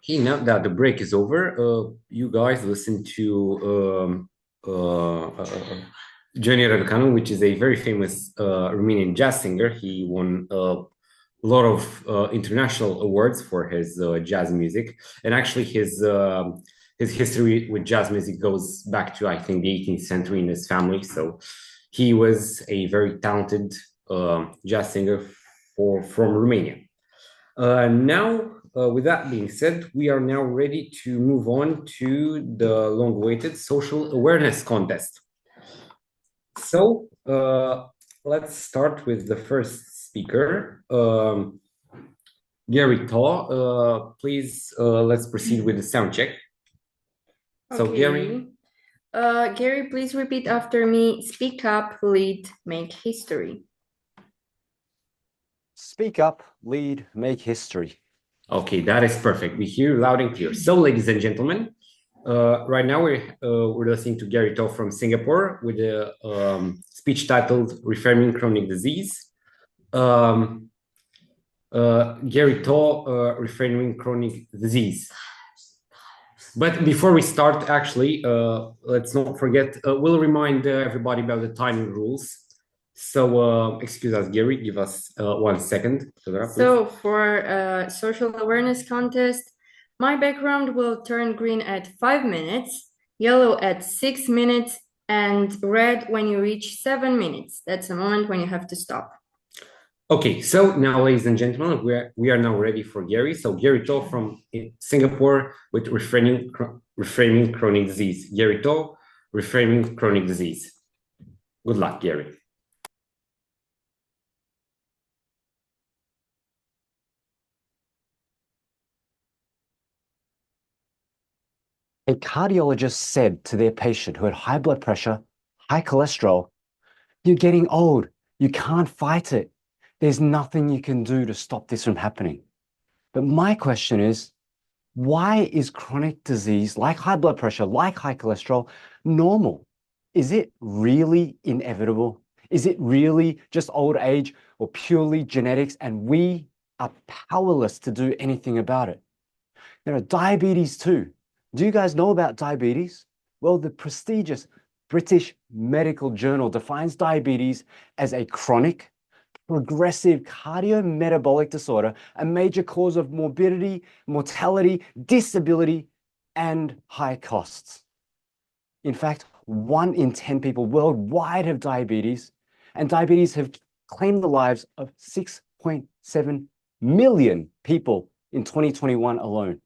Okay, now that the break is over, you guys listen to Johnny Raducanu, which is a very famous Romanian jazz singer. He won a lot of international awards for his jazz music, and actually his history with jazz music goes back to, I think, the 18th century in his family. So he was a very talented jazz singer from Romania. With that being said, we are now ready to move on to the long-awaited social awareness contest. So let's start with the first speaker, Gary Taw. Please, let's proceed with the sound check. So Okay. Gary, please repeat after me. Speak up, lead, make history. Speak up, lead, make history. Okay, that is perfect. We hear you loud and clear. So, ladies and gentlemen, right now we're listening to Gary Taw from Singapore with a speech titled "Reframing Chronic Disease." Gary Taw, Reframing Chronic Disease. But before we start, actually, let's not forget, we'll remind everybody about the timing rules. So, excuse us, Gary, give us 1 second. So for social awareness contest, my background will turn green at 5 minutes, yellow at 6 minutes, and red when you reach 7 minutes. That's the moment when you have to stop. Okay, so now, ladies and gentlemen, we are now ready for Gary. So Gary Taw from Singapore with reframing chronic disease. Gary Taw, reframing chronic disease. Good luck, Gary. A cardiologist said to their patient who had high blood pressure, high cholesterol, "You're getting old. You can't fight it. There's nothing you can do to stop this from happening." But my question is, why is chronic disease like high blood pressure, like high cholesterol, normal? Is it really inevitable? Is it really just old age or purely genetics and we are powerless to do anything about it? Diabetes too. Do you guys know about diabetes? Well, the prestigious British Medical Journal defines diabetes as a chronic, progressive cardiometabolic disorder, a major cause of morbidity, mortality, disability, and high costs. In fact, 1 in 10 people worldwide have diabetes, and diabetes have claimed the lives of 6.7 million people in 2021 alone.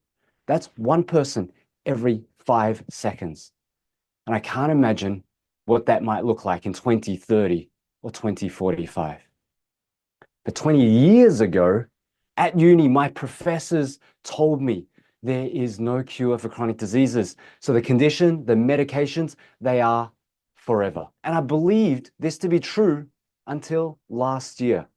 That's 1 person every 5 seconds. And I can't imagine what that might look like in 2030 or 2045. But 20 years ago, at uni, my professors told me there is no cure for chronic diseases. So the condition, the medications, they are forever. And I believed this to be true until last year.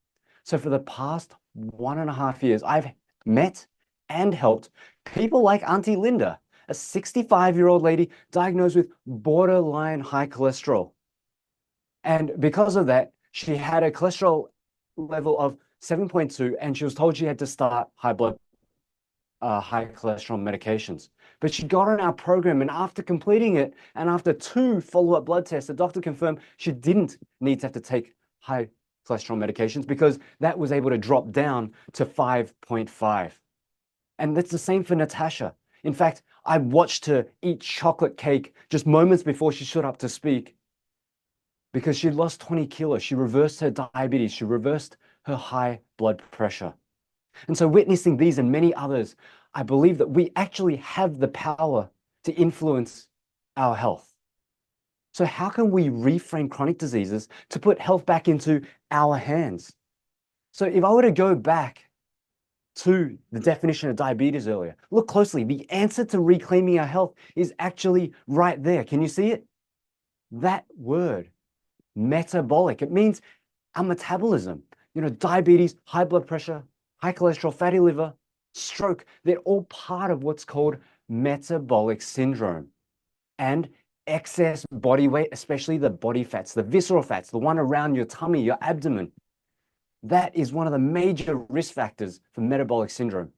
So for the past 1.5 years, I've met and helped people like Auntie Linda, a 65-year-old lady diagnosed with borderline high cholesterol. And because of that, she had a cholesterol level of 7.2, and she was told she had to start high cholesterol medications. But she got on our program, and after completing it, and after 2 follow-up blood tests, the doctor confirmed she didn't need to have to take high cholesterol medications because that was able to drop down to 5.5. And that's the same for Natasha. In fact, I watched her eat chocolate cake just moments before she stood up to speak because she lost 20 kilos. She reversed her diabetes. She reversed her high blood pressure. And so witnessing these and many others, I believe that we actually have the power to influence our health. So how can we reframe chronic diseases to put health back into our hands? So if I were to go back to the definition of diabetes earlier, look closely. The answer to reclaiming our health is actually right there. Can you see it? That word, metabolic. It means our metabolism. Diabetes, high blood pressure, high cholesterol, fatty liver, stroke, they're all part of what's called metabolic syndrome. And excess body weight, especially the body fats, the visceral fats, the one around your tummy, your abdomen, that is one of the major risk factors for metabolic syndrome.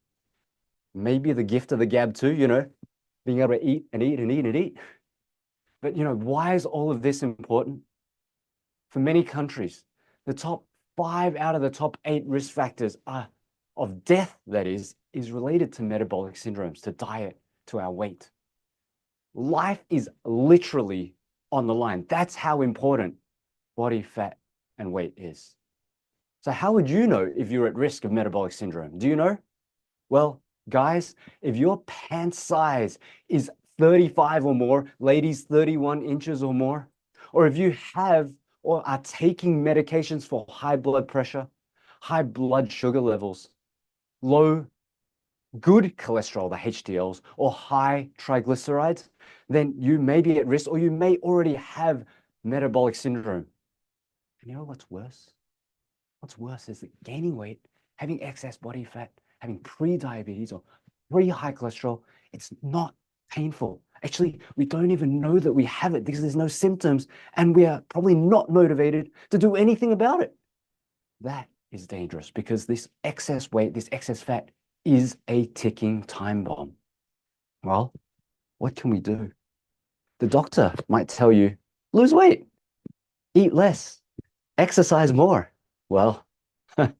Maybe the gift of the gab too, being able to eat and eat and eat and eat. But, why is all of this important? For many countries, the top 5 out of the top 8 risk factors of death, that is related to metabolic syndromes, to diet, to our weight. Life is literally on the line. That's how important body fat and weight is. So how would you know if you're at risk of metabolic syndrome? Do you know? Well, guys, if your pant size is 35 or more, ladies 31 inches or more, or if you have or are taking medications for high blood pressure, high blood sugar levels, low good cholesterol, the HDLs, or high triglycerides, then you may be at risk or you may already have metabolic syndrome. And you know what's worse? What's worse is that gaining weight, having excess body fat, having pre-diabetes or pre-high cholesterol, it's not painful. Actually, we don't even know that we have it because there's no symptoms and we are probably not motivated to do anything about it. That is dangerous because this excess weight, this excess fat is a ticking time bomb. Well, what can we do? The doctor might tell you, lose weight, eat less, exercise more. Well, if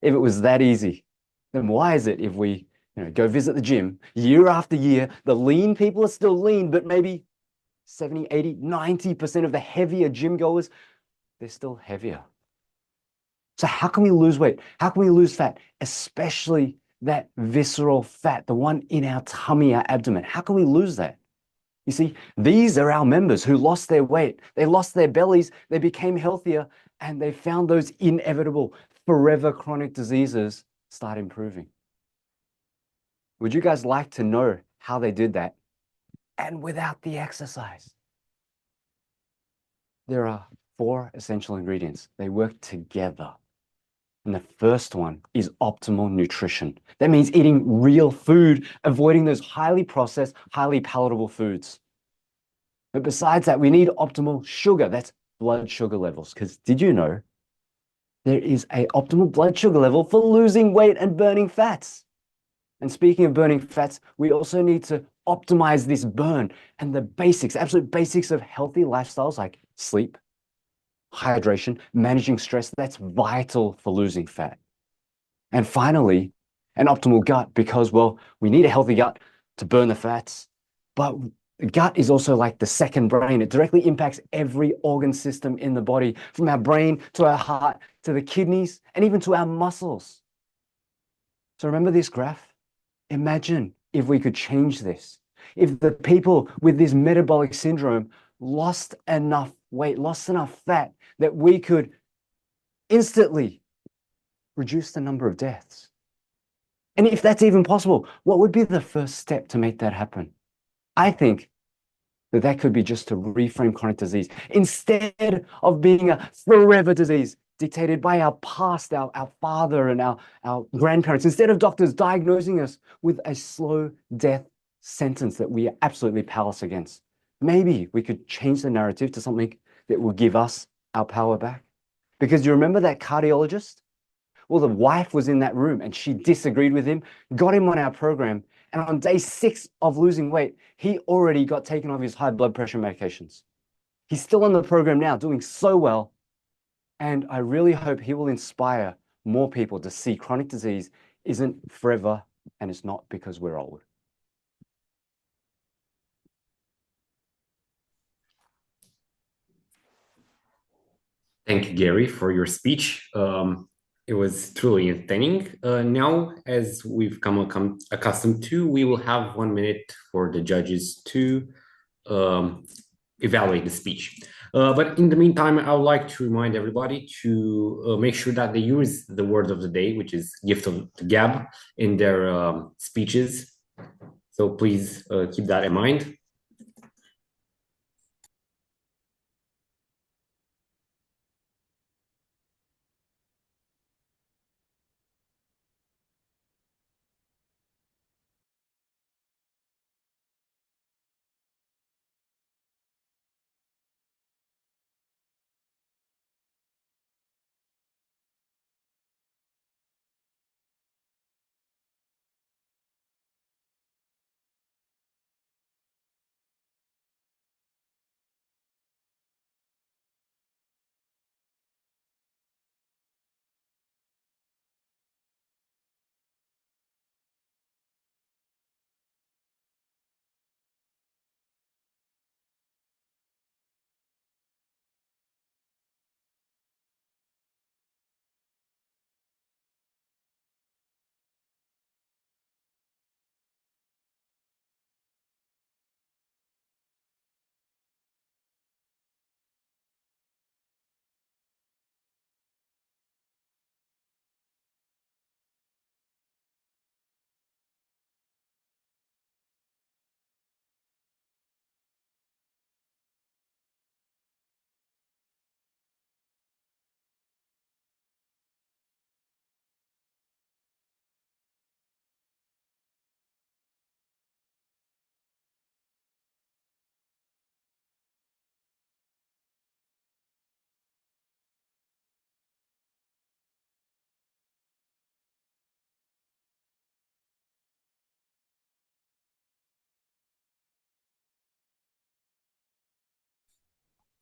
it was that easy, then why is it if we go visit the gym year after year, the lean people are still lean, but maybe 70, 80, 90% of the heavier gym goers, they're still heavier. So how can we lose weight? How can we lose fat, especially that visceral fat, the one in our tummy, our abdomen? How can we lose that? You see, these are our members who lost their weight. They lost their bellies, they became healthier, and they found those inevitable, forever chronic diseases start improving. Would you guys like to know how they did that? And without the exercise. There are 4 essential ingredients. They work together. And the first one is optimal nutrition. That means eating real food, avoiding those highly processed, highly palatable foods. But besides that, we need optimal sugar. That's blood sugar levels. Because did you know there is an optimal blood sugar level for losing weight and burning fats? And speaking of burning fats, we also need to optimize this burn and the basics, absolute basics of healthy lifestyles like sleep, hydration, managing stress. That's vital for losing fat. And finally, an optimal gut because, well, we need a healthy gut to burn the fats, but the gut is also like the second brain. It directly impacts every organ system in the body, from our brain to our heart, to the kidneys, and even to our muscles. So remember this graph? Imagine if we could change this. If the people with this metabolic syndrome lost enough weight, lost enough fat, that we could instantly reduce the number of deaths. And if that's even possible, what would be the first step to make that happen? I think that could be just to reframe chronic disease instead of being a forever disease dictated by our past, our father and our grandparents, instead of doctors diagnosing us with a slow death sentence that we are absolutely powerless against. Maybe we could change the narrative to something that will give us our power back. Because you remember that cardiologist? Well, the wife was in that room and she disagreed with him, got him on our program. And on day 6 of losing weight, he already got taken off his high blood pressure medications. He's still on the program now, doing so well. And I really hope he will inspire more people to see chronic disease isn't forever and it's not because we're old. Thank you, Gary, for your speech. It was truly entertaining. Now, as we've come accustomed to, we will have 1 minute for the judges to evaluate the speech. But in the meantime, I would like to remind everybody to make sure that they use the word of the day, which is gift of the gab, in their speeches. So please keep that in mind.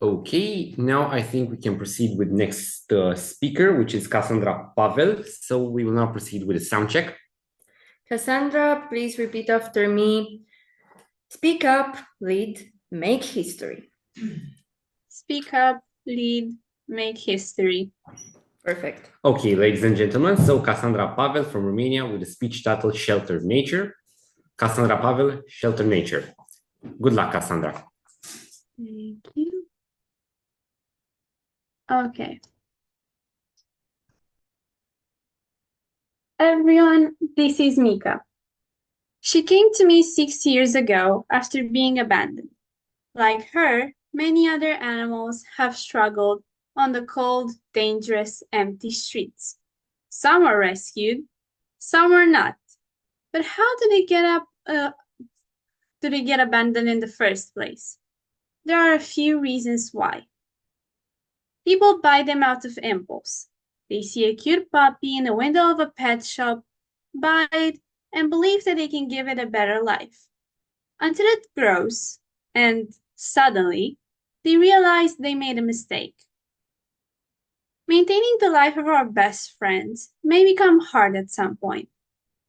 Okay, now I think we can proceed with next speaker, which is Cassandra Pavel. So we will now proceed with a sound check. Cassandra, please repeat after me. Speak up, lead, make history. Speak up, lead, make history. Perfect. Okay, ladies and gentlemen, so Cassandra Pavel from Romania with a speech titled Shelter Nature. Cassandra Pavel, Shelter Nature. Good luck, Cassandra. Thank you. Okay. Everyone, this is Mika. She came to me 6 years ago after being abandoned. Like her, many other animals have struggled on the cold, dangerous, empty streets. Some were rescued, some were not. But how did they get abandoned in the first place? There are a few reasons why. People buy them out of impulse. They see a cute puppy in the window of a pet shop, buy it, and believe that they can give it a better life. Until it grows, and suddenly, they realize they made a mistake. Maintaining the life of our best friends may become hard at some point,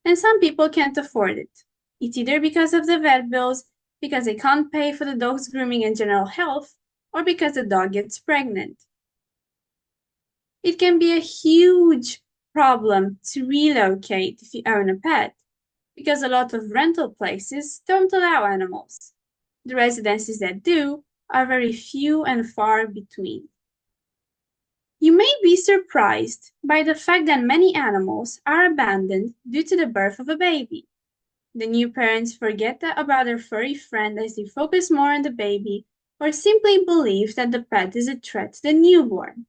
and some people can't afford it. It's either because of the vet bills, because they can't pay for the dog's grooming and general health, or because the dog gets pregnant. It can be a huge problem to relocate if you own a pet, because a lot of rental places don't allow animals. The residences that do are very few and far between. You may be surprised by the fact that many animals are abandoned due to the birth of a baby. The new parents forget about their furry friend as they focus more on the baby or simply believe that the pet is a threat to the newborn.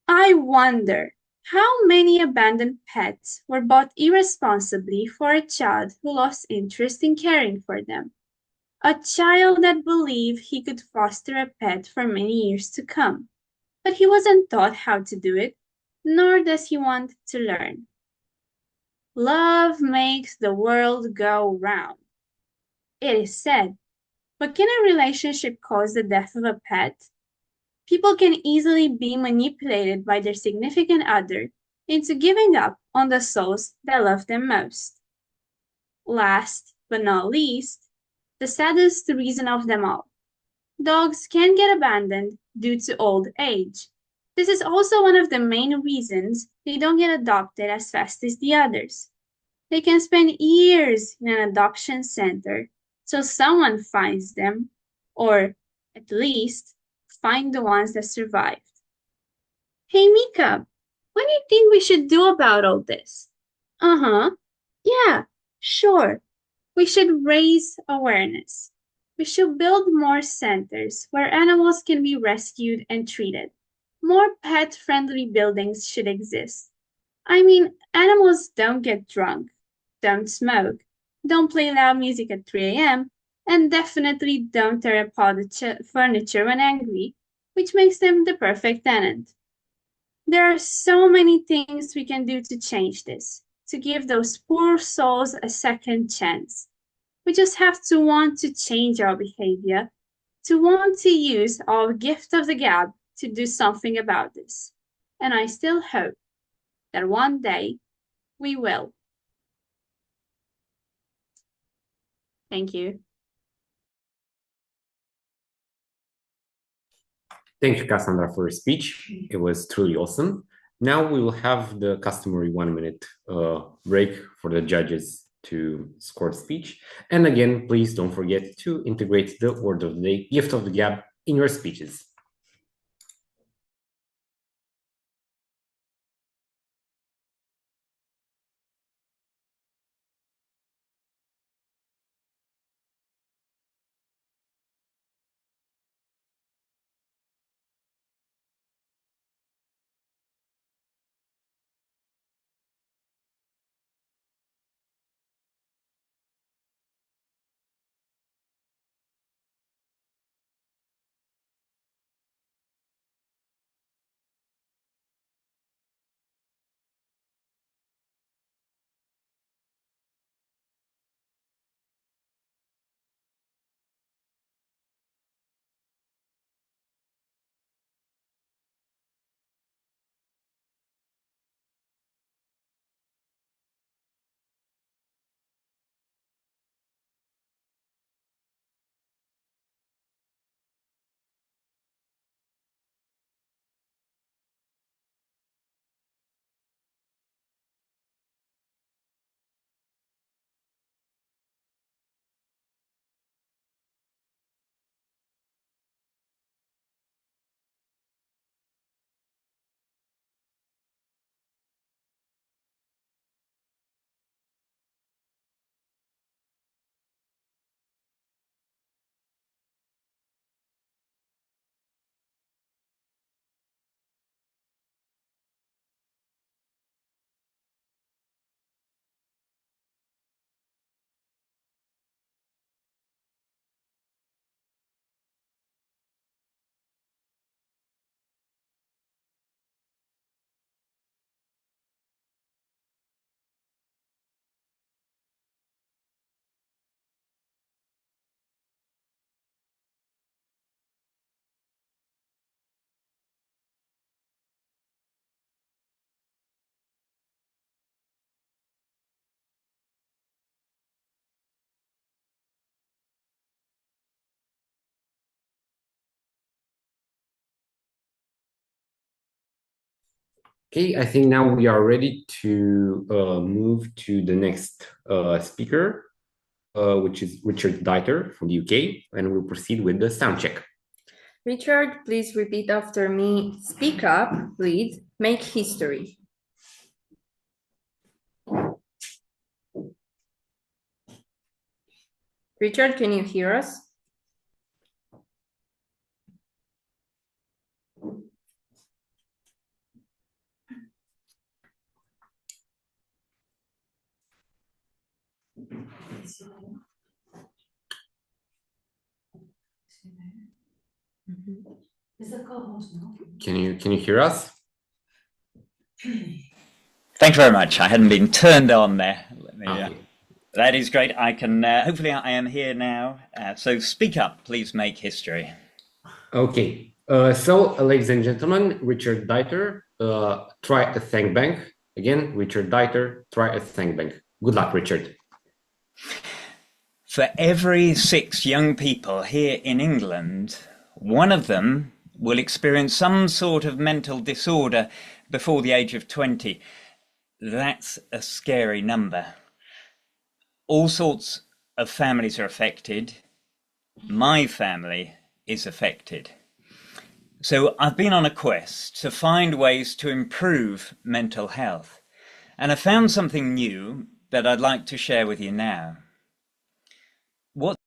I wonder how many abandoned pets were bought irresponsibly for a child who lost interest in caring for them. A child that believed he could foster a pet for many years to come, but he wasn't taught how to do it, nor does he want to learn. Love makes the world go round, it is said. But can a relationship cause the death of a pet? People can easily be manipulated by their significant other into giving up on the souls that love them most. Last but not least, the saddest reason of them all. Dogs can get abandoned due to old age. This is also one of the main reasons they don't get adopted as fast as the others. They can spend years in an adoption center till someone finds them, or at least find the ones that survived. Hey Mika, what do you think we should do about all this? Yeah, sure. We should raise awareness. We should build more centers where animals can be rescued and treated. More pet-friendly buildings should exist. I mean, animals don't get drunk, don't smoke, don't play loud music at 3 a.m., and definitely don't tear apart the furniture when angry, which makes them the perfect tenant. There are so many things we can do to change this, to give those poor souls a second chance. We just have to want to change our behavior, to want to use our gift of the gab to do something about this. And I still hope that one day we will. Thank you. Thank you, Cassandra, for your speech. It was truly awesome. Now we will have the customary 1 minute break for the judges to score speech. And again, please don't forget to integrate the word of the day, gift of the gab, in your speeches. Okay, I think now we are ready to move to the next speaker, which is Richard Dieter from the UK, and we'll proceed with the sound check. Richard, please repeat after me. Speak up, lead, make history. Richard, can you hear us? Can you hear us? Thank you very much. I hadn't been turned on there. That is great. I can, hopefully I am here now. So speak up, please make history. Okay. Ladies and gentlemen, Richard Dieter, try a thank bank. Again, Richard Dieter, try a thank bank. Good luck, Richard. For every 6 young people here in England, one of them will experience some sort of mental disorder before the age of 20. That's a scary number. All sorts of families are affected. My family is affected. So I've been on a quest to find ways to improve mental health. And I found something new that I'd like to share with you now. What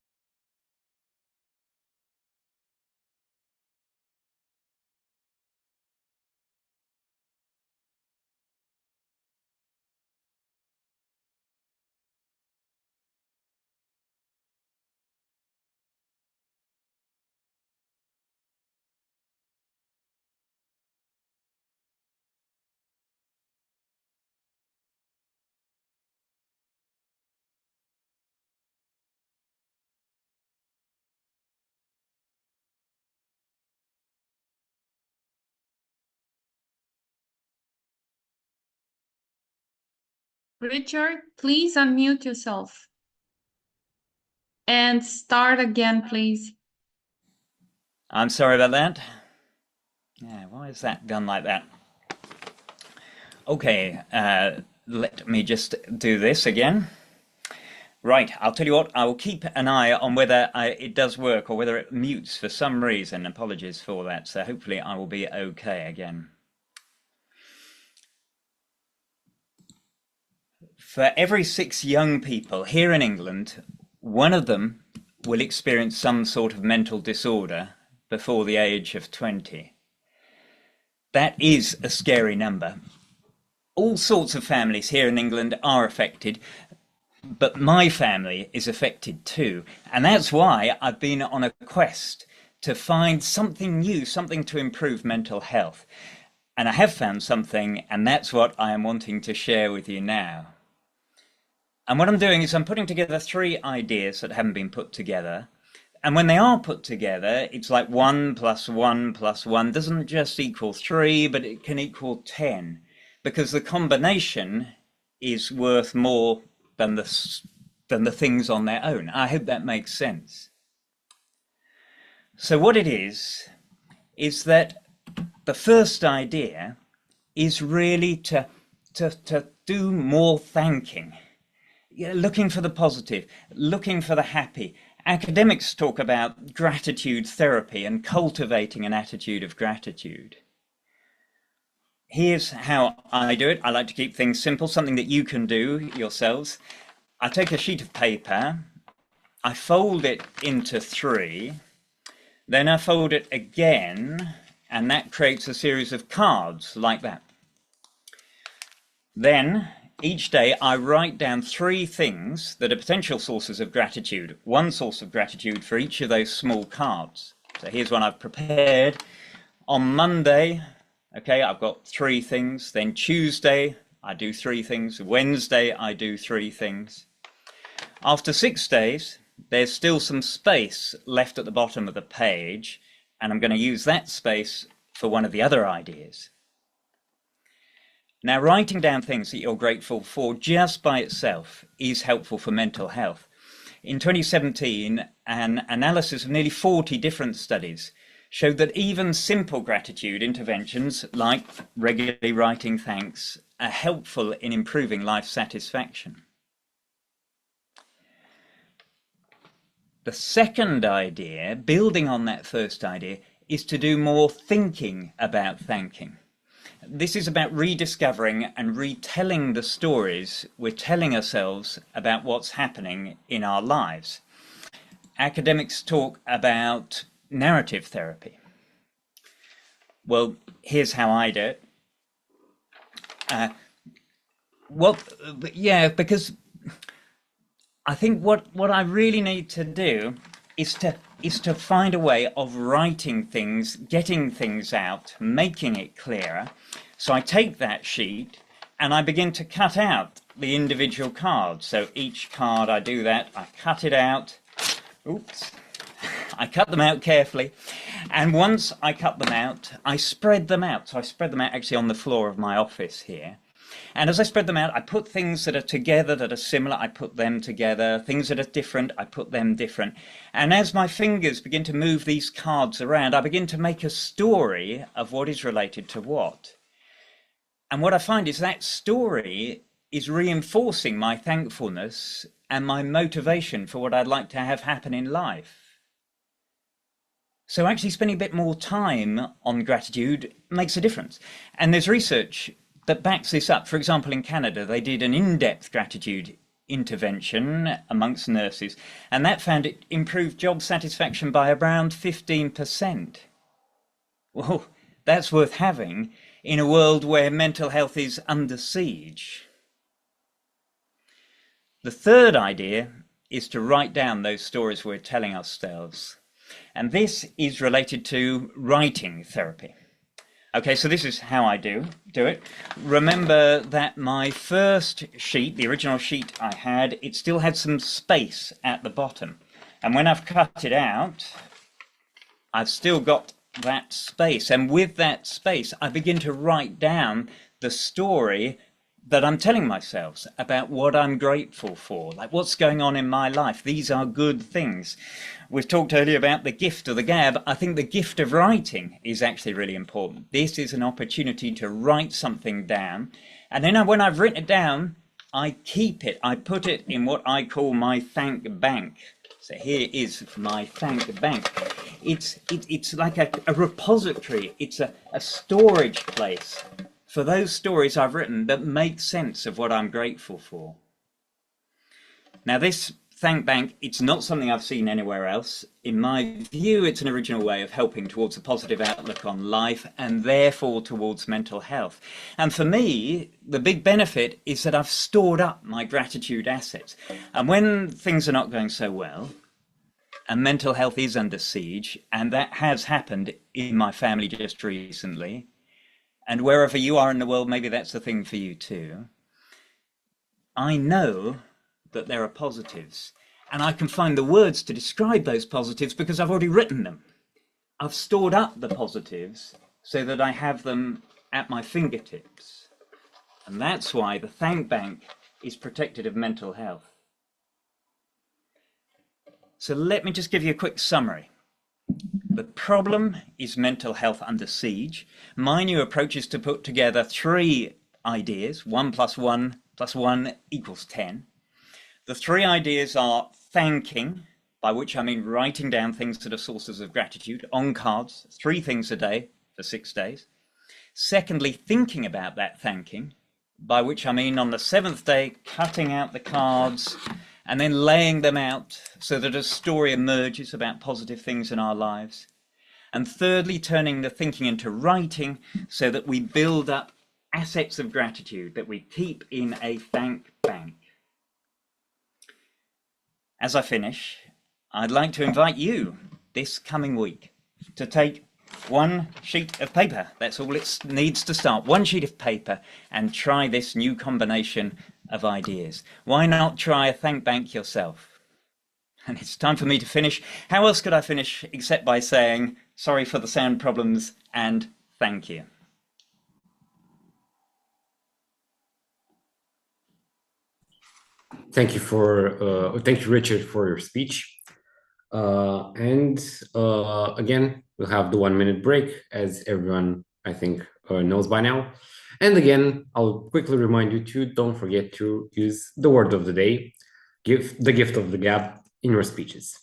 Richard, please unmute yourself. And start again, please. I'm sorry about that. Yeah, why is that done like that? Okay, let me just do this again. Right, I'll tell you what, I will keep an eye on whether it does work or whether it mutes for some reason. Apologies for that. So hopefully I will be okay again. For every 6 young people here in England, one of them will experience some sort of mental disorder before the age of 20. That is a scary number. All sorts of families here in England are affected, but my family is affected too. And that's why I've been on a quest to find something new, something to improve mental health. And I have found something, and that's what I am wanting to share with you now. And what I'm doing is I'm putting together 3 ideas that haven't been put together. And when they are put together, it's like 1 + 1 + 1 doesn't just equal 3, but it can equal 10, because the combination is worth more than the things on their own. I hope that makes sense. So what it is that the first idea is really to do more thanking. Looking for the positive, looking for the happy. Academics talk about gratitude therapy and cultivating an attitude of gratitude. Here's how I do it. I like to keep things simple, something that you can do yourselves. I take a sheet of paper, I fold it into 3, then I fold it again, and that creates a series of cards like that. Then each day I write down 3 things that are potential sources of gratitude, 1 source of gratitude for each of those small cards. So here's one I've prepared. On Monday, okay, I've got 3 things. Then Tuesday, I do 3 things. Wednesday, I do 3 things. After 6 days, there's still some space left at the bottom of the page, and I'm going to use that space for one of the other ideas. Now, writing down things that you're grateful for just by itself is helpful for mental health. In 2017, an analysis of nearly 40 different studies showed that even simple gratitude interventions, like regularly writing thanks, are helpful in improving life satisfaction. The second idea, building on that first idea, is to do more thinking about thanking. This is about rediscovering and retelling the stories we're telling ourselves about what's happening in our lives. Academics talk about narrative therapy. Well, here's how I do it. Because I think what I really need to do is to find a way of writing things, getting things out, making it clearer. So I take that sheet and I begin to cut out the individual cards. So each card I do that, I cut it out. Oops. I cut them out carefully. And once I cut them out, I spread them out. So I spread them out actually on the floor of my office here. And as I spread them out, I put things that are together, that are similar, I put them together. Things that are different, I put them different. And as my fingers begin to move these cards around, I begin to make a story of what is related to what. And what I find is that story is reinforcing my thankfulness and my motivation for what I'd like to have happen in life. So actually spending a bit more time on gratitude makes a difference. And there's research that backs this up. For example, in Canada, they did an in-depth gratitude intervention amongst nurses, and that found it improved job satisfaction by around 15%. Well, that's worth having in a world where mental health is under siege. The third idea is to write down those stories we're telling ourselves. And this is related to writing therapy. Okay, so this is how I do it. Remember that my first sheet, the original sheet I had, it still had some space at the bottom. And when I've cut it out, I've still got that space. And with that space, I begin to write down the story that I'm telling myself about what I'm grateful for, like what's going on in my life. These are good things. We've talked earlier about the gift of the gab. I think the gift of writing is actually really important. This is an opportunity to write something down. And then when I've written it down, I keep it. I put it in what I call my thank bank. So here is my thank bank. It's like a repository. It's a storage place for those stories I've written that make sense of what I'm grateful for. Now this thank bank, it's not something I've seen anywhere else. In my view, it's an original way of helping towards a positive outlook on life and therefore towards mental health. And for me, the big benefit is that I've stored up my gratitude assets. And when things are not going so well, and mental health is under siege, and that has happened in my family just recently, and wherever you are in the world, maybe that's the thing for you too, I know that there are positives, and I can find the words to describe those positives because I've already written them. I've stored up the positives so that I have them at my fingertips. And that's why the thank bank is protected of mental health. So let me just give you a quick summary. The problem is mental health under siege. My new approach is to put together 3 ideas, 1 + 1 + 1 = 10. The 3 ideas are thanking, by which I mean writing down things that are sources of gratitude on cards, 3 things a day for 6 days. Secondly, thinking about that thanking, by which I mean on the 7th day, cutting out the cards and then laying them out so that a story emerges about positive things in our lives. And thirdly, turning the thinking into writing so that we build up assets of gratitude that we keep in a thank bank. As I finish, I'd like to invite you this coming week to take 1 sheet of paper. That's all it needs to start. 1 sheet of paper and try this new combination of ideas. Why not try a thank bank yourself? And it's time for me to finish. How else could I finish except by saying sorry for the sound problems and thank you. Thank you, Richard, for your speech. Again, we'll have the 1 minute break, as everyone, I think, knows by now. And again, I'll quickly remind you to don't forget to use the word of the day, give the gift of the gab in your speeches.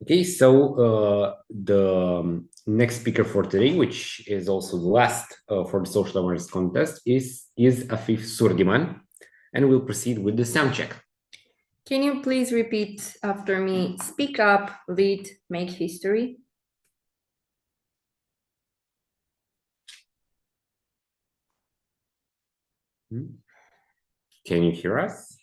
Okay, so the next speaker for today, which is also the last for the social awareness contest, is Afif Surdiman, and we'll proceed with the sound check. Can you please repeat after me? Speak up, lead, make history. Can you hear us?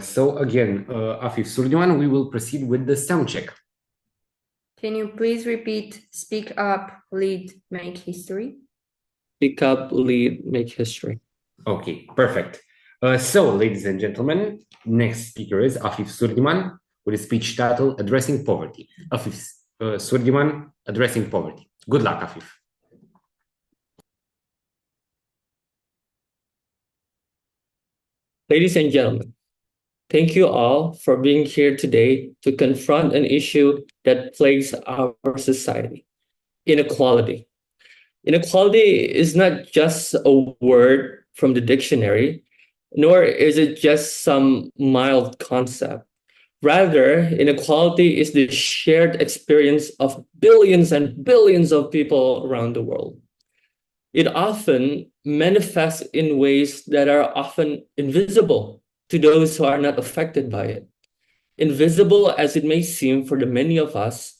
So again, Afif Surdiman, we will proceed with the sound check. Can you please repeat? Speak up, lead, make history. Speak up, lead, make history. Okay, perfect. So, ladies and gentlemen, next speaker is Afif Surdiman with a speech title Addressing Poverty. Afif Surdiman, Addressing Poverty. Good luck, Afif. Ladies and gentlemen, thank you all for being here today to confront an issue that plagues our society: inequality. Inequality is not just a word from the dictionary, nor is it just some mild concept. Rather, inequality is the shared experience of billions and billions of people around the world. It often manifests in ways that are often invisible to those who are not affected by it. Invisible as it may seem for the many of us,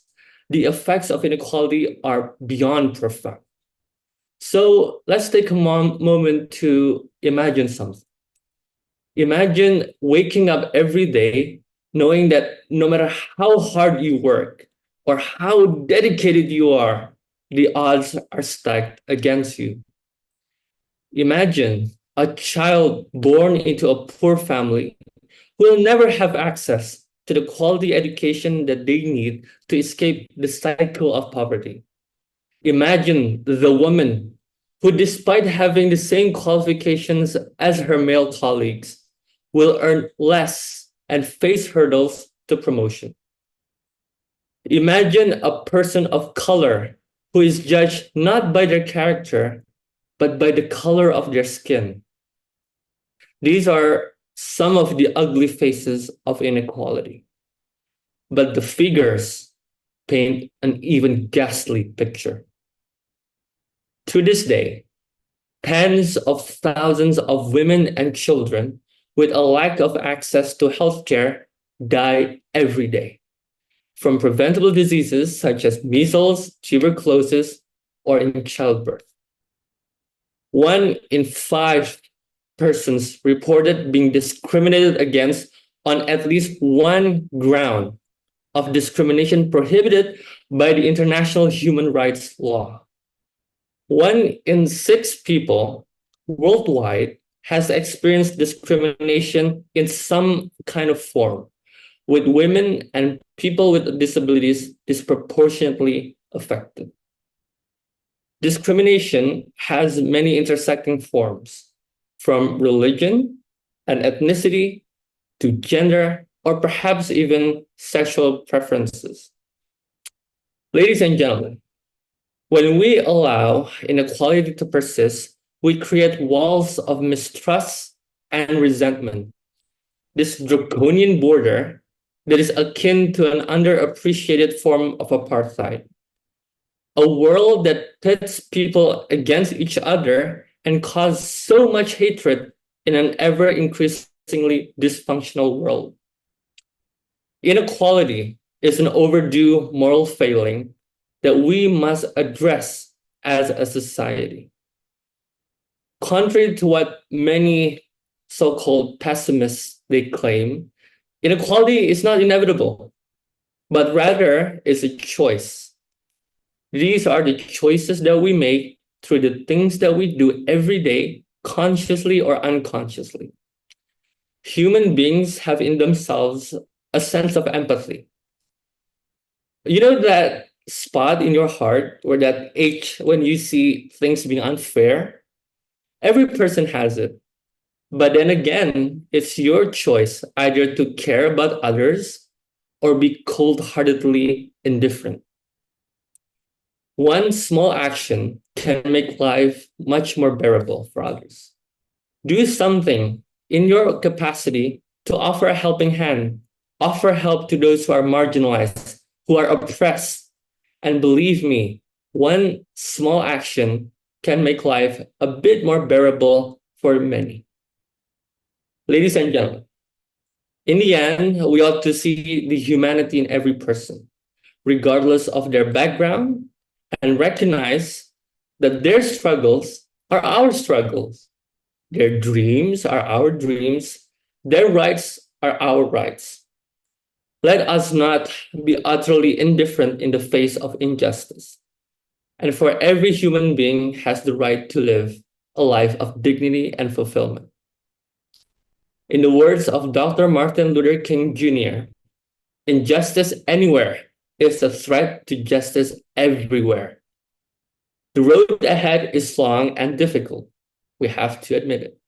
the effects of inequality are beyond profound. So let's take a moment to imagine something. Imagine waking up every day knowing that no matter how hard you work or how dedicated you are, the odds are stacked against you. Imagine a child born into a poor family who will never have access to the quality education that they need to escape the cycle of poverty. Imagine the woman who, despite having the same qualifications as her male colleagues, will earn less and face hurdles to promotion. Imagine a person of color who is judged not by their character, but by the color of their skin. These are some of the ugly faces of inequality, but the figures paint an even ghastly picture. To this day, tens of thousands of women and children with a lack of access to healthcare die every day from preventable diseases such as measles, tuberculosis, or in childbirth. 1 in 5 persons reported being discriminated against on at least one ground of discrimination prohibited by the international human rights law. 1 in 6 people worldwide has experienced discrimination in some kind of form, with women and people with disabilities disproportionately affected. Discrimination has many intersecting forms, from religion and ethnicity to gender, or perhaps even sexual preferences. Ladies and gentlemen, when we allow inequality to persist, we create walls of mistrust and resentment. This draconian border that is akin to an underappreciated form of apartheid. A world that pits people against each other and causes so much hatred in an ever increasingly dysfunctional world. Inequality is an overdue moral failing that we must address as a society. Contrary to what many so-called pessimists they claim, inequality is not inevitable, but rather is a choice. These are the choices that we make through the things that we do every day, consciously or unconsciously. Human beings have in themselves a sense of empathy. You know that spot in your heart where that ache when you see things being unfair? Every person has it. But then again, it's your choice either to care about others or be cold-heartedly indifferent. One small action can make life much more bearable for others. Do something in your capacity to offer a helping hand, offer help to those who are marginalized, who are oppressed. And believe me, one small action can make life a bit more bearable for many. Ladies and gentlemen, in the end, we ought to see the humanity in every person, regardless of their background, and recognize that their struggles are our struggles. Their dreams are our dreams. Their rights are our rights. Let us not be utterly indifferent in the face of injustice. And for every human being has the right to live a life of dignity and fulfillment. In the words of Dr. Martin Luther King Jr., injustice anywhere is a threat to justice everywhere. The road ahead is long and difficult. We have to admit it.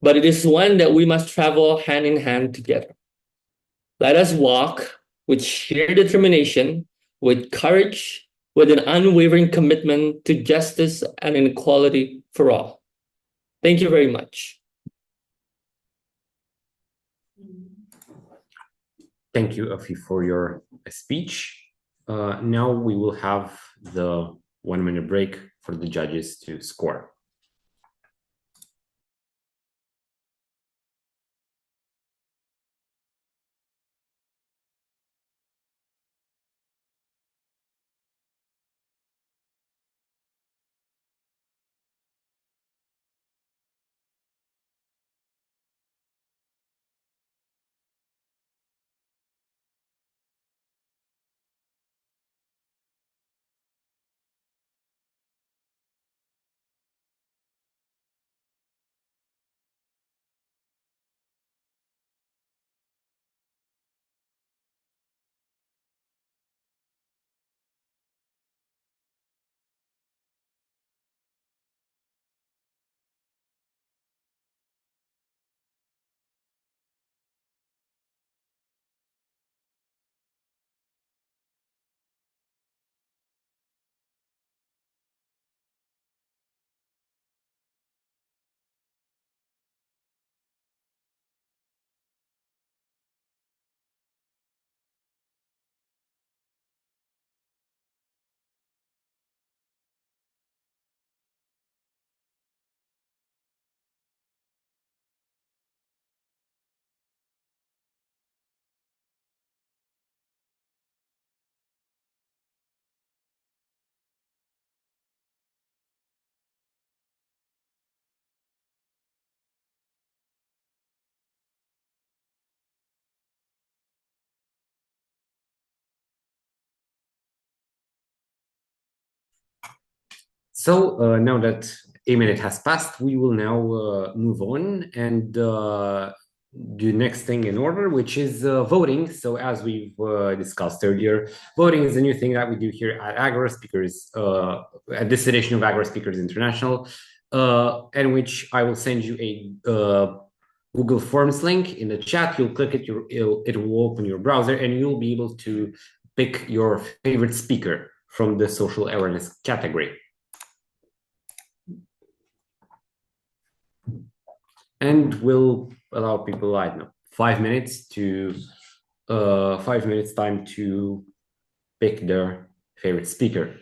But it is one that we must travel hand in hand together. Let us walk with sheer determination, with courage, with an unwavering commitment to justice and inequality for all. Thank you very much. Thank you, Afi, for your speech. Now we will have the 1-minute break for the judges to score. So now that a minute has passed, we will now move on and do next thing in order, which is voting. So as we've discussed earlier, voting is a new thing that we do here at Agora Speakers, at this edition of Agora Speakers International, in which I will send you a Google Forms link in the chat. You'll click it, it will open your browser, and you'll be able to pick your favorite speaker from the social awareness category. And we'll allow people, I don't know, 5 minutes to 5 minutes time to pick their favorite speaker.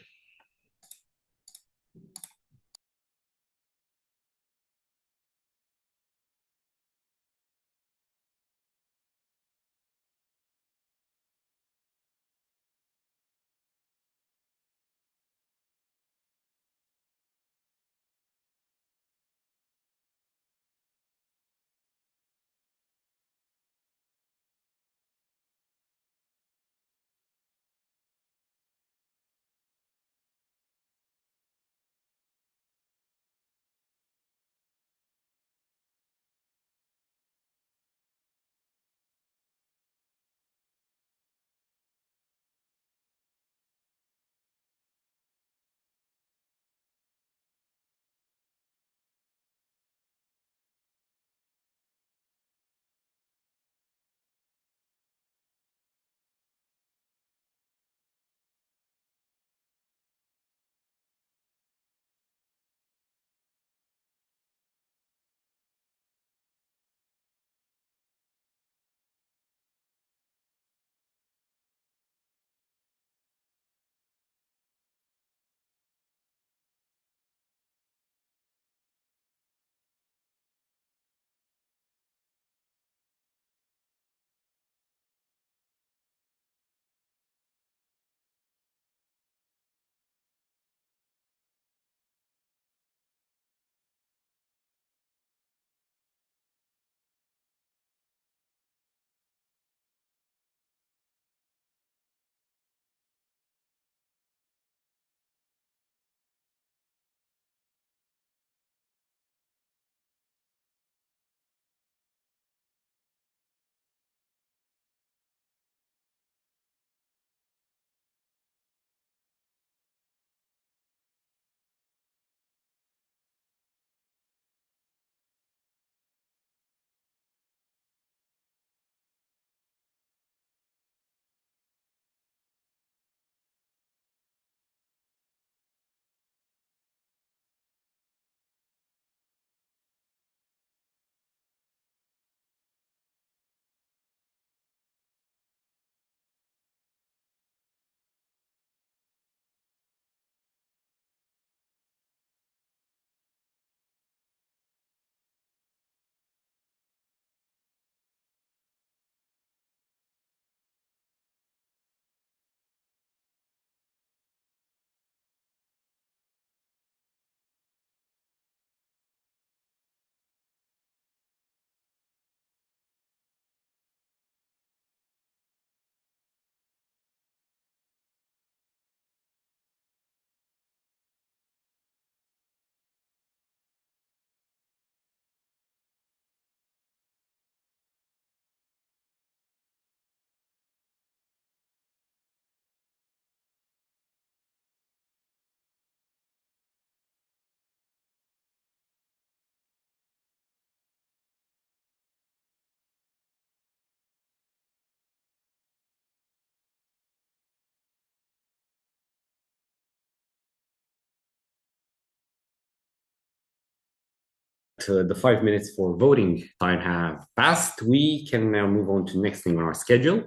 The 5 minutes for voting time have passed, we can now move on to next thing on our schedule,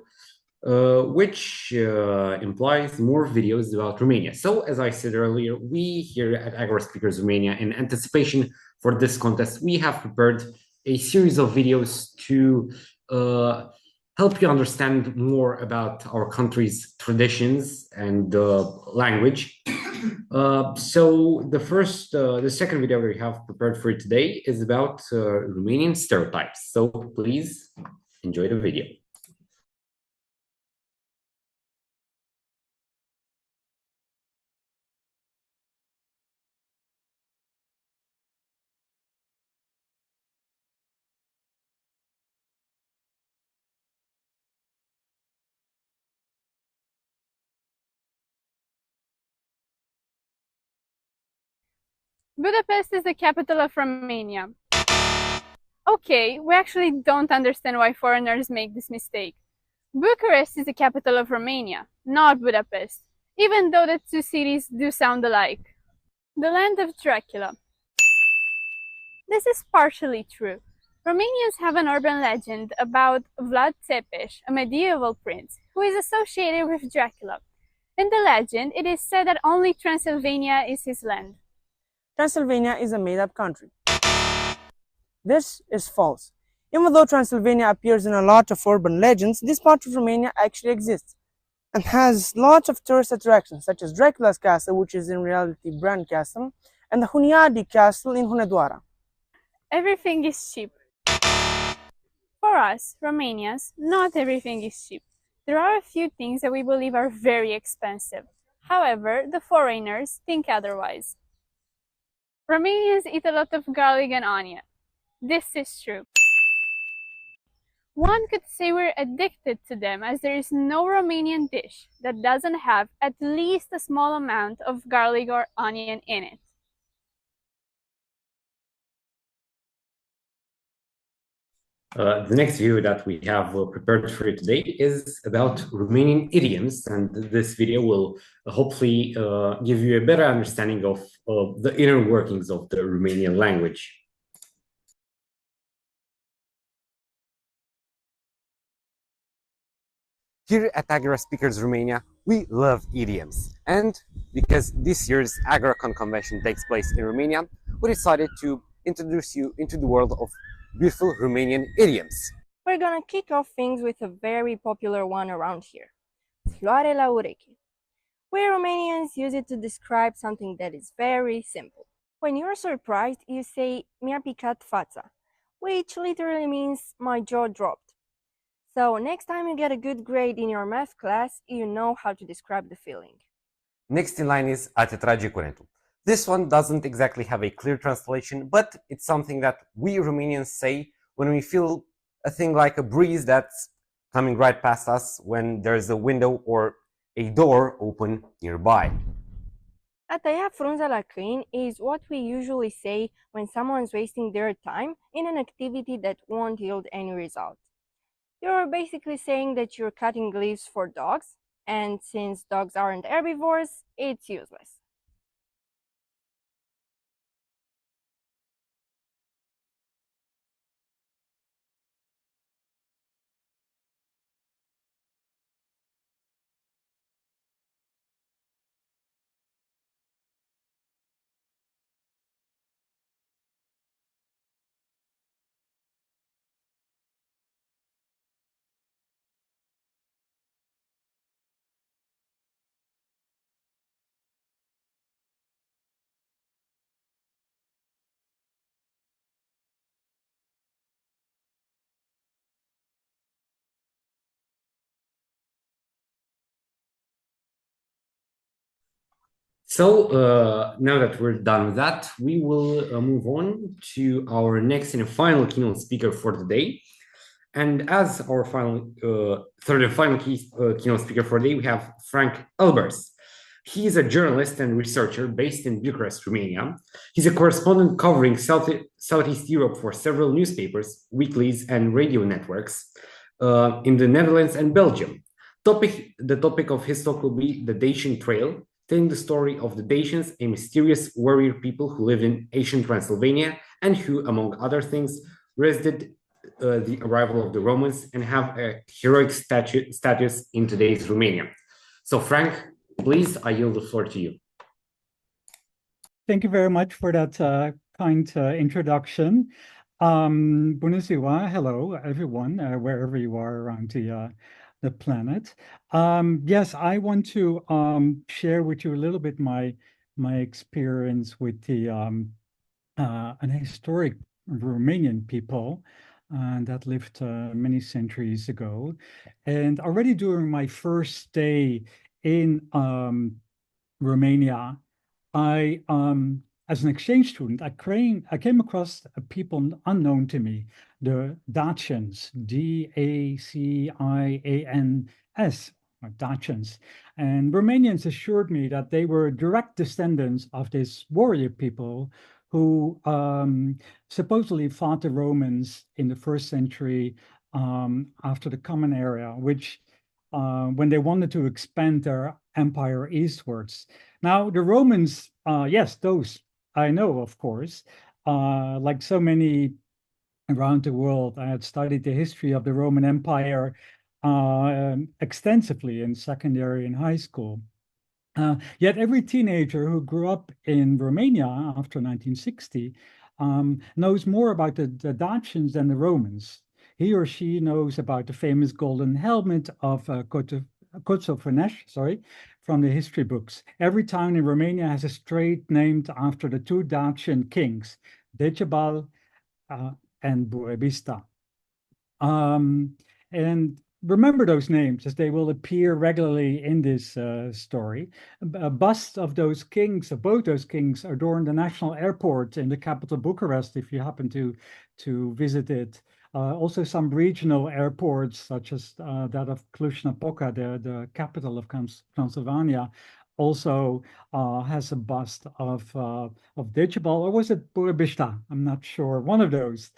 which implies more videos about Romania. So, as I said earlier, we here at Agora Speakers Romania, in anticipation for this contest, we have prepared a series of videos to help you understand more about our country's traditions and language. So the second video we have prepared for you today is about Romanian stereotypes. So please enjoy the video. Budapest is the capital of Romania. Okay, we actually don't understand why foreigners make this mistake. Bucharest is the capital of Romania, not Budapest, even though the two cities do sound alike. The land of Dracula. This is partially true. Romanians have an urban legend about Vlad Tepes, a medieval prince, who is associated with Dracula. In the legend, it is said that only Transylvania is his land. Transylvania is a made-up country. This is false. Even though Transylvania appears in a lot of urban legends, this part of Romania actually exists and has lots of tourist attractions such as Dracula's castle, which is in reality Bran Castle, and the Hunyadi Castle in Hunedoara. Everything is cheap. For us, Romanians, not everything is cheap. There are a few things that we believe are very expensive. However, the foreigners think otherwise. Romanians eat a lot of garlic and onion. This is true. One could say we're addicted to them, as there is no Romanian dish that doesn't have at least a small amount of garlic or onion in it. The next video that we have prepared for you today is about Romanian idioms, and this video will hopefully give you a better understanding of the inner workings of the Romanian language. Here at Agora Speakers Romania, we love idioms. And because this year's AGORACON convention takes place in Romania, we decided to introduce you into the world of beautiful Romanian idioms. We're gonna kick off things with a very popular one around here, floare la ureche. We Romanians use it to describe something that is very simple. When you're surprised, you say mi-a picat fața, which literally means my jaw dropped. So next time you get a good grade in your math class, you know how to describe the feeling. Next in line is a te trage curentul. This one doesn't exactly have a clear translation, but it's something that we Romanians say when we feel a thing like a breeze that's coming right past us when there's a window or a door open nearby. A tăia frunza la câini is what we usually say when someone's wasting their time in an activity that won't yield any result. You're basically saying that you're cutting leaves for dogs, and since dogs aren't herbivores, it's useless. So now that we're done with that, we will move on to our next and final keynote speaker for today. And as our final, third and final keynote speaker for today, we have Frank Elbers. He is a journalist and researcher based in Bucharest, Romania. He's a correspondent covering Southeast Europe for several newspapers, weeklies, and radio networks in the Netherlands and Belgium. The topic of his talk will be the Dacian Trail, telling the story of the Dacians, a mysterious warrior people who lived in ancient Transylvania and who, among other things, resisted the arrival of the Romans and have a heroic status in today's Romania. So, Frank, please, I yield the floor to you. Thank you very much for that kind introduction. Bună ziua, hello, everyone, wherever you are around the planet. Yes, I want to share with you a little bit my experience with the an historic Romanian people that lived many centuries ago. And already during my first stay in Romania, I as an exchange student, I came across a people unknown to me, the Dacians, D-A-C-I-A-N-S. or Dacians. And Romanians assured me that they were direct descendants of this warrior people who supposedly fought the Romans in the 1st century after the Common Era, which when they wanted to expand their empire eastwards. Now, the Romans, yes, those I know, of course, like so many around the world. I had studied the history of the Roman Empire extensively in secondary and high school. Yet every teenager who grew up in Romania after 1960 knows more about the Dacians than the Romans. He or she knows about the famous golden helmet of Coțofernești, from the history books. Every town in Romania has a strait named after the 2 Dacian kings, Decebal and Burebista. And remember those names, as they will appear regularly in this story. Busts of those kings, of both those kings, adorn the national airport in the capital Bucharest, if you happen to visit it. Also some regional airports, such as that of Cluj-Napoca, the capital of Transylvania, also has a bust of Decebal, or was it Burebista? I'm not sure, one of those.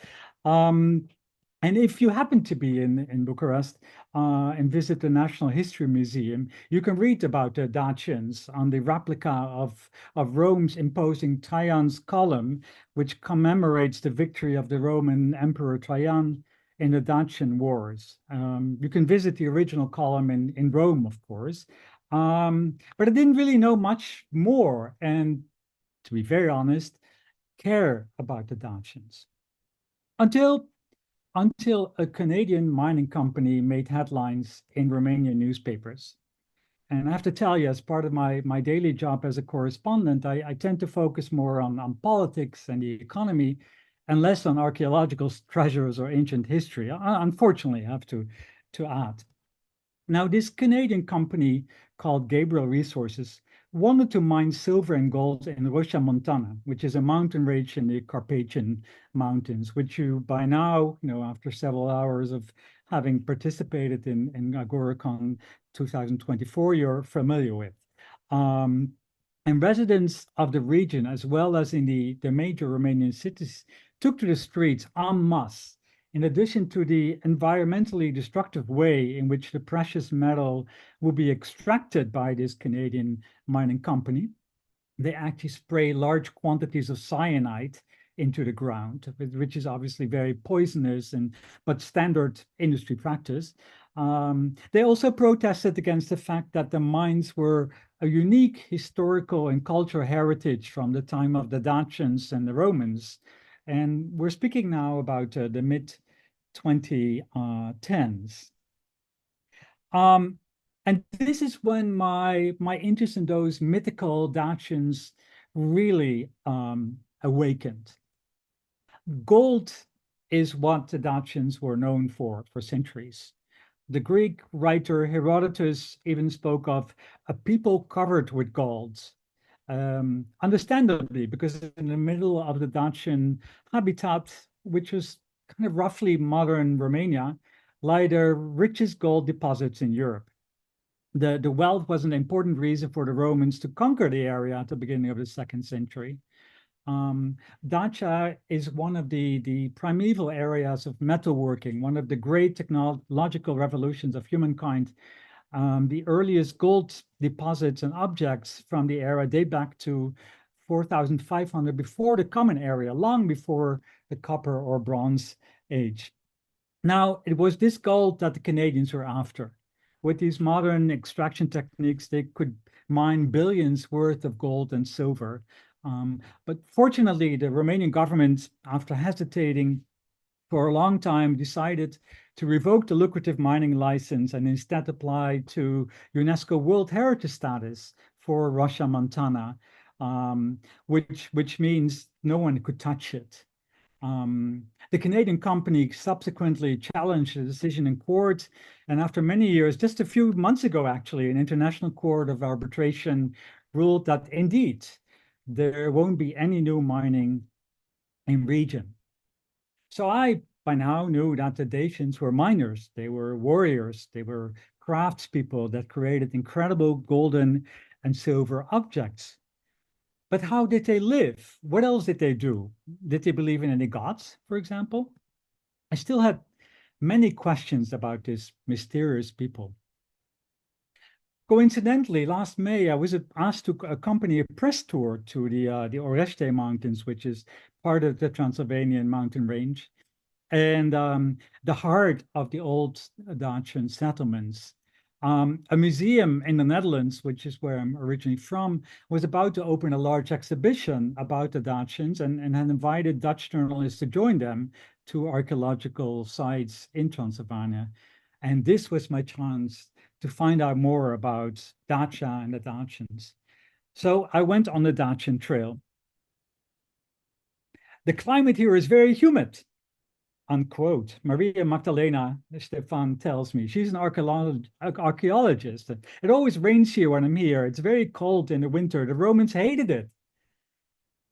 And if you happen to be in Bucharest and visit the National History Museum, you can read about the Dacians on the replica of Rome's imposing Trajan's column, which commemorates the victory of the Roman Emperor Trajan in the Dacian Wars. You can visit the original column in Rome, of course, but I didn't really know much more, and to be very honest, care about the Dacians. Until a Canadian mining company made headlines in Romanian newspapers. And I have to tell you, as part of my daily job as a correspondent, I tend to focus more on politics and the economy and less on archaeological treasures or ancient history. Unfortunately, I have to add. Now, this Canadian company called Gabriel Resources wanted to mine silver and gold in Roșia Montana, which is a mountain range in the Carpathian Mountains, which you by now, after several hours of having participated in AGORACON 2024, you're familiar with. And residents of the region, as well as in the major Romanian cities, took to the streets en masse. In addition to the environmentally destructive way in which the precious metal will be extracted by this Canadian mining company, they actually spray large quantities of cyanide into the ground, which is obviously very poisonous but standard industry practice. They also protested against the fact that the mines were a unique historical and cultural heritage from the time of the Dacians and the Romans. And we're speaking now about the mid-2010s. And this is when my interest in those mythical Dacians really awakened. Gold is what the Dacians were known for centuries. The Greek writer Herodotus even spoke of a people covered with gold. Understandably, because in the middle of the Dacian habitat, which was kind of roughly modern Romania, lie the richest gold deposits in Europe. The wealth was an important reason for the Romans to conquer the area at the beginning of the 2nd century. Dacia is one of the primeval areas of metalworking, one of the great technological revolutions of humankind. The earliest gold deposits and objects from the era date back to 4,500 before the Common Era, long before the Copper or Bronze Age. Now, it was this gold that the Canadians were after. With these modern extraction techniques, they could mine billions worth of gold and silver. But fortunately, the Romanian government, after hesitating for a long time, decided to revoke the lucrative mining license and instead apply to UNESCO World Heritage status for Roșia Montana, which means no one could touch it. The Canadian company subsequently challenged the decision in court, and after many years, just a few months ago, actually, an international court of arbitration ruled that indeed there won't be any new mining in region. So I, by now, knew that the Dacians were miners, they were warriors, they were craftspeople that created incredible golden and silver objects. But how did they live? What else did they do? Did they believe in any gods, for example? I still had many questions about this mysterious people. Coincidentally, last May, I was asked to accompany a press tour to the Oreste Mountains, which is part of the Transylvanian mountain range, and the heart of the old Dacian settlements. A museum in the Netherlands, which is where I'm originally from, was about to open a large exhibition about the Dacians and had invited Dutch journalists to join them to archaeological sites in Transylvania. And this was my chance to find out more about Dacia and the Dacians. So I went on the Dacian trail. The climate here is very humid, unquote. Maria Magdalena Stefan tells me. She's an archaeologist. It always rains here when I'm here. It's very cold in the winter. The Romans hated it,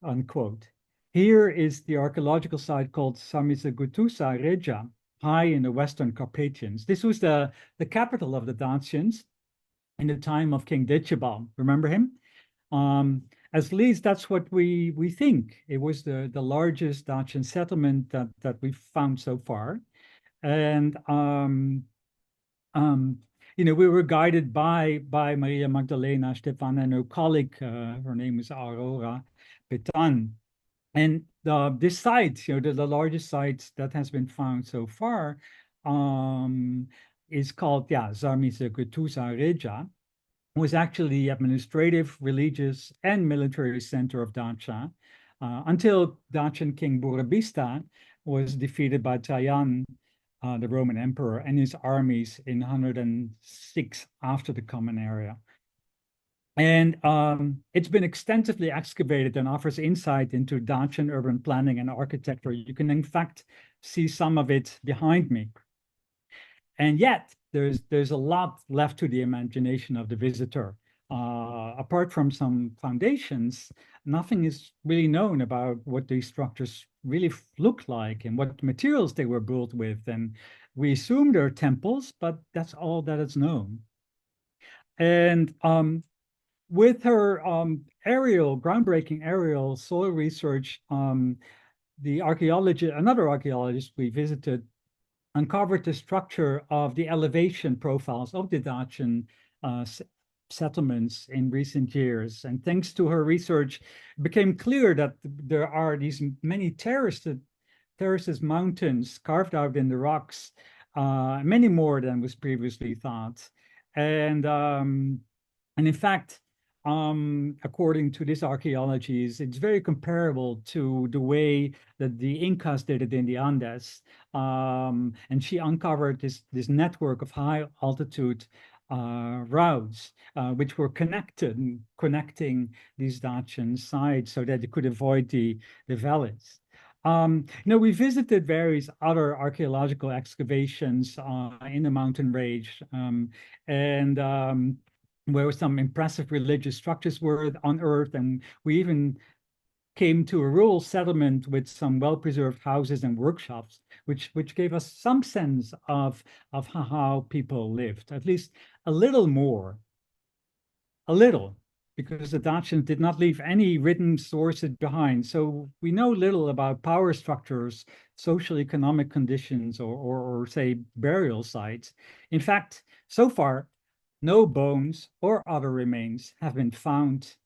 unquote. Here is the archaeological site called Sarmizegetusa Regia, high in the Western Carpathians. This was the capital of the Dacians in the time of King Dechibal. Remember him? At least that's what we think. It was the largest Dacian settlement that we've found so far. And we were guided by Maria Magdalena Stefan and her colleague, her name is Aurora Petan. And this site, the largest site that has been found so far, is called Sarmizegetusa Regia. Was actually the administrative, religious, and military center of Dacia until Dacian King Burebista was defeated by Trajan, the Roman emperor, and his armies in 106 after the Common Era. And it's been extensively excavated and offers insight into Dacian urban planning and architecture. You can, in fact, see some of it behind me. And yet, there's a lot left to the imagination of the visitor. Apart from some foundations, nothing is really known about what these structures really look like and what materials they were built with. And we assume they're temples, but that's all that is known. And with her groundbreaking aerial soil research, another archaeologist we visited uncovered the structure of the elevation profiles of the Dacian settlements in recent years. And thanks to her research, it became clear that there are these many terraces, mountains carved out in the rocks, many more than was previously thought. And in fact, according to this archaeology, it's very comparable to the way that the Incas did it in the Andes. And she uncovered this network of high altitude routes, which were connecting these Dacian sites so that they could avoid the valleys. We visited various other archaeological excavations in the mountain range, where some impressive religious structures were unearthed, and we even came to a rural settlement with some well-preserved houses and workshops, which gave us some sense of how people lived, at least a little more. A little, because the Dacians did not leave any written sources behind. So we know little about power structures, social economic conditions, or say burial sites. In fact, so far, no bones or other remains have been found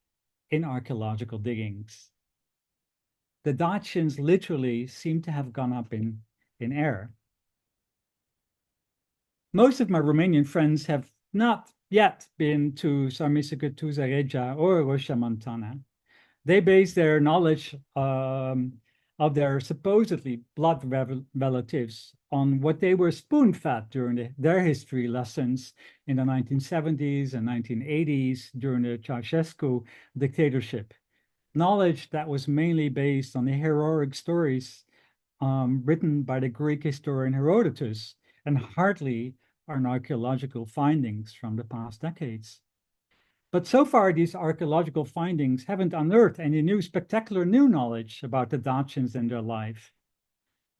in archaeological diggings. The Dacians literally seem to have gone up in air. Most of my Romanian friends have not yet been to Sarmizegetusa Regia or Roșia Montană. They base their knowledge of their supposedly blood relatives on what they were spoon-fed during their history lessons in the 1970s and 1980s during the Ceausescu dictatorship. Knowledge that was mainly based on the heroic stories written by the Greek historian Herodotus, and hardly on archaeological findings from the past decades. But so far, these archaeological findings haven't unearthed any spectacular new knowledge about the Dacians and their life.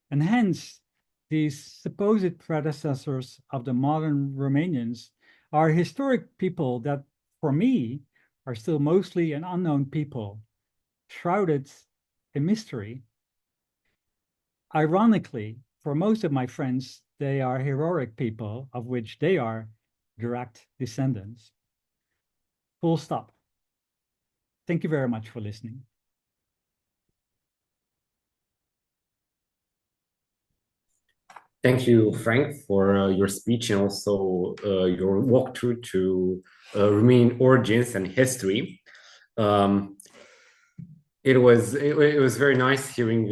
And hence, these supposed predecessors of the modern Romanians are historic people that, for me, are still mostly an unknown people, shrouded in mystery. Ironically, for most of my friends, they are heroic people of which they are direct descendants. Full stop. Thank you very much for listening. Thank you, Frank, for your speech and also your walkthrough to Romanian origins and history. It was very nice hearing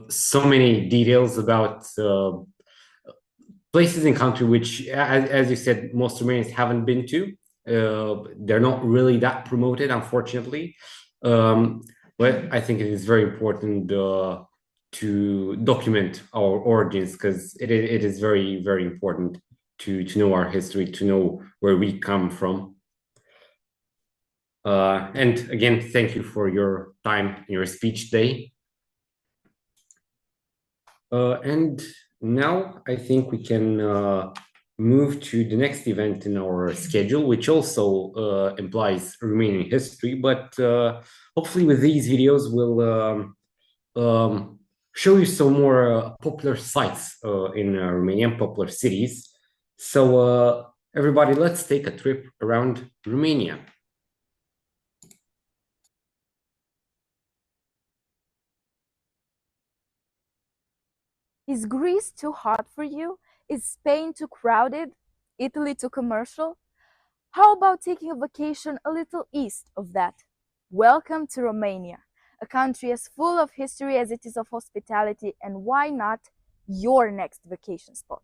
so many details about places in country which, as you said, most Romanians haven't been to. They're not really that promoted, unfortunately. But I think it is very important to document our origins, because it is very, very important to know our history, to know where we come from. And again, thank you for your time and your speech today. And now I think we can move to the next event in our schedule, which also implies Romanian history, but hopefully with these videos we'll show you some more popular sites in Romania, popular cities. So everybody, let's take a trip around Romania. Is Greece too hot for you? Is Spain too crowded? Italy too commercial? How about taking a vacation a little east of that? Welcome to Romania, a country as full of history as it is of hospitality, and why not your next vacation spot?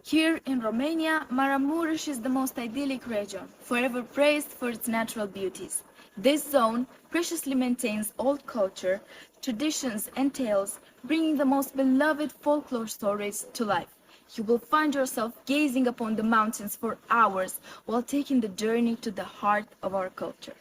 Here in Romania, Maramureș is the most idyllic region, forever praised for its natural beauties. This zone preciously maintains old culture, traditions and tales, bringing the most beloved folklore stories to life. You will find yourself gazing upon the mountains for hours while taking the journey to the heart of our culture.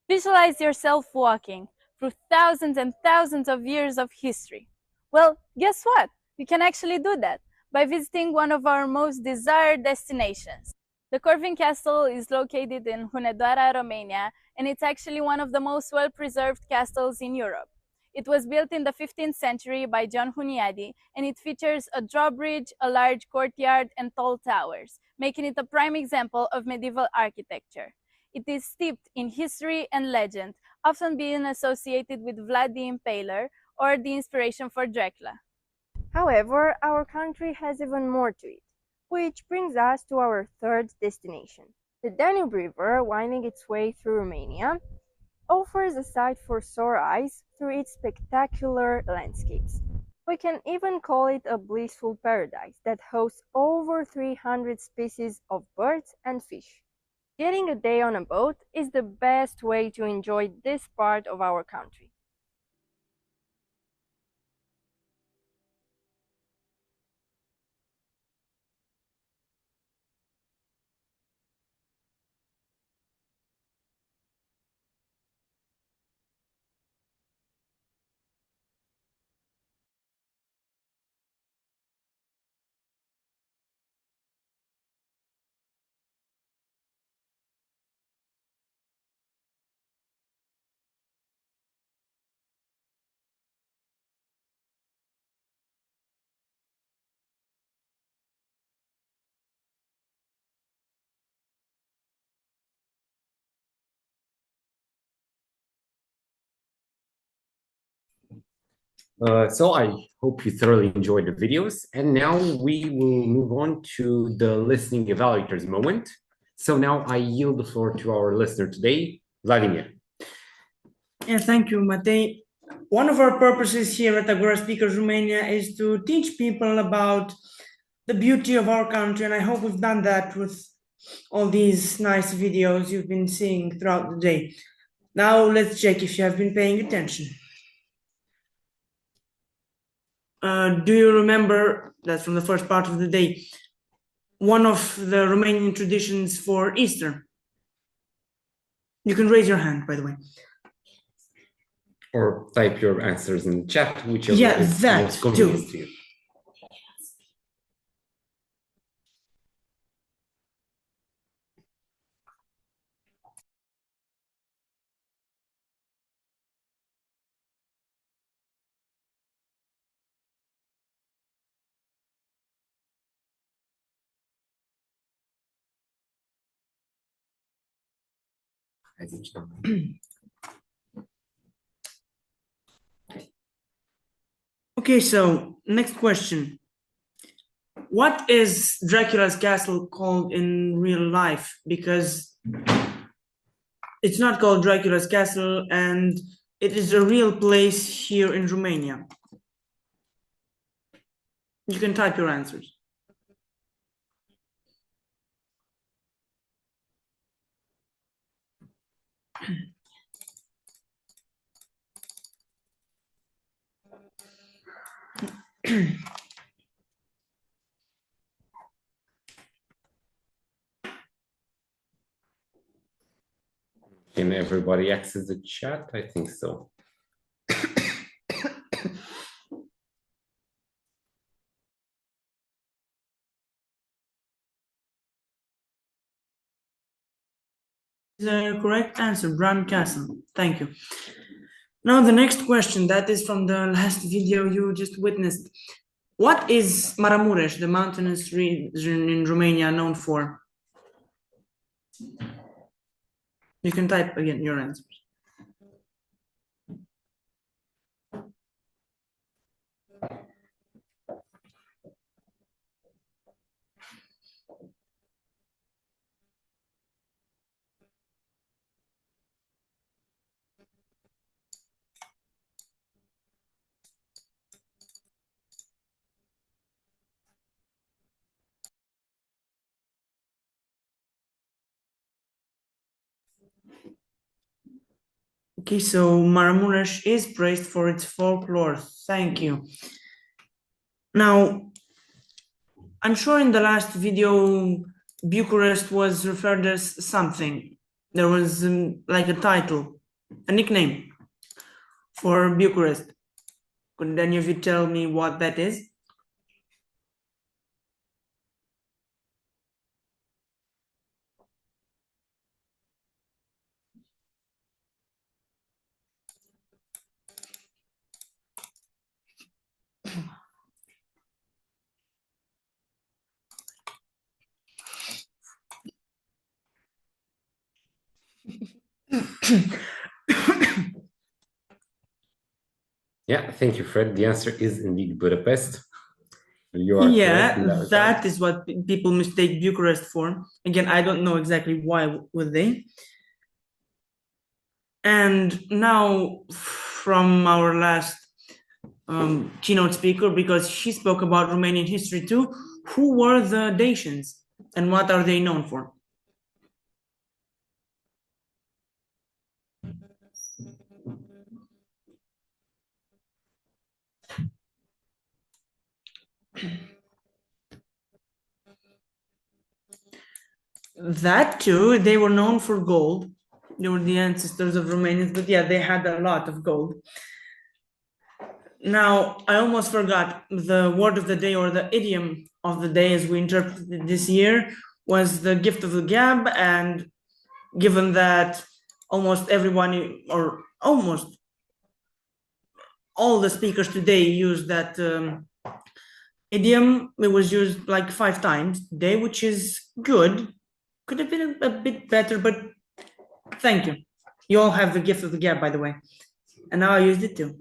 Visualize yourself walking through thousands and thousands of years of history. Well, guess what? You can actually do that by visiting one of our most desired destinations. The Corvin Castle is located in Hunedoara, Romania, and it's actually one of the most well-preserved castles in Europe. It was built in the 15th century by John Huniadi, and it features a drawbridge, a large courtyard, and tall towers, making it a prime example of medieval architecture. It is steeped in history and legend, often being associated with Vlad the Impaler or the inspiration for Dracula. However, our country has even more to it, which brings us to our third destination. The Danube River, winding its way through Romania, offers a sight for sore eyes through its spectacular landscapes. We can even call it a blissful paradise that hosts over 300 species of birds and fish. Getting a day on a boat is the best way to enjoy this part of our country. So I hope you thoroughly enjoyed the videos, and now we will move on to the listening evaluators moment. So now I yield the floor to our listener today, Vladimir. Yeah, thank you, Matei. One of our purposes here at Agora Speakers Romania is to teach people about the beauty of our country, and I hope we've done that with all these nice videos you've been seeing throughout the day. Now let's check if you have been paying attention. Do you remember, that's from the first part of the day, one of the Romanian traditions for Easter? You can raise your hand, by the way. Or type your answers in the chat, whichever is that most convenient to you. Okay, so next question. What is Dracula's castle called in real life? Because it's not called Dracula's castle and it is a real place here in Romania. You can type your answers. Can everybody access the chat? I think so. The correct answer, Bran Castle. Thank you. Now the next question, that is from the last video you just witnessed. What is Maramureș, the mountainous region in Romania, known for? You can type again your answers. Okay, so Maramureș is praised for its folklore. Thank you. Now, I'm sure in the last video, Bucharest was referred as something. There was like a title, a nickname for Bucharest. Could any of you tell me what that is? Yeah, thank you, Fred. The answer is indeed Budapest. You are correct in Yeah, that is what people mistake Bucharest for. Again, I don't know exactly why would they. And now from our last keynote speaker, because she spoke about Romanian history too, who were the Dacians and what are they known for? That too, they were known for gold. They were the ancestors of Romanians, but yeah, they had a lot of gold. Now, I almost forgot the word of the day or the idiom of the day as we interpreted this year was the gift of the gab. And given that almost everyone or almost all the speakers today use that idiom, it was used like 5 times today, which is good. Could have been a bit better, but thank you. You all have the gift of the gab, by the way. And now I used it too.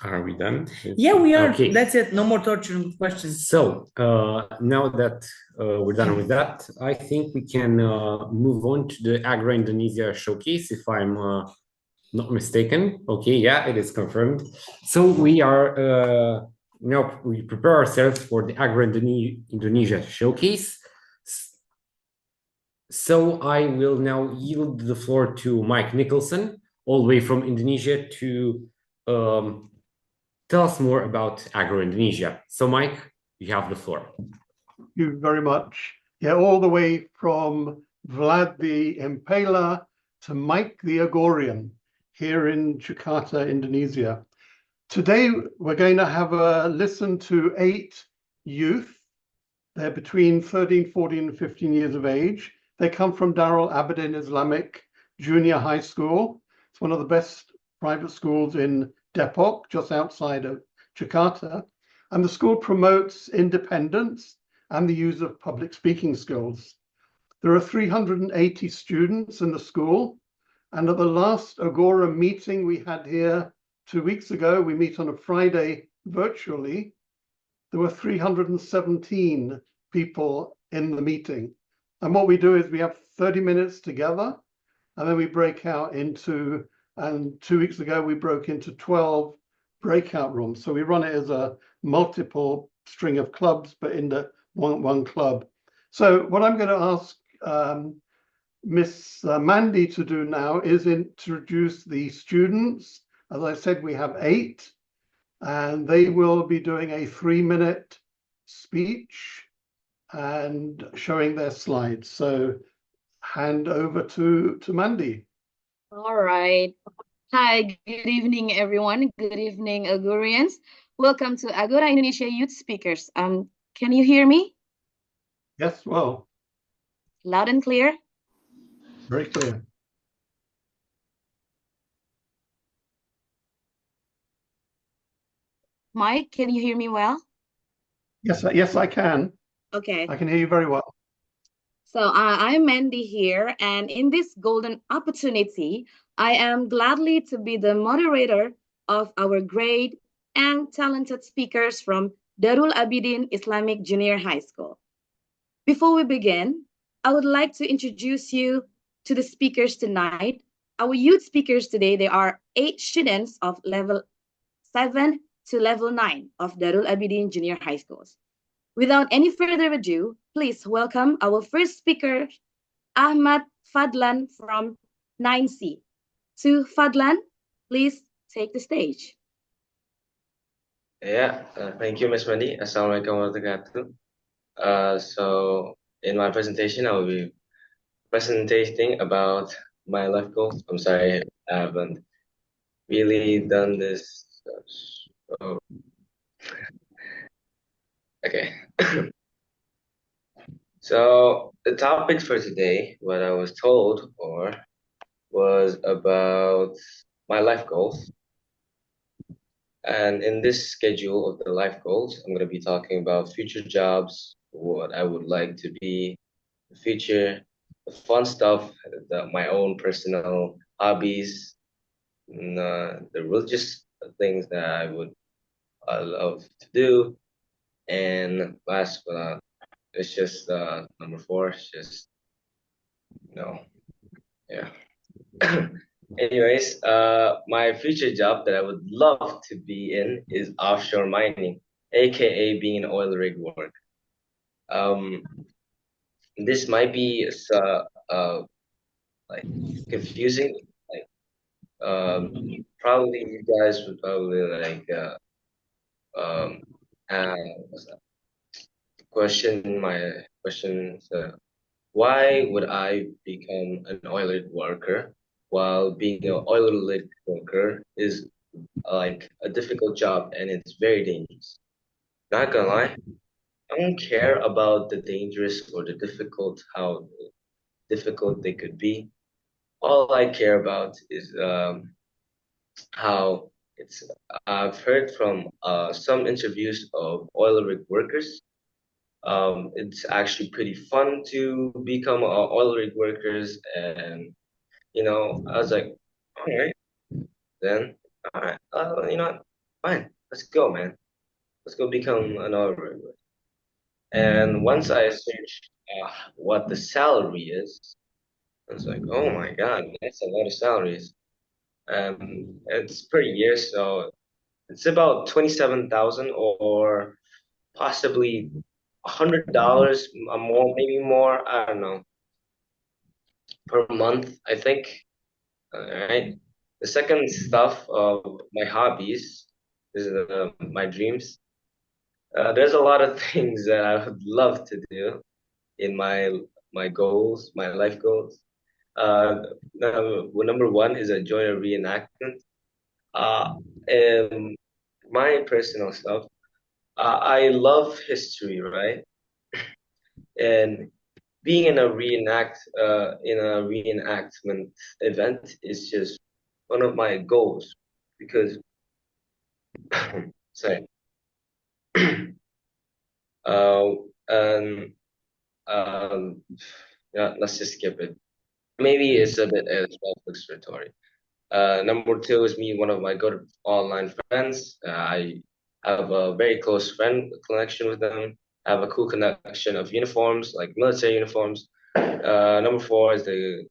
Are we done? Yeah, we are. Okay. That's it. No more torturing questions. So now that we're done with that, I think we can move on to the Agora Indonesia showcase, if I'm not mistaken. Okay, yeah, it is confirmed. So we are now we prepare ourselves for the Agora Indonesia showcase. So I will now yield the floor to Mike Nicholson, all the way from Indonesia, to tell us more about Agora Indonesia. So Mike, you have the floor. Thank you very much. Yeah, all the way from Vlad the Impaler to Mike the Agorian here in Jakarta, Indonesia. Today, we're going to have a listen to 8 youth. They're between 13, 14, and 15 years of age. They come from Darul Abedin Islamic Junior High School. It's one of the best private schools in Depok, just outside of Jakarta. And the school promotes independence and the use of public speaking skills. There are 380 students in the school, and at the last Agora meeting we had here 2 weeks ago, we meet on a Friday virtually, there were 317 people in the meeting. And what we do is we have 30 minutes together, and then we break out into, and 2 weeks ago we broke into 12 breakout rooms. So we run it as a multiple string of clubs, but in the one club. So what I'm going to ask Miss Mandy to do now is introduce the students. As I said, we have 8, and they will be doing a 3-minute speech and showing their slides. So hand over to Mandy. All right. Hi, good evening, everyone. Good evening, Agorians. Welcome to Agora Indonesia Youth Speakers. Can you hear me? Yes, well. Loud and clear? Very clear. Mike, can you hear me well? Yes, yes, I can. Okay. I can hear you very well. So I'm Mandy here, and in this golden opportunity, I am gladly to be the moderator of our great and talented speakers from Darul Abidin Islamic Junior High School. Before we begin, I would like to introduce you to the speakers tonight. Our youth speakers today, they are 8 students of level 7 to level 9 of Darul Abidin Junior High Schools. Without any further ado, please welcome our first speaker, Ahmad Fadlan from 9C. To Fadlan, please take the stage. Yeah, thank you, Ms. Mandy. Assalamualaikum warahmatullahi wabarakatuh. So in my presentation, I will be presenting about my life goals. I'm sorry, I haven't really done this. So, okay. So the topic for today, what I was told for, was about my life goals. And in this schedule of the life goals, I'm going to be talking about future jobs, what I would like to be, the future, the fun stuff, my own personal hobbies, and, the religious things that I love to do. And last but not, it's just number 4. It's just yeah. Anyways, my future job that I would love to be in is offshore mining, aka being an oil rig worker. This might be like confusing. Like, probably you guys would probably like what's that? Question my questions. Why would I become an oil rig worker while being an oil rig worker is like a difficult job and it's very dangerous? Not gonna lie, I don't care about the dangerous or the difficult, how difficult they could be. All I care about is how it's. I've heard from some interviews of oil rig workers. It's actually pretty fun to become oil rig workers, and I was like, all right, then, all right, fine, let's go, man, let's go become an oil rig worker. And once I searched what the salary is, I was like, oh my God, that's a lot of salaries. It's per year, so it's about 27,000 or possibly $100 more, maybe more. I don't know, per month, I think. All right. The second stuff of my hobbies is my dreams. There's a lot of things that I would love to do in my goals, my life goals. Number 1 is join a reenactment. And my personal stuff, I love history, right? And being in a reenactment event is just one of my goals because, sorry, and Yeah, let's just skip it. Maybe it's a bit self-explanatory. Number two is me, one of my good online friends. I have a very close friend connection with them. I have a cool connection of uniforms, like military uniforms. Number four is the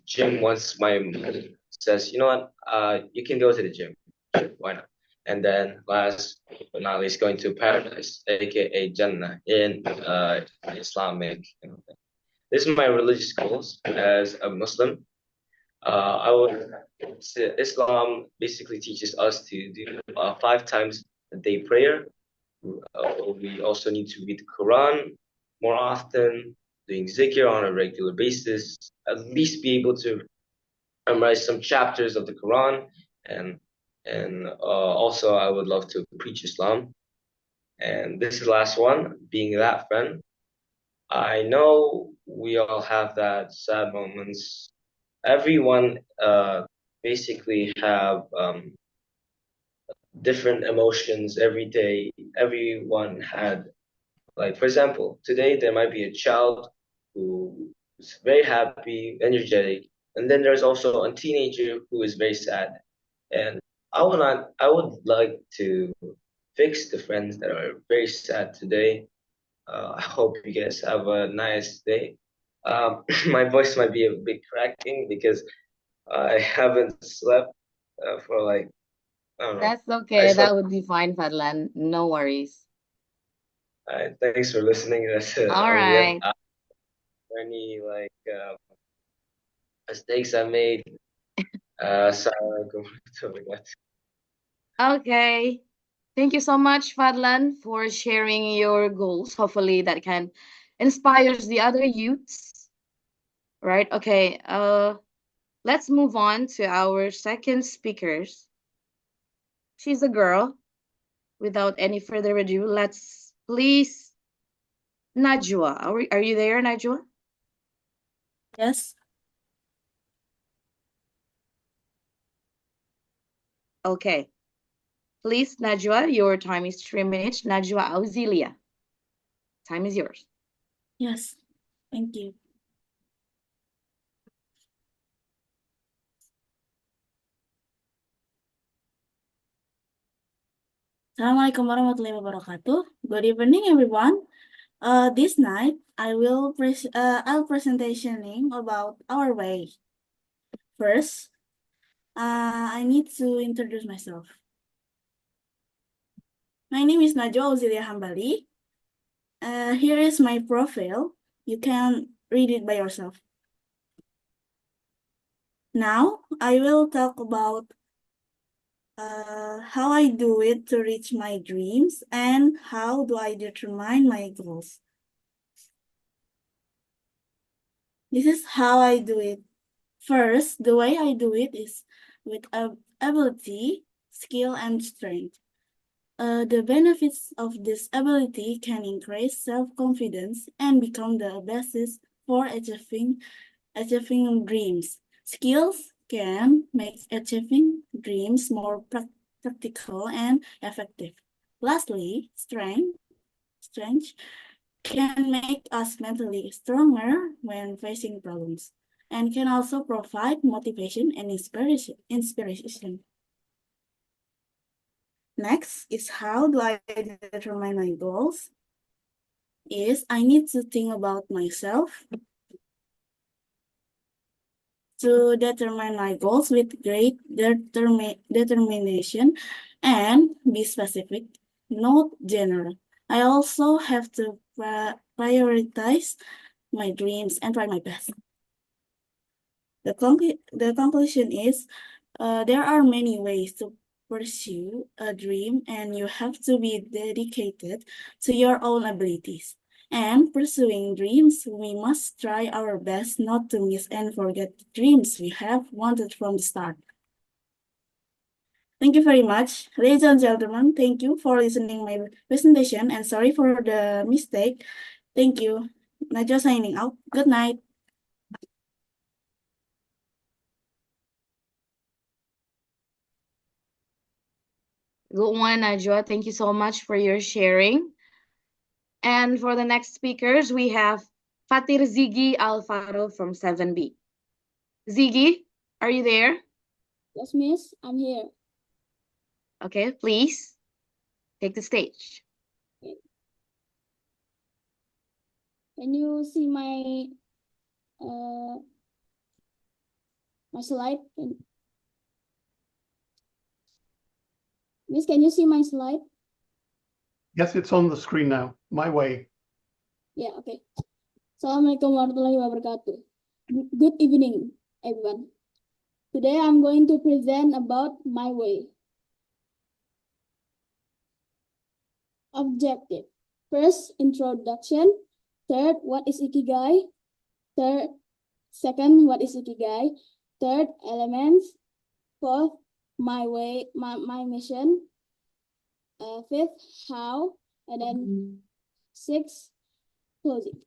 gym. Once my mom says, you know what, you can go to the gym. Sure, why not? And then last but not least, going to paradise, aka Jannah, in Islamic. This is my religious goals as a Muslim. I would say Islam basically teaches us to do 5 times a day prayer. We also need to read the Quran more often, doing zikr on a regular basis, at least be able to memorize some chapters of the Quran, and also I would love to preach Islam. And this is the last one, being that friend. I know we all have that sad moments. Everyone basically have different emotions every day. Everyone had, like, for example, today there might be a child who is very happy, energetic, and then there's also a teenager who is very sad. And I would like to fix the friends that are very sad today. I hope you guys have a nice day. My voice might be a bit cracking because I haven't slept for like, I don't know. That's I okay. slept. That would be fine, Fadlan. No worries. Thanks for listening. That's it. All We have right. any like mistakes I made. Assalamualaikum warahmatullahi wabarakatuh. Okay. Thank you so much, Fadlan, for sharing your goals. Hopefully that can inspires the other youths. Right? Okay. Let's move on to our second speakers. She's a girl. Without any further ado, let's please Najwa. Are you there, Najwa? Yes. Okay. Please, Najwa, your time is 3 minutes. Najwa Auxilia. Time is yours. Yes. Thank you. Assalamualaikum warahmatullahi wabarakatuh. Good evening, everyone. This night I'll presentationing about our way. First, I need to introduce myself. My name is Najwa Auxilia Hambali. Here is my profile. You can read it by yourself. Now I will talk about how I do it to reach my dreams and how do I determine my goals. This is how I do it. First, the way I do it is with ability, skill, and strength. The benefits of this ability can increase self-confidence and become the basis for achieving dreams. Skills can make achieving dreams more practical and effective. Lastly, strength can make us mentally stronger when facing problems and can also provide motivation and inspiration. Next is how do I determine my goals? I need to think about myself to determine my goals with great determination and be specific, not general. I also have to prioritize my dreams and try my best. The conclusion is there are many ways to pursue a dream, and you have to be dedicated to your own abilities. And pursuing dreams, we must try our best not to miss and forget the dreams we have wanted from the start. Thank you very much. Ladies and gentlemen, thank you for listening my presentation and sorry for the mistake. Thank you. Najwa signing out. Good night. Good one, Najwa. Thank you so much for your sharing. And for the next speakers, we have Fatir Ziggy Alfaro from 7B. Ziggy, are you there? Yes, miss, I'm here. Okay, please take the stage. Can you see my slide? Miss, can you see my slide? Yes, it's on the screen now. My way. Yeah, okay. Assalamualaikum warahmatullahi wabarakatuh. Good evening, everyone. Today I'm going to present about my way. Objective. First, introduction. Third, what is Ikigai? Second, what is Ikigai? Third, elements. Fourth, my way, my mission. Fifth, how. And then sixth, closing.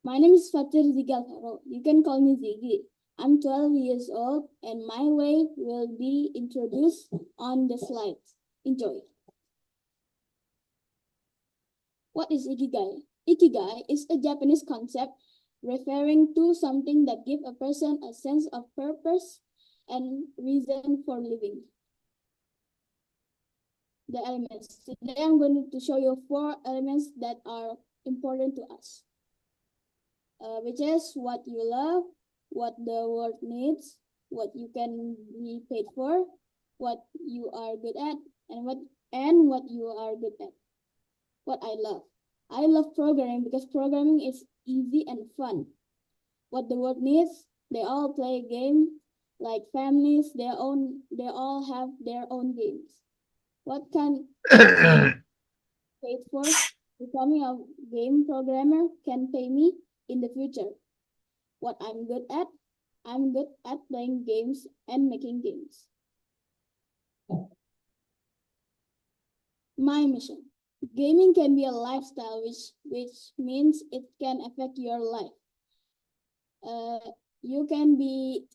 My name is Fatir Zigalharo. You can call me Ziggy. I'm 12 years old and my way will be introduced on the slides. Enjoy. What is Ikigai? Ikigai is a Japanese concept referring to something that gives a person a sense of purpose and reason for living. The elements. Today I'm going to show you 4 elements that are important to us. Which is what you love, what the world needs, what you can be paid for, what you are good at, and what you are good at. What I love. I love programming because programming is easy and fun. What the world needs, they all play a game like families, they all have their own games. What can paid for? Becoming a game programmer can pay me in the future. What I'm good at playing games and making games. My mission. Gaming can be a lifestyle, which means it can affect your life. You can be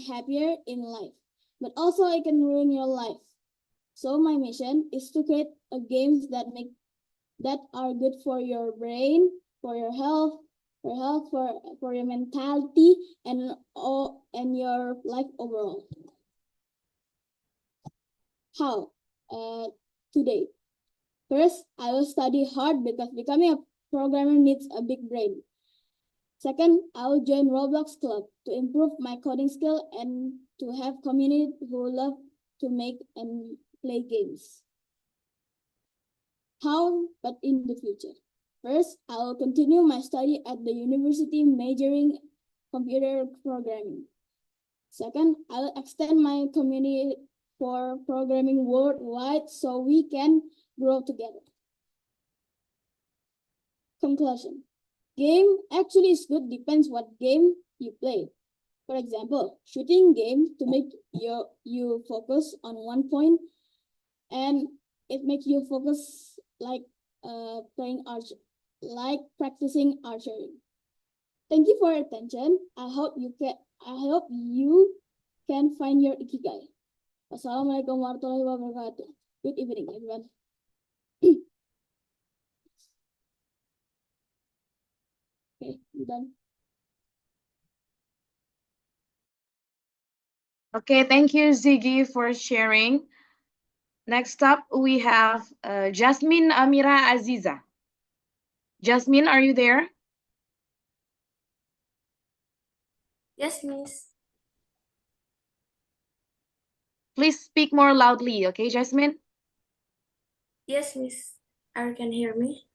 happier in life, but also it can ruin your life. So my mission is to create games that are good for your brain, for your health, for your mentality, and your life overall. How? Today. First, I will study hard because becoming a programmer needs a big brain. Second, I will join Roblox Club to improve my coding skill and to have community who love to make and play games. How, but in the future. First, I will continue my study at the university majoring computer programming. Second, I will extend my community for programming worldwide so we can grow together. Conclusion. Game actually is good, depends what game you play. For example, shooting game to make you focus on one point, and it makes you focus like practicing archery. Thank you for your attention. I hope you can find your ikigai. Wassalamualaikum warahmatullahi wabarakatuh. Good evening, everyone. Okay, I'm done. Okay, thank you, Ziggy, for sharing. Next up, we have Jasmine Amira Aziza. Jasmine, are you there? Yes, miss. Please speak more loudly, okay, Jasmine? Yes, miss. You can hear me?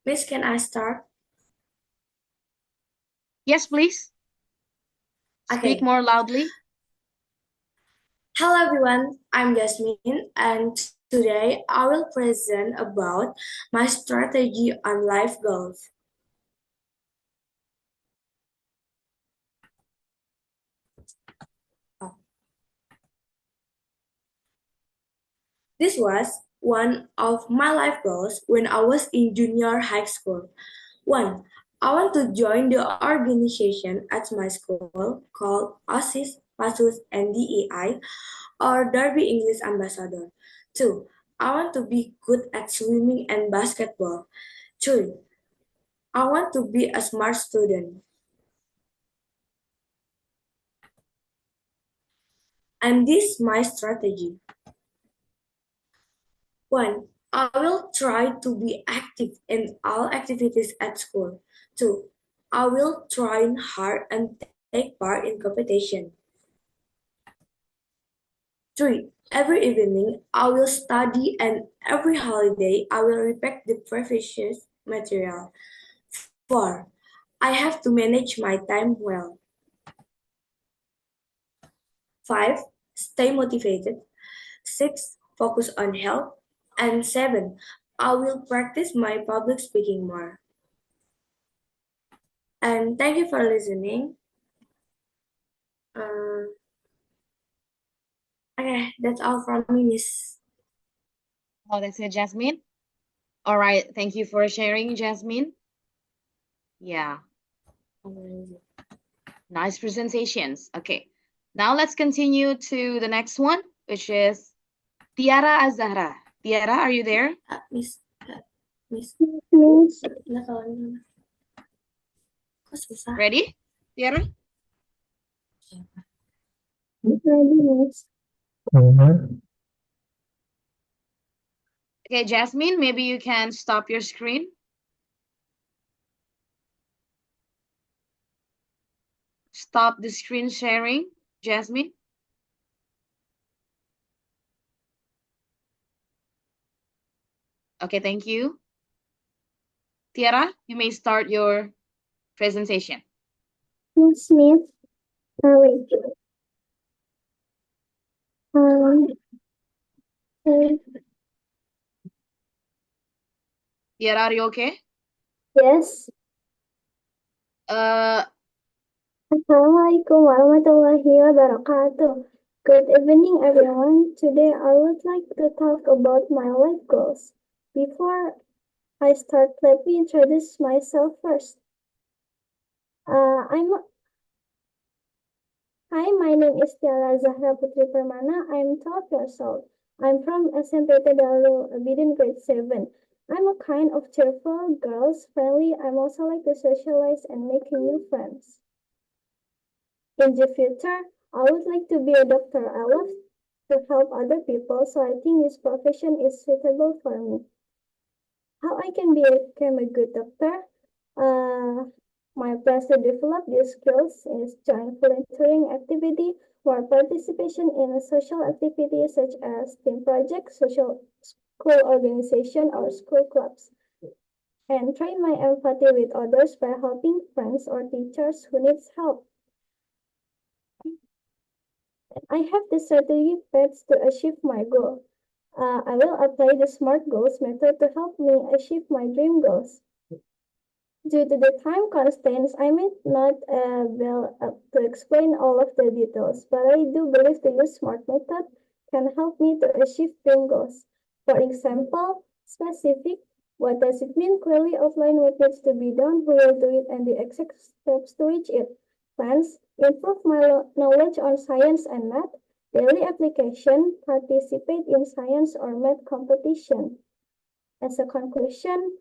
Miss, can I start? Yes, please. Okay. Speak more loudly. Hello, everyone. I'm Jasmine, and today I will present about my strategy on life goals. This was one of my life goals when I was in junior high school. 1. I want to join the organization at my school called OSIS PASUS, and DEI, or Derby English Ambassador. 2. I want to be good at swimming and basketball. 3. I want to be a smart student. And this is my strategy. 1. I will try to be active in all activities at school. 2. I will try hard and take part in competition. 3. Every evening I will study, and every holiday I will repeat the previous material. 4. I have to manage my time well. 5. Stay motivated. 6. Focus on health. And 7. I will practice my public speaking more. And thank you for listening. Okay, that's all from me, Miss. Oh, that's it, Jasmine. All right, thank you for sharing, Jasmine. Yeah. Nice presentations. Okay, now let's continue to the next one, which is Tiara Azahra. Tiara, are you there? Miss. Ready, Tiara? Okay, Jasmine, maybe you can stop your screen. Stop the screen sharing, Jasmine. Okay, thank you. Tiara, you may start your presentation. Smith, wait. Tiara, are you okay? Yes. Assalamualaikum warahmatullahi wabarakatuh. Good evening, everyone. Today, I would like to talk about my life goals. Before I start, let me introduce myself first. Hi, my name is Tiara Zahra Putri Permana. I'm 12 years old. I'm from SMP Tedalu, Bidin grade 7. I'm a kind of cheerful, girls, friendly. I'm also like to socialize and make new friends. In the future, I would like to be a doctor. I love to help other people, so I think this profession is suitable for me. How I can become a good doctor? My plans to develop these skills is join volunteering activity or participation in a social activity such as team projects, social school organization, or school clubs, and train my empathy with others by helping friends or teachers who needs help. I have the strategy paths to achieve my goal. I will apply the SMART goals method to help me achieve my dream goals. Due to the time constraints, I may not be able to explain all of the details, but I do believe the use SMART method can help me to achieve dream goals. For example, specific, what does it mean? Clearly outline what needs to be done, who will do it, and the exact steps to reach it. Plans, improve my knowledge on science and math. Daily application, participate in science or math competition. As a conclusion,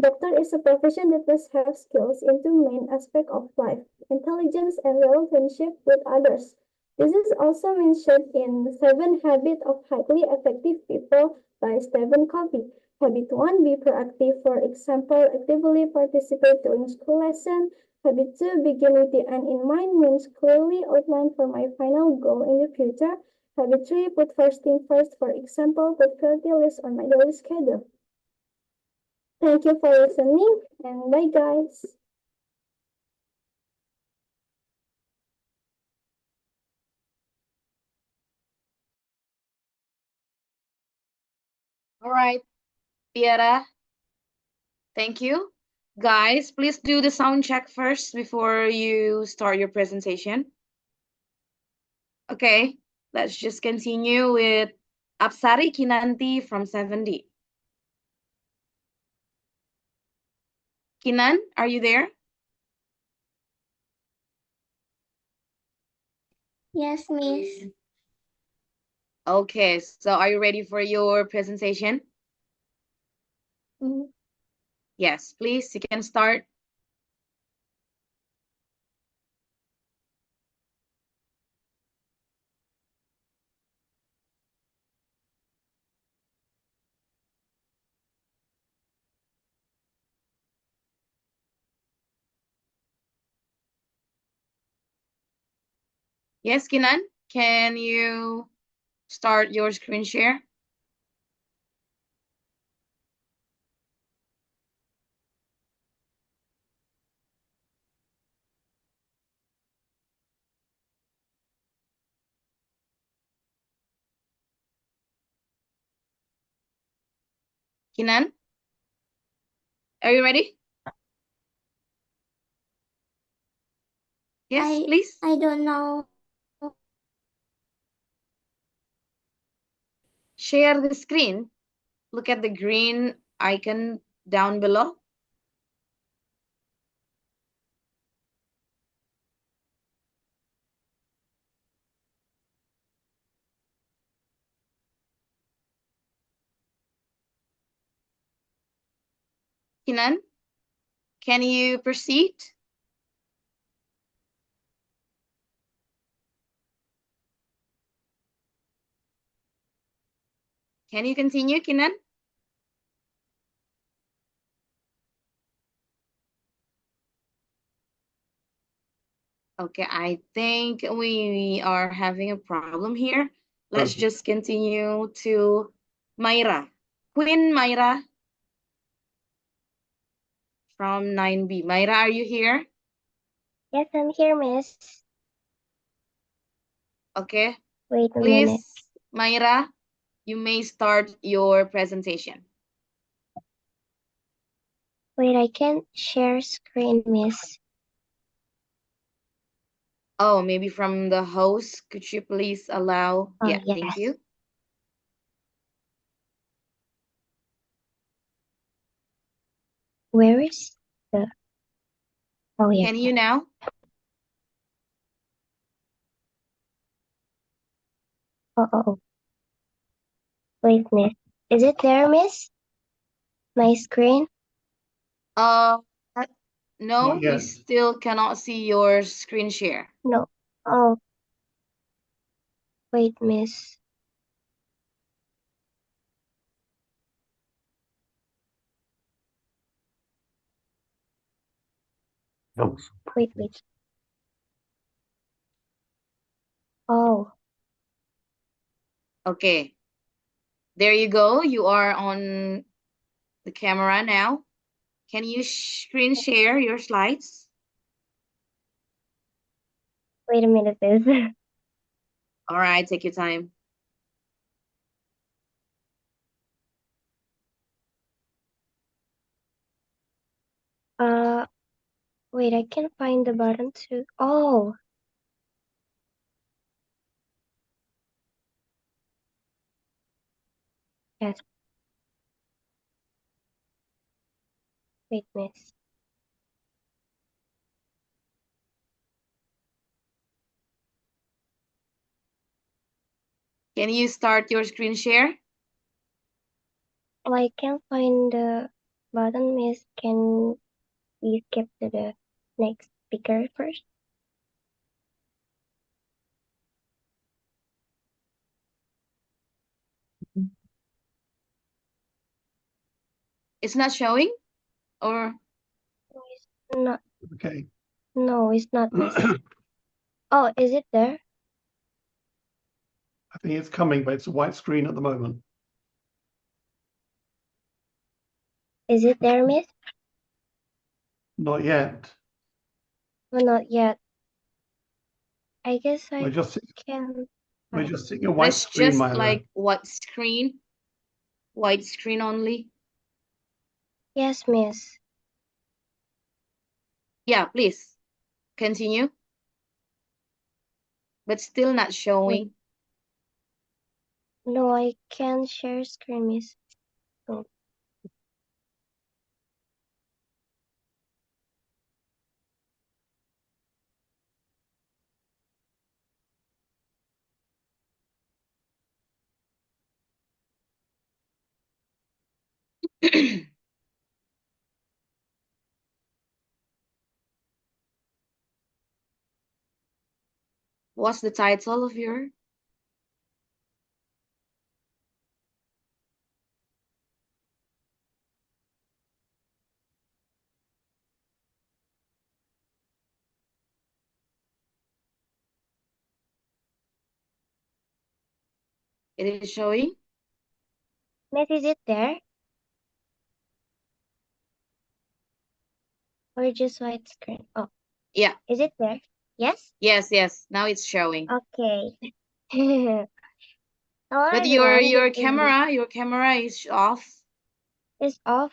doctor is a profession that must have skills in two main aspects of life, intelligence and relationship with others. This is also mentioned in 7 Habits of Highly Effective People by Stephen Covey. Habit 1, be proactive. For example, actively participate during school lesson. Habit 2, begin with the end in mind, means clearly outline for my final goal in the future. Habit 3, put first thing first. For example, put priority list on my daily schedule. Thank you for listening, and bye, guys. All right, Tiara. Thank you. Guys, please do the sound check first before you start your presentation. Okay, let's just continue with Apsari Kinanti from 7D. Kinan, are you there? Yes, Miss. Okay, so are you ready for your presentation? Mm. Yes, please, you can start. Yes, Kinan, can you start your screen share? Kinan, are you ready? Yes, please. I don't know. Share the screen. Look at the green icon down below. Kinan, can you proceed? Can you continue, Kinan? Okay, I think we are having a problem here. Let's just continue to Myra. Queen Myra from 9B. Myra, are you here? Yes, I'm here, Miss. Okay. Wait a Please, minute. Myra, you may start your presentation. Wait, I can't share screen, Miss. Oh, maybe from the host. Could you please allow? Oh, Yeah, yes. thank you. Where is the... Oh, yeah. Can you now? Oh. Wait, Miss. Is it there, Miss? My screen? No, Not we yet. still cannot see your screen share. No. Oh, wait, Miss. Wait. Oh, Okay. There you go. You are on the camera now. Can you screen share your slides? wait a minute, Miss. All right, take your time. Wait, I can't find the button to... Oh. Yes. Wait, Miss. Can you start your screen share? Oh, I can't find the button, Miss. Can we skip to the next speaker first? It's not showing? Or? Not. Okay. No, it's not, Miss. Oh, is it there? I think it's coming, but it's a white screen at the moment. Is it there, Miss? Not yet. Oh, not yet. I guess I We're just can. seeing a white Let's screen, just Myra. like what screen? White screen only? Yes, Miss. Yeah, please continue. But still not showing. No, I can't share screen, Miss. Oh. What's the title of your? It is showing. Miss, is it there? Or just white screen? Oh, Yeah. is it there? Yes? Yes, yes. Now it's showing. Okay. Hello, But everyone. your Good evening. camera is off. It's off.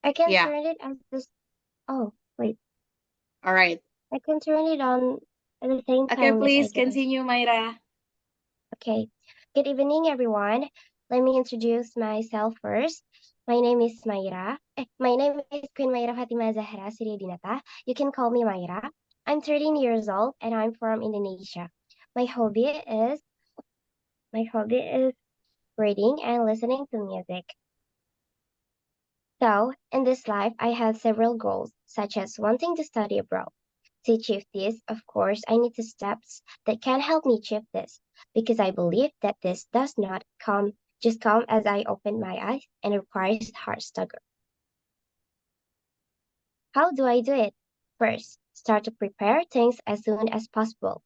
I can Yeah. turn it as this. Oh, wait. All right. I can turn it on at the same Okay, time, Miss please Aida. continue, Mayra. Okay. Good evening, everyone. Let me introduce myself first. My name is Mayra. My name is Queen Mayra Fatima Zahra Suryadinata. You can call me Mayra. I'm 13 years old and I'm from Indonesia. My hobby is reading and listening to music. So, in this life, I have several goals, such as wanting to study abroad. To achieve this, of course, I need the steps that can help me achieve this, because I believe that this does not come as I open my eyes and requires hard struggle. How do I do it? First, start to prepare things as soon as possible.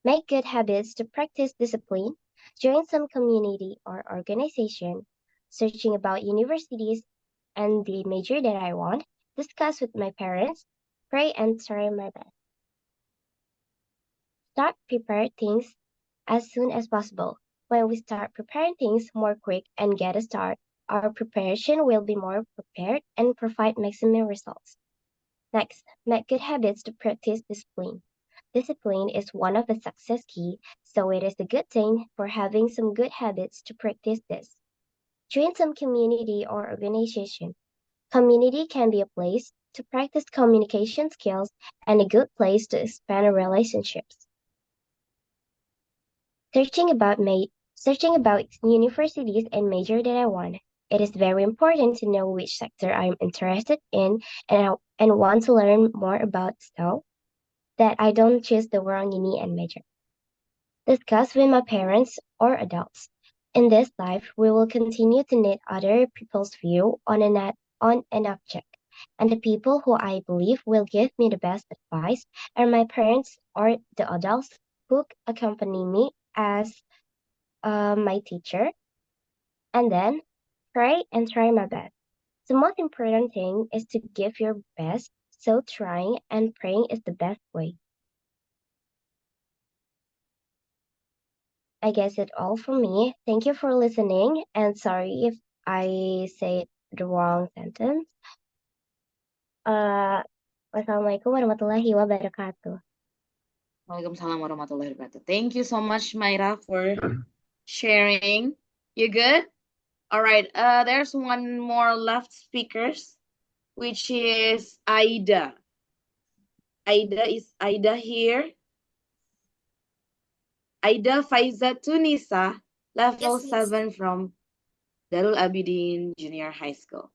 Make good habits to practice discipline. Join some community or organization. Searching about universities and the major that I want. Discuss with my parents. Pray and try my best. Start prepare things as soon as possible. When we start preparing things more quick and get a start, our preparation will be more prepared and provide maximum results. Next, make good habits to practice discipline. Discipline is one of the success key, so it is a good thing for having some good habits to practice this. Join some community or organization. Community can be a place to practice communication skills and a good place to expand relationships. Searching about universities and major that I want. It is very important to know which sector I'm interested in and want to learn more about so that I don't choose the wrong uni and major. Discuss with my parents or adults. In this life, we will continue to need other people's view on an object, and the people who I believe will give me the best advice are my parents or the adults who accompany me as my teacher, and then pray and try my best. The most important thing is to give your best, so trying and praying is the best way. I guess it's all from me. Thank you for listening, and sorry if I say the wrong sentence. Wassalamualaikum warahmatullahi wabarakatuh. Waalaikumsalam warahmatullahi wabarakatuh. Thank you so much, Mayra, for sharing. You good? All right. There's one more left speakers, which is Aida. Is Aida here? Aida Faiza Tunisa, level Yes, 7 from Darul Abidin Junior High School.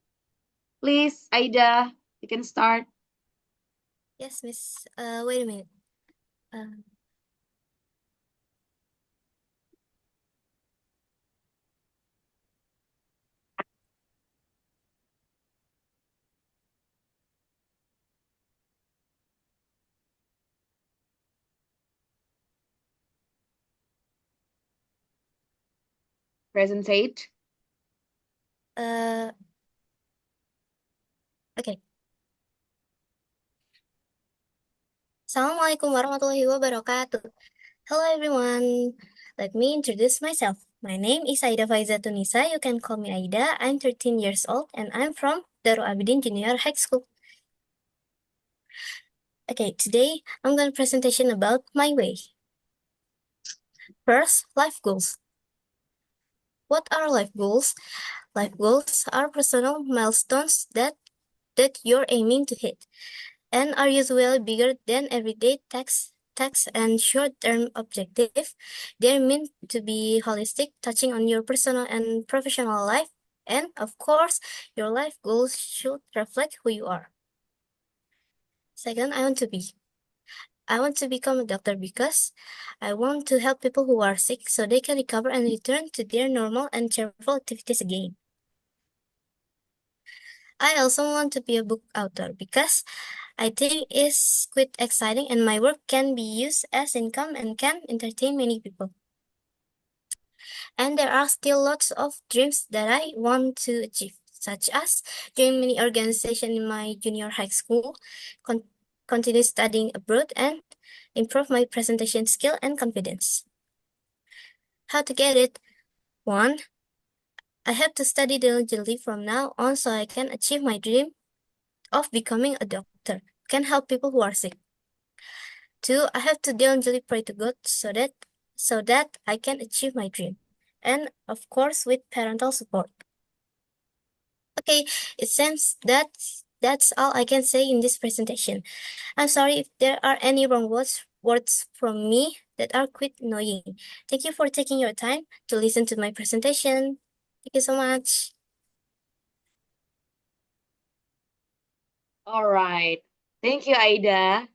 Please, Aida, you can start. Yes, Miss. Wait a minute. Presentate. Okay. Assalamualaikum warahmatullahi wabarakatuh. Hello, everyone. Let me introduce myself. My name is Aida Faiza Tunisa. You can call me Aida. I'm 13 years old and I'm from Darul Abidin Junior High School. Okay, today I'm going to presentation about my way. First, life goals. What are life goals? Life goals are personal milestones that you're aiming to hit and are usually bigger than everyday tasks and short-term objective. They're meant to be holistic, touching on your personal and professional life And of course, your life goals should reflect who you are. Second, I want to become a doctor because I want to help people who are sick so they can recover and return to their normal and cheerful activities again. I also want to be a book author because I think it's quite exciting and my work can be used as income and can entertain many people. And there are still lots of dreams that I want to achieve, such as join many organizations in my junior high school, continue studying abroad, and improve my presentation skill and confidence. How to get it? 1. I have to study diligently from now on so I can achieve my dream of becoming a doctor, can help people who are sick. 2. I have to diligently pray to God so that I can achieve my dream. And of course with parental support. Okay, it seems that's all I can say in this presentation. I'm sorry if there are any wrong words from me that are quite annoying. Thank you for taking your time to listen to my presentation. Thank you so much. All right. Thank you, Aida.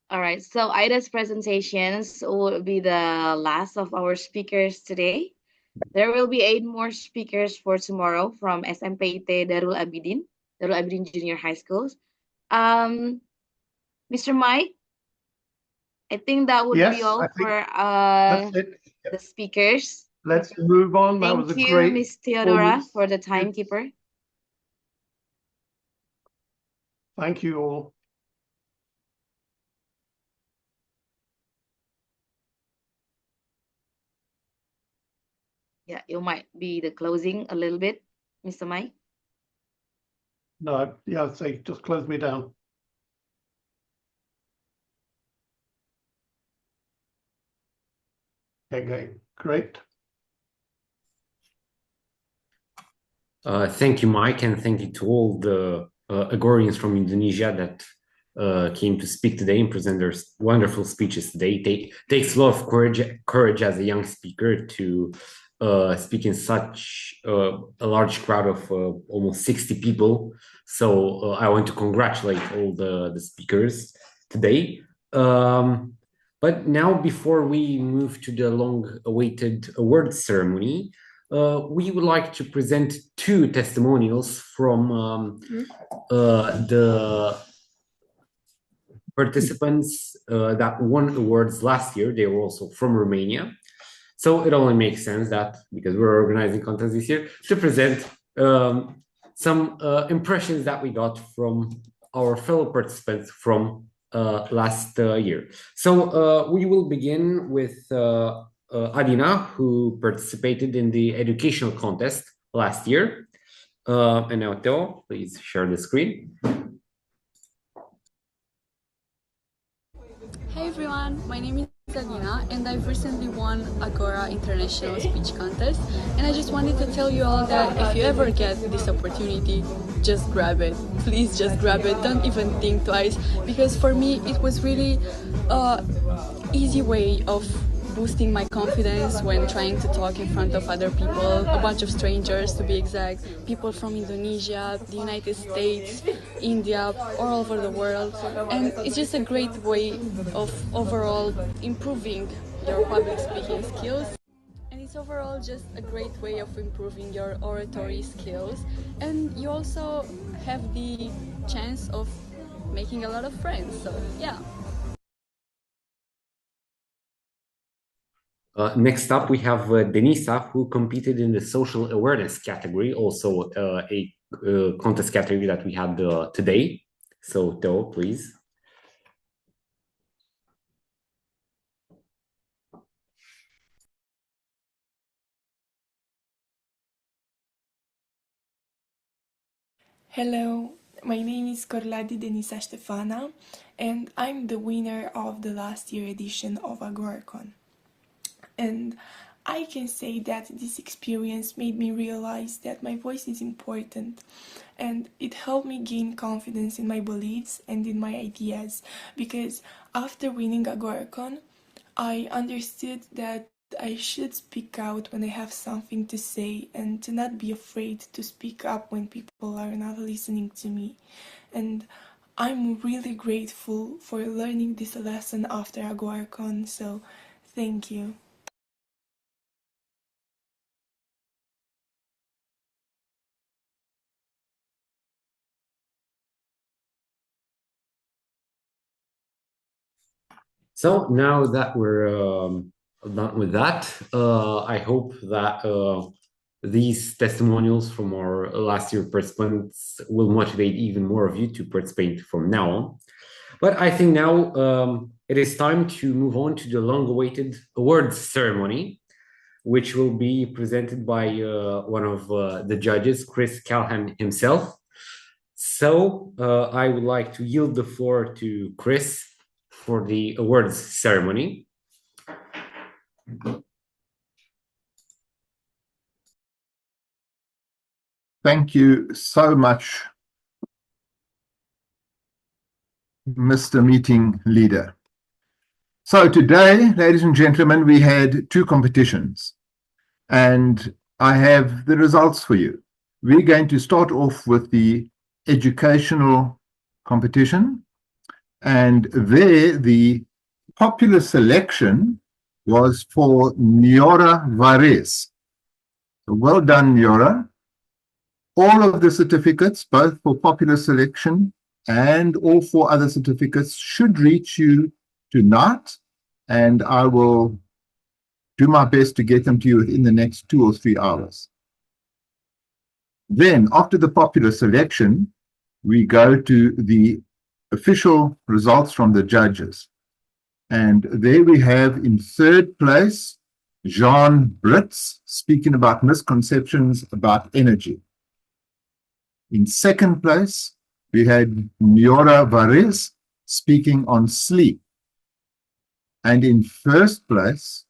All right, so Ida's presentations will be the last of our speakers today. There will be 8 more speakers for tomorrow from SMPIT Darul Abidin Junior High Schools. Mr. Mike, I think that would be Yes, all I think for that's it. the speakers. Let's move on. That was Thank a you, great Miss Theodora, performance. for the timekeeper. Thank you all. Yeah, you might be the closing a little bit, Mr. Mike. No, yeah, say just close me down. Okay, great. Thank you, Mike, and thank you to all the Agorians from Indonesia that came to speak today and present their wonderful speeches today. It takes a lot of courage as a young speaker to speak in such a large crowd of almost 60 people. So I want to congratulate all the speakers today. But now, before we move to the long-awaited awards ceremony, we would like to present 2 testimonials from the participants that won awards last year. They were also from Romania. So it only makes sense that, because we're organizing contests this year, to present some impressions that we got from our fellow participants from last year. So we will begin with Adina, who participated in the educational contest last year. And now, Theo, please share the screen. Hey everyone, my name is Adina and I've recently won Agora International Speech Contest, and I just wanted to tell you all that if you ever get this opportunity, just grab it. Please just grab it, don't even think twice, because for me it was really easy way of boosting my confidence when trying to talk in front of other people, a bunch of strangers to be exact, people from Indonesia, the United States, India, all over the world. And it's just a great way of overall improving your public speaking skills. And it's overall just a great way of improving your oratory skills. And you also have the chance of making a lot of friends. So yeah. Next up, we have Denisa, who competed in the social awareness category, also a contest category that we had today. So, Theo, please. Hello, my name is Corladi Denisa Stefana, and I'm the winner of the last year edition of AGORACON. And I can say that this experience made me realize that my voice is important, and it helped me gain confidence in my beliefs and in my ideas, because after winning AGORACON, I understood that I should speak out when I have something to say and to not be afraid to speak up when people are not listening to me. And I'm really grateful for learning this lesson after AGORACON, so thank you. So now that we're done with that, I hope that these testimonials from our last year participants will motivate even more of you to participate from now on. But I think now it is time to move on to the long-awaited awards ceremony, which will be presented by one of the judges, Chris Calhan himself. So I would like to yield the floor to Chris for the awards ceremony. Thank you so much, Mr. Meeting Leader. So today, ladies and gentlemen, we had two competitions, and I have the results for you. We're going to start off with the educational competition, and there the popular selection was for Niora Vares. So well done, Niora. All of the certificates, both for popular selection and all 4 other certificates, should reach you tonight, and I will do my best to get them to you within the next 2 or 3 hours. Then, after the popular selection, we go to the official results from the judges. And there we have in 3rd place, Jean Brits, speaking about misconceptions about energy. In 2nd place, we had Niora Vares speaking on sleep. And in 1st place,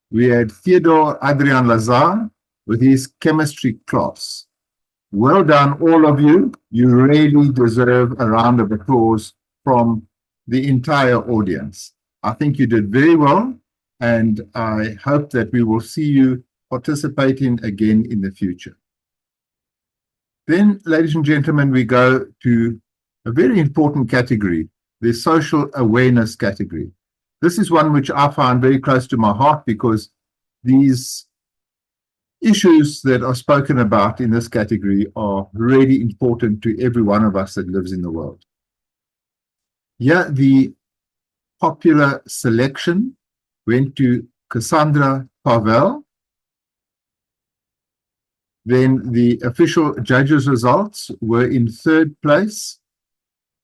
we had Theodore Adrian Lazar with his chemistry class. Well done, all of you. You really deserve a round of applause from the entire audience. I think you did very well, and I hope that we will see you participating again in the future. Then, ladies and gentlemen, we go to a very important category, the social awareness category. This is one which I find very close to my heart because these issues that are spoken about in this category are really important to every one of us that lives in the world. Here, the popular selection went to Cassandra Pavel. Then the official judges' results were in 3rd place,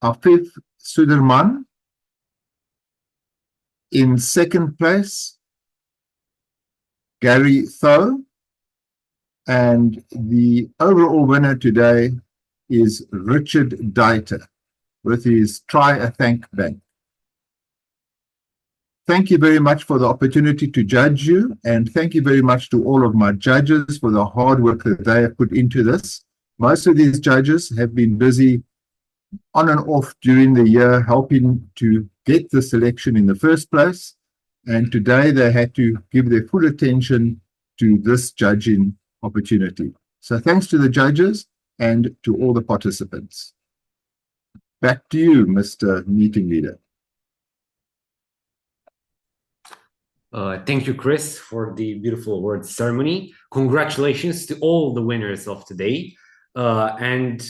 Afif Suderman. In 2nd place, Gary Tho. And the overall winner today is Richard Deiter with his Try a Thank Bank. Thank you very much for the opportunity to judge you, and thank you very much to all of my judges for the hard work that they have put into this. Most of these judges have been busy on and off during the year helping to get the selection in the first place, and today they had to give their full attention to this judging opportunity. So thanks to the judges and to all the participants. Back to you, Mr. Meeting Leader. Thank you, Chris, for the beautiful awards ceremony. Congratulations to all the winners of today. And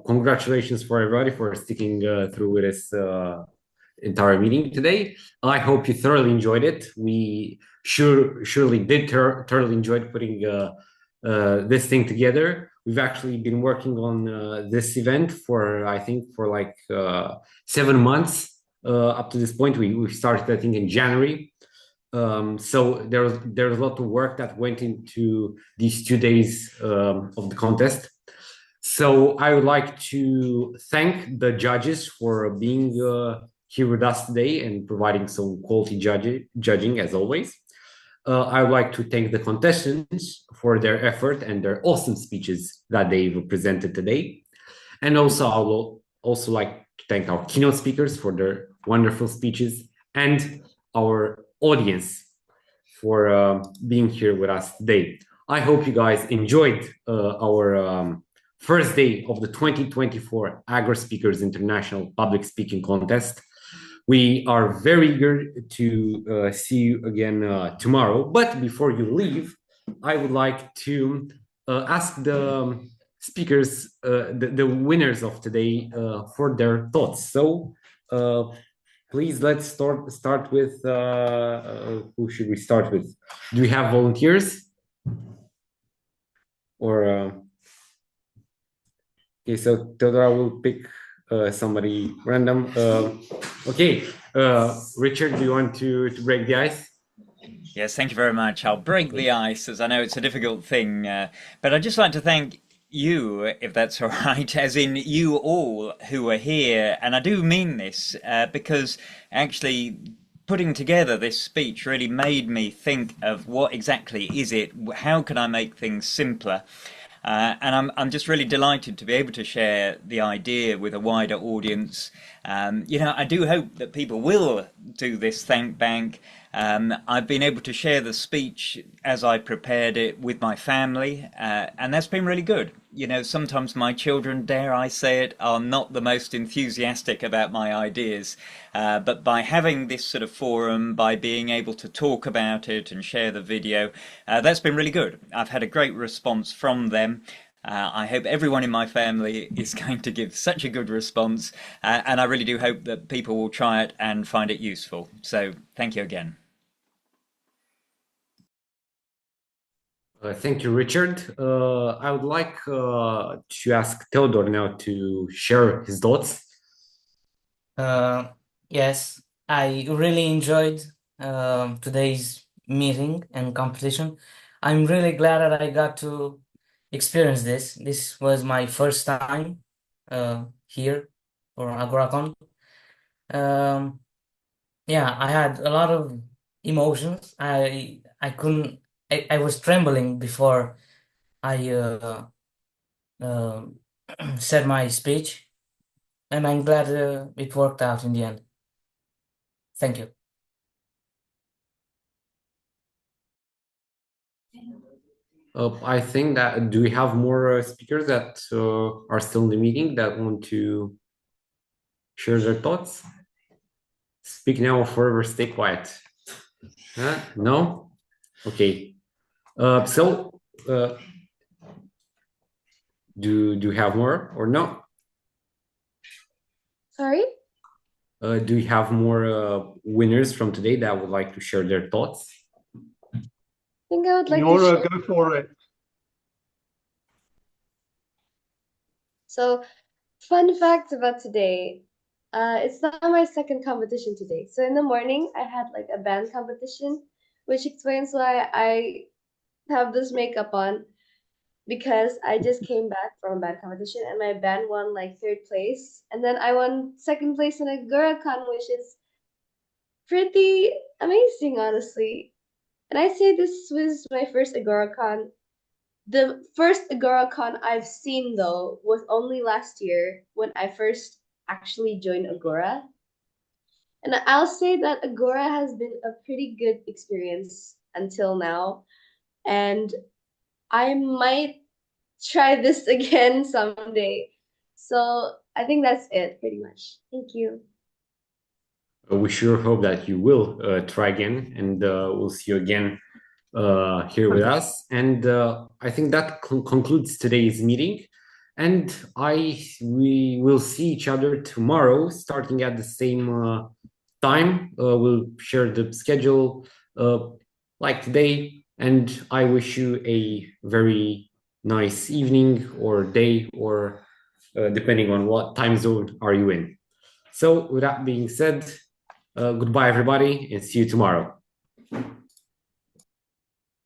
congratulations for everybody for sticking through with this entire meeting today. I hope you thoroughly enjoyed it. We surely did thoroughly enjoyed putting this thing together. We've actually been working on this event for, I think, for like 7 months up to this point. We started, I think, in January. So there's a lot of work that went into these 2 days of the contest. So I would like to thank the judges for being here with us today and providing some quality judging as always. I would like to thank the contestants for their effort and their awesome speeches that they've presented today. And also I will also like to thank our keynote speakers for their wonderful speeches and our audience for being here with us today. I hope you guys enjoyed our first day of the 2024 Agora Speakers International Public Speaking Contest. We are very eager to see you again tomorrow. But before you leave, I would like to ask the speakers, the winners of today, for their thoughts. So please, let's start with, who should we start with? Do we have volunteers? Or, okay, so Theodora will pick somebody random. Okay, Richard, do you want to break the ice? Yes, thank you very much. I'll break the ice, as I know it's a difficult thing, but I'd just like to thank you, if that's all right, as in you all who are here, and I do mean this, because actually putting together this speech really made me think of what exactly is it, how can I make things simpler? And I'm just really delighted to be able to share the idea with a wider audience. You know, I do hope that people will do this thank bank. I've been able to share the speech as I prepared it with my family, and that's been really good. You know, sometimes my children, dare I say it, are not the most enthusiastic about my ideas, but by having this sort of forum, by being able to talk about it and share the video, that's been really good. I've had a great response from them. I hope everyone in my family is going to give such a good response, and I really do hope that people will try it and find it useful. So thank you again. Thank you, Richard. I would like to ask Theodore now to share his thoughts. Yes, I really enjoyed today's meeting and competition. I'm really glad that I got to experience this. This was my first time here for AGORACON. Yeah, I had a lot of emotions. I was trembling before I said my speech, and I'm glad it worked out in the end. Thank you. I think that, do we have more speakers that are still in the meeting that want to share their thoughts? Speak now or forever stay quiet. No? Okay. Do you have more or no? Sorry? Do you have more winners from today that would like to share their thoughts? I think I would like Nora, to share. go for it. So, fun fact about today. It's not my second competition today. So in the morning, I had like a band competition, which explains why I have this makeup on, because I just came back from a band competition and my band won like 3rd place. And then I won 2nd place in AGORACON, which is pretty amazing, honestly. And I say this was my first AGORACON. The first AGORACON I've seen, though, was only last year when I first actually joined Agora. And I'll say that Agora has been a pretty good experience until now. And I might try this again someday. So I think that's it, pretty much. Thank you. We sure hope that you will try again, and we'll see you again here with us. And I think that concludes today's meeting. And we will see each other tomorrow, starting at the same time. We'll share the schedule like today. And I wish you a very nice evening or day, or depending on what time zone are you in. So with that being said, goodbye, everybody, and see you tomorrow.